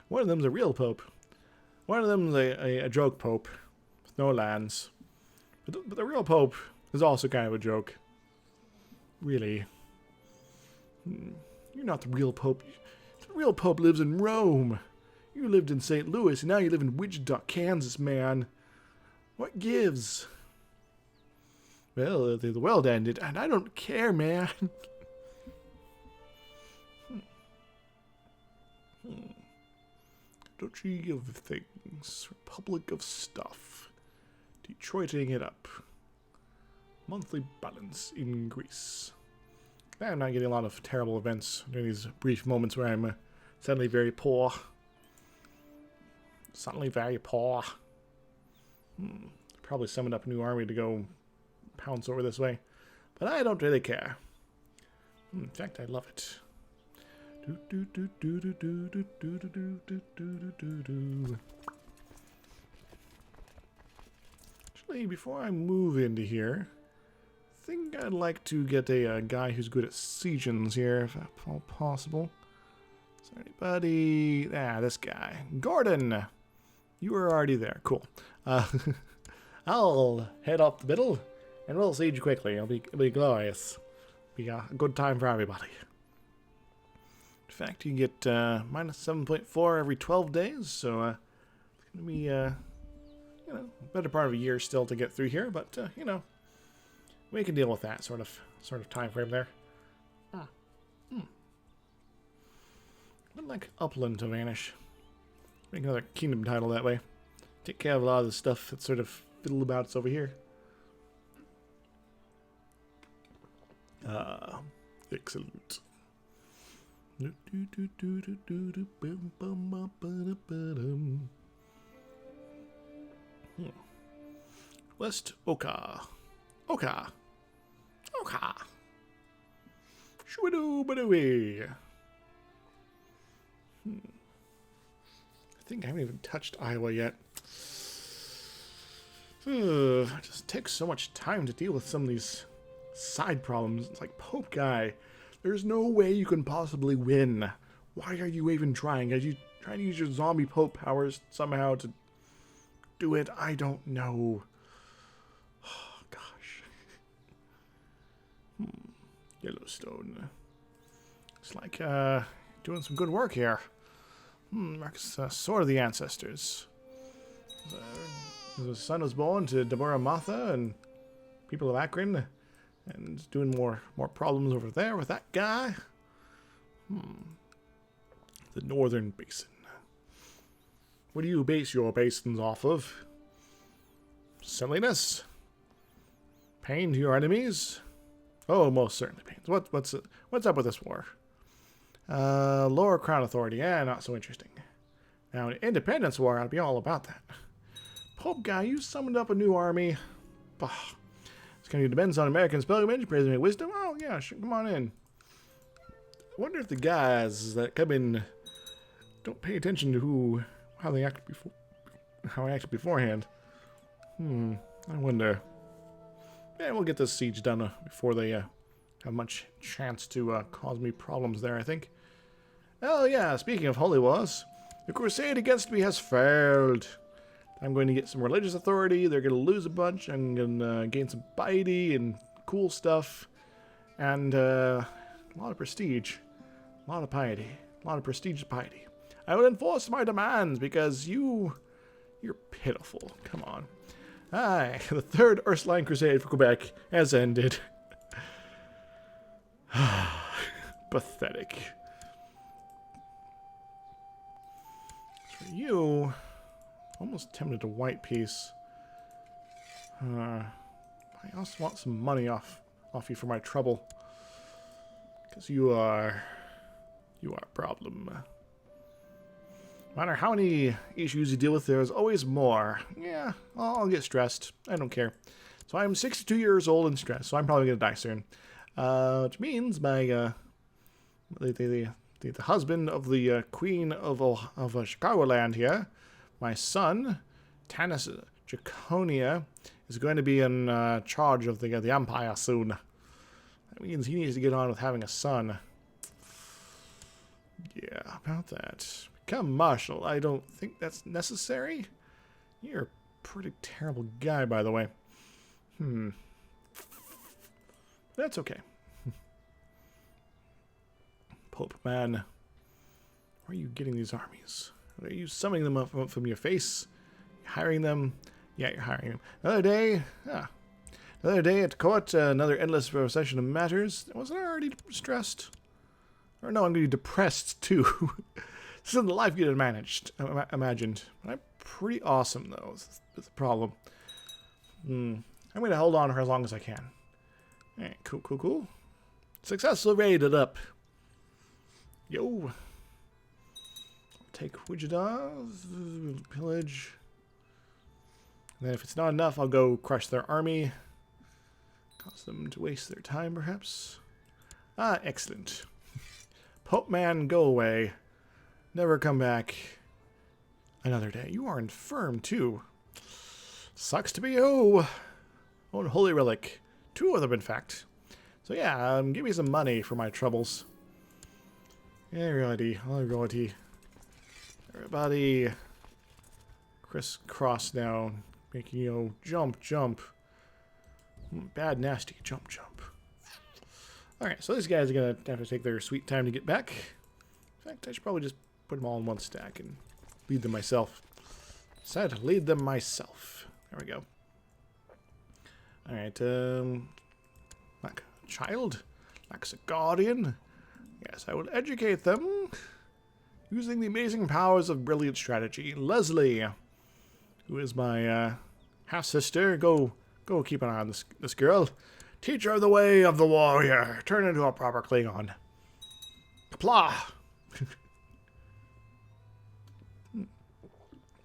One of them's a real pope. One of them's a joke pope. With no lands. But the real pope is also kind of a joke. Really. You're not the real pope. The real pope lives in Rome. You lived in St. Louis, and now you live in Wichita, Kansas, man. What gives? Well, the world ended, and I don't care, man. Duchy of Things. Republic of Stuff. Detroiting it up. Monthly balance in Greece. I'm not getting a lot of terrible events during these brief moments where I'm suddenly very poor. Suddenly very poor. Probably summoned up a new army to go pounce over this way. But I don't really care. In fact, I love it. Actually, before I move into here, I think I'd like to get a guy who's good at siegens here, if at all possible. Is there anybody? Ah, this guy. Gordon! You were already there. Cool. I'll head up the middle, and we'll siege quickly. It'll be glorious. Be a good time for everybody. In fact, you get minus 7.4 every 12 days, so it's going to be, you know, a better part of a year still to get through here, but, you know, we can deal with that sort of time frame there. I'd like Upland to vanish. Make another kingdom title that way. Take care of a lot of the stuff that's sort of fiddleabouts over here. Excellent. West Oka. Oka. Oka. Shwidoo-badooey. I think I haven't even touched Iowa yet. It just takes so much time to deal with some of these side problems. It's like, Pope guy, there's no way you can possibly win. Why are you even trying? Are you trying to use your zombie Pope powers somehow to do it? I don't know. Oh, gosh. Yellowstone. It's like, doing some good work here. Marks Sword of the Ancestors. His son was born to Deborah Matha and people of Akron, and doing more problems over there with that guy. The Northern Basin. What do you base your basins off of? Silliness? Pain to your enemies? Oh, most certainly pain. What's up with this war? Lower Crown Authority. Yeah, not so interesting. Now, an Independence War, I'd be all about that. Pope guy, you summoned up a new army. Bah. This kind of depends on Americans' pilgrimage, praising my wisdom. Oh, yeah, sure, come on in. I wonder if the guys that come in don't pay attention to how I acted beforehand. I wonder. Yeah, we'll get this siege done before they have much chance to cause me problems there, I think. Oh yeah, speaking of holy wars, the crusade against me has failed. I'm going to get some religious authority, they're going to lose a bunch, I'm going to gain some piety and cool stuff, and a lot of prestige, a lot of piety, a lot of prestige and piety. I will enforce my demands because you're pitiful. Come on. Aye, the Third Ursuline Crusade for Quebec has ended. Pathetic. For you, almost tempted to white piece. I also want some money off you for my trouble, because you are a problem. No matter how many issues you deal with, there is always more. Yeah, I'll get stressed. I don't care. So I'm 62 years old and stressed, so I'm probably gonna die soon. Which means my the husband of the Queen of Chicagoland here, my son, Tanis Draconia, is going to be in charge of the Empire soon. That means he needs to get on with having a son. Yeah, about that. Become Marshal. I don't think that's necessary. You're a pretty terrible guy, by the way. That's okay. Pope man, where are you getting these armies? Are you summoning them up from your face? You're hiring them? Yeah, you're hiring them. Another day at court, another endless procession of matters. Wasn't I already stressed? Or no, I'm going to be depressed too. This isn't the life you had imagined. But I'm pretty awesome, though. That's the problem. I'm going to hold on for as long as I can. Alright, cool. Successfully raided up. Yo. Take Wichita. Pillage. And then if it's not enough, I'll go crush their army. Cause them to waste their time, perhaps. Ah, excellent. Pope man, go away. Never come back another day. You are infirm, too. Sucks to be you. Oh, and holy relic. 2 of them, in fact. So yeah, give me some money for my troubles. Everybody, everybody, crisscross now, making, you know, jump, jump. Bad, nasty, jump, jump. Alright, so these guys are going to have to take their sweet time to get back. In fact, I should probably just put them all in one stack and lead them myself. Decided to lead them myself. There we go. Alright, like a child, like a guardian. Yes, I will educate them using the amazing powers of brilliant strategy. Leslie, who is my half-sister, go keep an eye on this girl. Teach her the way of the warrior. Turn into a proper Klingon. Kapla!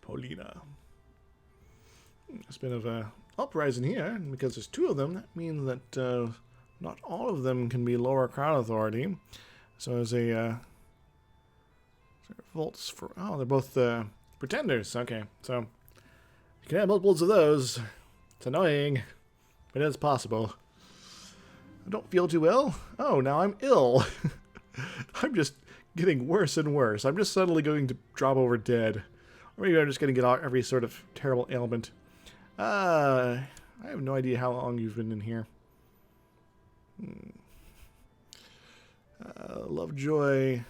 Paulina. There's a bit of a uprising here, and because there's 2 of them, that means that not all of them can be lower crown authority. So there's a revolts for... Oh, they're both pretenders. Okay, so you can have multiples of those. It's annoying, but it's possible. I don't feel too well. Oh, now I'm ill. I'm just getting worse and worse. I'm just suddenly going to drop over dead. Or maybe I'm just going to get out every sort of terrible ailment. I have no idea how long you've been in here. Lovejoy.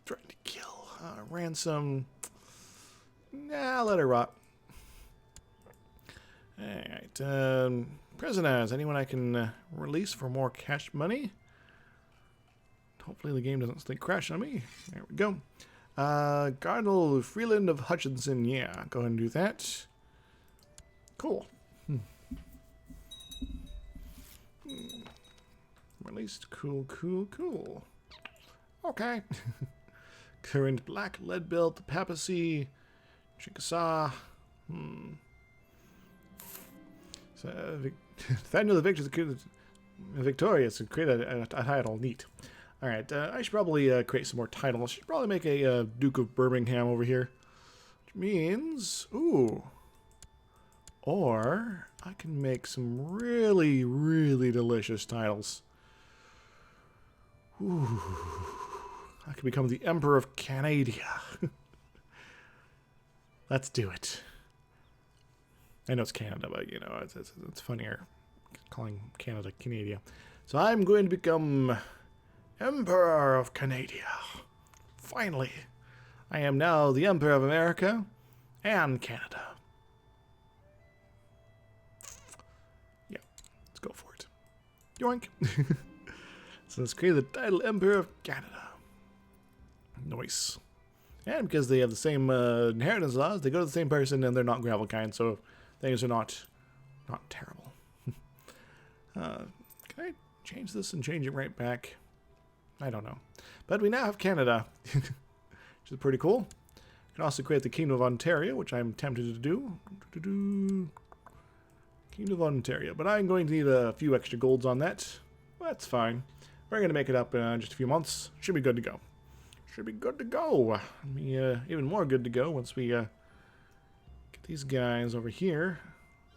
Threatened to kill. Ransom. Nah, let her rot. Alright, prisoners. Anyone I can release for more cash money? Hopefully the game doesn't crash on me. There we go. Cardinal Freeland of Hutchinson. Yeah, go ahead and do that. Cool. Released. Cool, cool, cool. Okay. Current Black Lead Belt, the Papacy, Chickasaw. So, Nathaniel the Victorious and create a title. Neat. Alright, I should probably create some more titles. I should probably make a Duke of Birmingham over here. Which means... Ooh. Or I can make some really, really delicious titles. Ooh. I can become the Emperor of Canada. Let's do it. I know it's Canada, but, you know, it's funnier calling Canada Canada. So I'm going to become Emperor of Canada. Finally. I am now the Emperor of America and Canada. Yeah, let's go for it. Yoink. So let's create the title Emperor of Canada. Nice. And because they have the same inheritance laws, they go to the same person and they're not gravel kind, so things are not terrible. Can I change this and change it right back? I don't know. But we now have Canada, which is pretty cool. You can also create the Kingdom of Ontario, which I'm tempted to do. Kingdom of Ontario. But I'm going to need a few extra golds on that. Well, that's fine. We're going to make it up in just a few months. Should be good to go. Should be good to go. Be even more good to go once we get these guys over here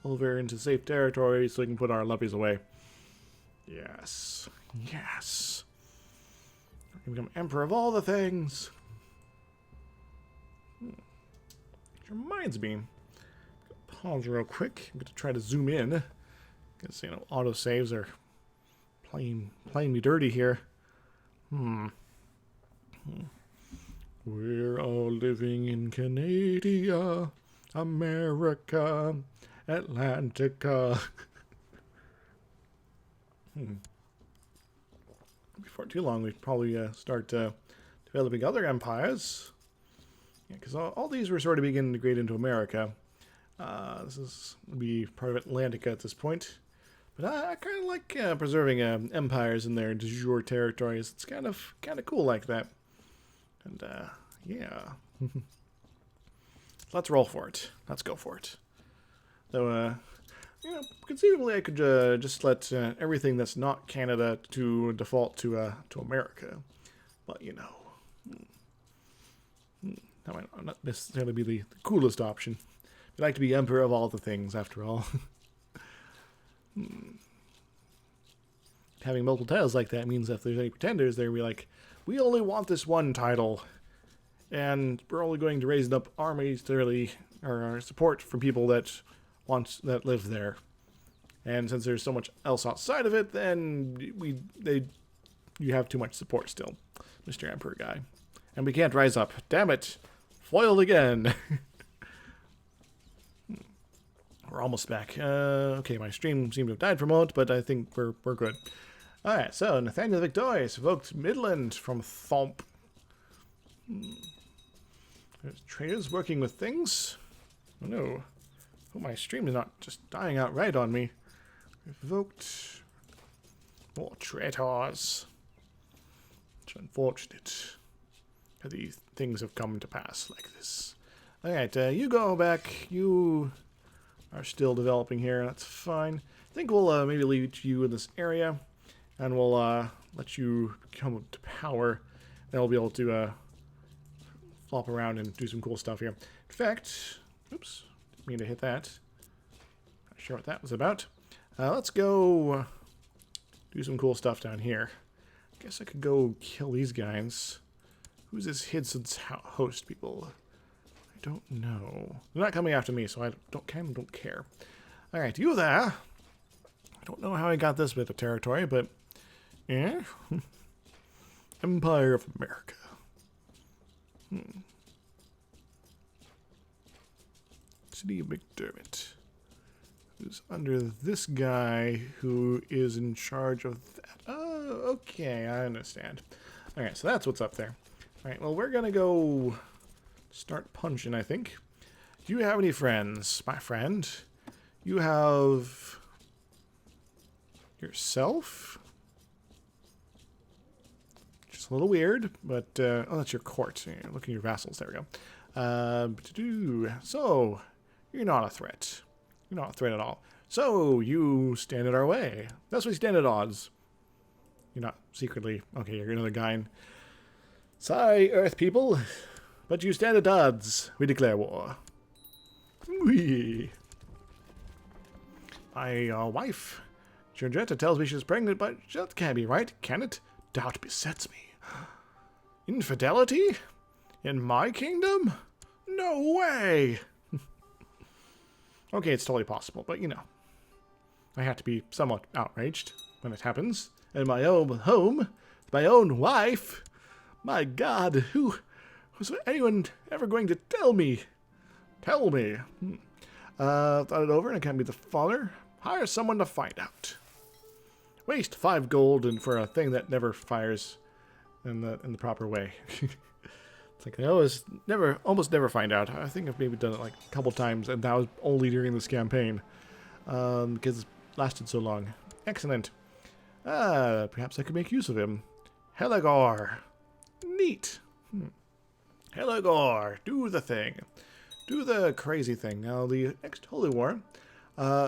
over into safe territory so we can put our levies away. Yes. Yes. I can become Emperor of all the things. Which reminds me. Pause real quick. I'm going to try to zoom in. Because, you know, autosaves are playing me dirty here. We're all living in Canada, America, Atlantica. Before too long, we'd probably start developing other empires. Yeah, because all these were sort of beginning to grade into America. This would be part of Atlantica at this point. But I kind of like preserving empires in their de jure territories. It's kind of cool like that. And yeah, let's roll for it. Let's go for it. So you know, conceivably I could just let everything that's not Canada to default to America. But, you know, that might not necessarily be the coolest option. I'd like to be emperor of all the things, after all. Having multiple titles like that means that if there's any pretenders, they'll be like, we only want this one title, and we're only going to raise up armies to really, or support from people that live there. And since there's so much else outside of it, then you have too much support still, Mr. Emperor guy. And we can't rise up. Damn it. Foiled again. We're almost back. Okay, my stream seemed to have died for a moment, but I think we're good. Alright, so Nathaniel the Victorious evoked Midland from Thomp. There's traders working with things. Oh no. Oh, my stream is not just dying outright on me. Evoked more traitors. It's unfortunate how these things have come to pass like this. Alright, you go back. You are still developing here. That's fine. I think we'll maybe leave you in this area, and we'll let you come to power. Then we'll be able to flop around and do some cool stuff here. In fact, oops, didn't mean to hit that. Not sure what that was about. Let's go do some cool stuff down here. I guess I could go kill these guys. Who's this Hidson's host people? I don't know. They're not coming after me, so I don't care. Alright, you there. I don't know how I got this bit of territory, but yeah. Empire of America. City of McDermott. Who's under this guy who is in charge of that. Oh, okay, I understand. Alright, so that's what's up there. Alright, well, we're gonna go start punching, I think. Do you have any friends, my friend? You have yourself? Just a little weird, but, oh, that's your court. Look at your vassals, there we go. So, you're not a threat. You're not a threat at all. So, you stand at our way. That's why you stand at odds. You're not secretly... Okay, you're another guy in... Sorry, Earth people, but you stand at odds. We declare war. Whee. My wife, Georgetta, tells me she's pregnant, but that can't be right, can it? Doubt besets me. Infidelity? In my kingdom? No way! Okay, it's totally possible, but you know. I have to be somewhat outraged when it happens. In my own home, my own wife. My God, who was anyone ever going to tell me? Tell me. Thought it over, and it can't be the father. Hire someone to find out. Waste 5 gold and for a thing that never fires in the proper way. It's like they almost never find out. I think I've maybe done it like a couple times, and that was only during this campaign, because it lasted so long. Excellent. Perhaps I could make use of him. Helagor. Neat. Helagor, do the thing. Do the crazy thing. Now, the next Holy War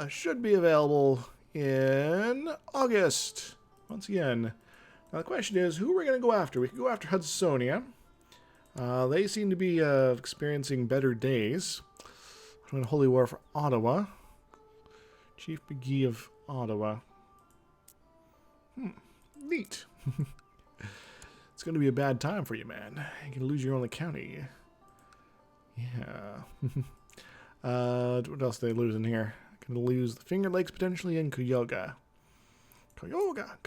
should be available in August. Once again. Now, the question is, who we're going to go after? We could go after Hudsonia. They seem to be experiencing better days. Doing Holy War for Ottawa. Chief McGee of Ottawa. Neat. It's going to be a bad time for you, man. You can lose your only county. Yeah. What else do they lose in here? Going to lose the Finger Lakes potentially and Cuyahoga. Cuyahoga,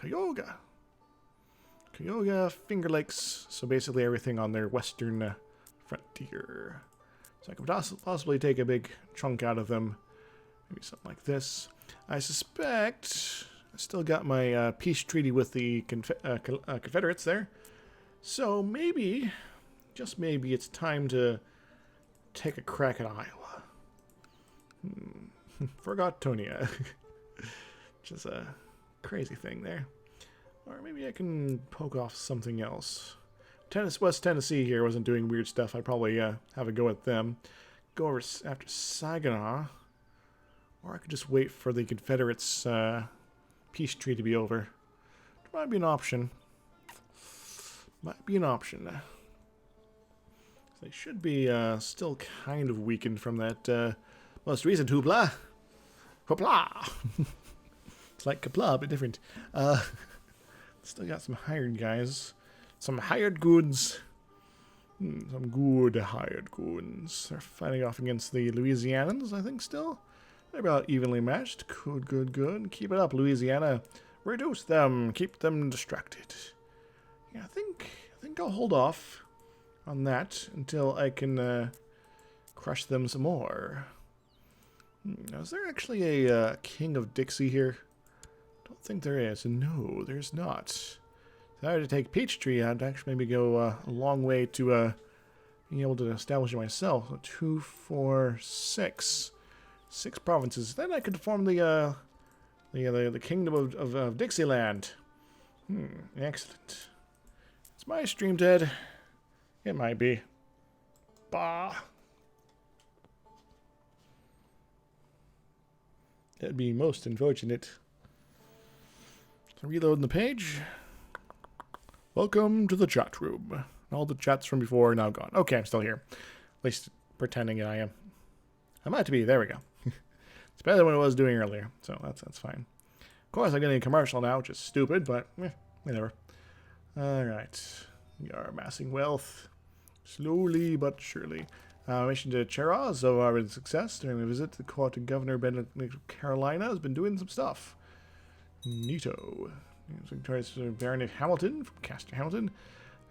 Finger Lakes. So basically everything on their western frontier. So I could possibly take a big chunk out of them. Maybe something like this. I suspect I still got my peace treaty with the Confederates there. So maybe, just maybe, it's time to take a crack at Iowa. Forgotonia. Just a crazy thing there. Or maybe I can poke off something else. West Tennessee here wasn't doing weird stuff. I'd probably have a go at them. Go over after Saginaw. Or I could just wait for the Confederates' peace treaty to be over. Might be an option. Might be an option. They should be still kind of weakened from that most recent hoopla. Hoopla! It's like kapla, but different. Still got some hired guys. Some hired goods. Some good hired goons. They're fighting off against the Louisianans, I think, still. They're about evenly matched. Good, good, good. Keep it up, Louisiana. Reduce them. Keep them distracted. Yeah, I think I'll hold off on that until I can crush them some more. Now, is there actually a King of Dixie here? Don't think there is. No, there's not. If I were to take Peachtree, I'd actually maybe go a long way to being able to establish it myself. So 2, 4, 6. 6 provinces. Then I could form the Kingdom of Dixieland. Excellent. It's my stream dead. It might be. Bah. That'd be most unfortunate. So reloading the page. Welcome to the chat room. All the chats from before are now gone. Okay, I'm still here. At least pretending I am. I might be. There we go. It's better than what I was doing earlier, so that's fine. Of course, I'm getting a commercial now, which is stupid, but whatever. Alright. We are amassing wealth. Slowly but surely. Mission to Cheraz, so with success during the visit to the court of Governor Benedict Carolina has been doing some stuff. Neato. Victorious Baronet Hamilton from Castor Hamilton.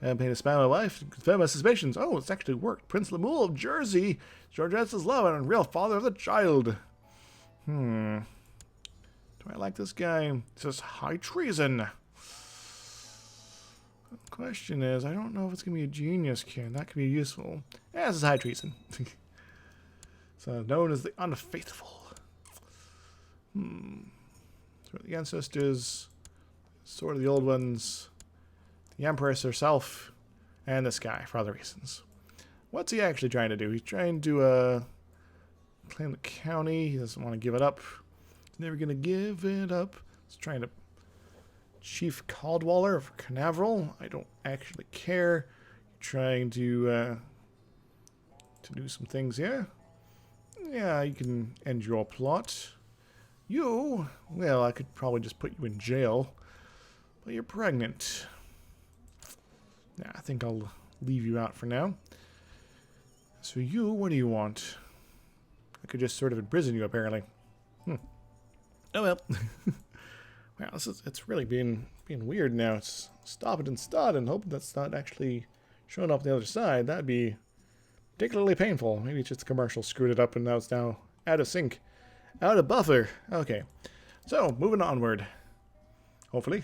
Paid to spy my wife and confirm my suspicions. Oh, it's actually worked. Prince Lemuel of Jersey, Georgette's love and real father of the child. Do I like this guy? It says high treason. The question is, I don't know if it's going to be a genius kid. That could be useful. Yeah, this is high treason. So known as the unfaithful. So the ancestors, sort of the old ones, the Empress herself, and this guy for other reasons. What's he actually trying to do? He's trying to claim the county. He doesn't want to give it up. He's never going to give it up. He's trying to Chief Caldwaller of Canaveral. I don't actually care. Trying to do some things here. Yeah, you can end your plot. You, well, I could probably just put you in jail. But you're pregnant. Yeah, I think I'll leave you out for now. So you, what do you want? I could just sort of imprison you, apparently. Oh well. Wow, it's really being weird now. It's stop it and start and hope that's not actually showing up the other side. That'd be particularly painful. Maybe it's just the commercial screwed it up and now it's out of sync. Out of buffer. Okay. So, moving onward. Hopefully.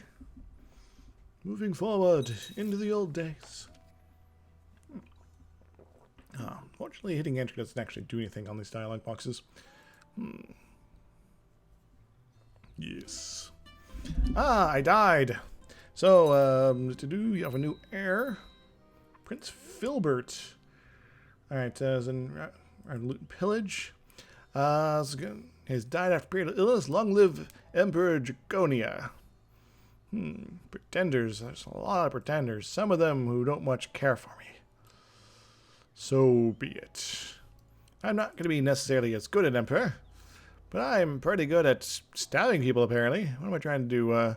Moving forward into the old days. Fortunately, hitting enter doesn't actually do anything on these dialog boxes. Yes. I died. So, to do, you have a new heir. Prince Filbert. Alright, as in loot and pillage. Has died after a period of illness. Long live Emperor Draconia. Pretenders. There's a lot of pretenders. Some of them who don't much care for me. So be it. I'm not going to be necessarily as good an emperor, but I'm pretty good at stabbing people, apparently. What am I trying to do?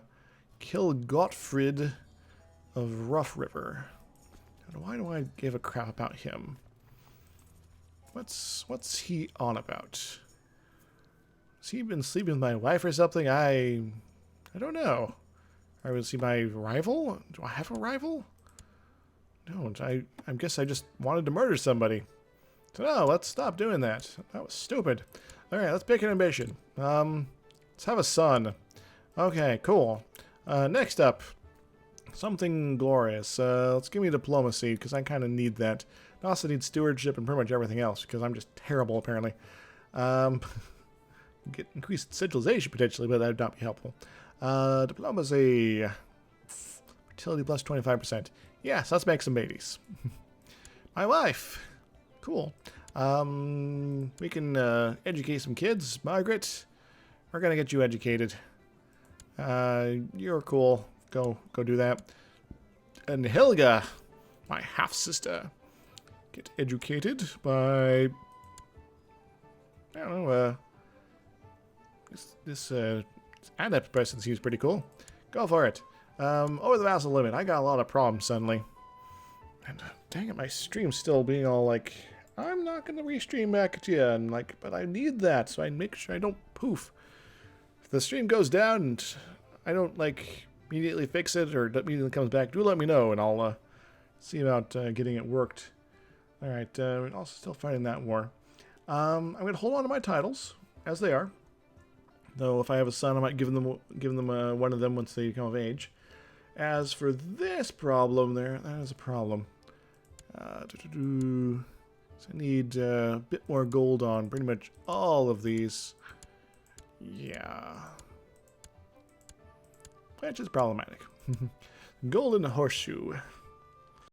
Kill Gottfried of Rough River. Why do I give a crap about him? What's he on about? Has he been sleeping with my wife or something? I don't know. Or was he my rival? Do I have a rival? No, I guess I just wanted to murder somebody. So no, let's stop doing that. That was stupid. Alright, let's pick an ambition. Let's have a son. Okay, cool. Next up, something glorious. Let's give me diplomacy, because I kind of need that. I also need stewardship and pretty much everything else, because I'm just terrible, apparently. Get increased centralization, potentially, but that would not be helpful. Diplomacy. Fertility plus 25%. Yes, let's make some babies. My wife. Cool. We can educate some kids. Margaret, we're gonna get you educated. You're cool. Go do that. And Helga, my half-sister, get educated by, I don't know, this adept person seems pretty cool. Go for it. Over the vassal limit. I got a lot of problems suddenly. And dang it, my stream's still being all like, I'm not going to restream back at you, and like, but I need that, so I make sure I don't poof. If the stream goes down and I don't like immediately fix it or immediately comes back, do let me know, and I'll see about getting it worked. All right, we're also still fighting that war. I'm going to hold on to my titles as they are, though if I have a son, I might give them one of them once they come of age. As for this problem, that is a problem. So I need a bit more gold on pretty much all of these. Yeah. Which is problematic. Golden horseshoe.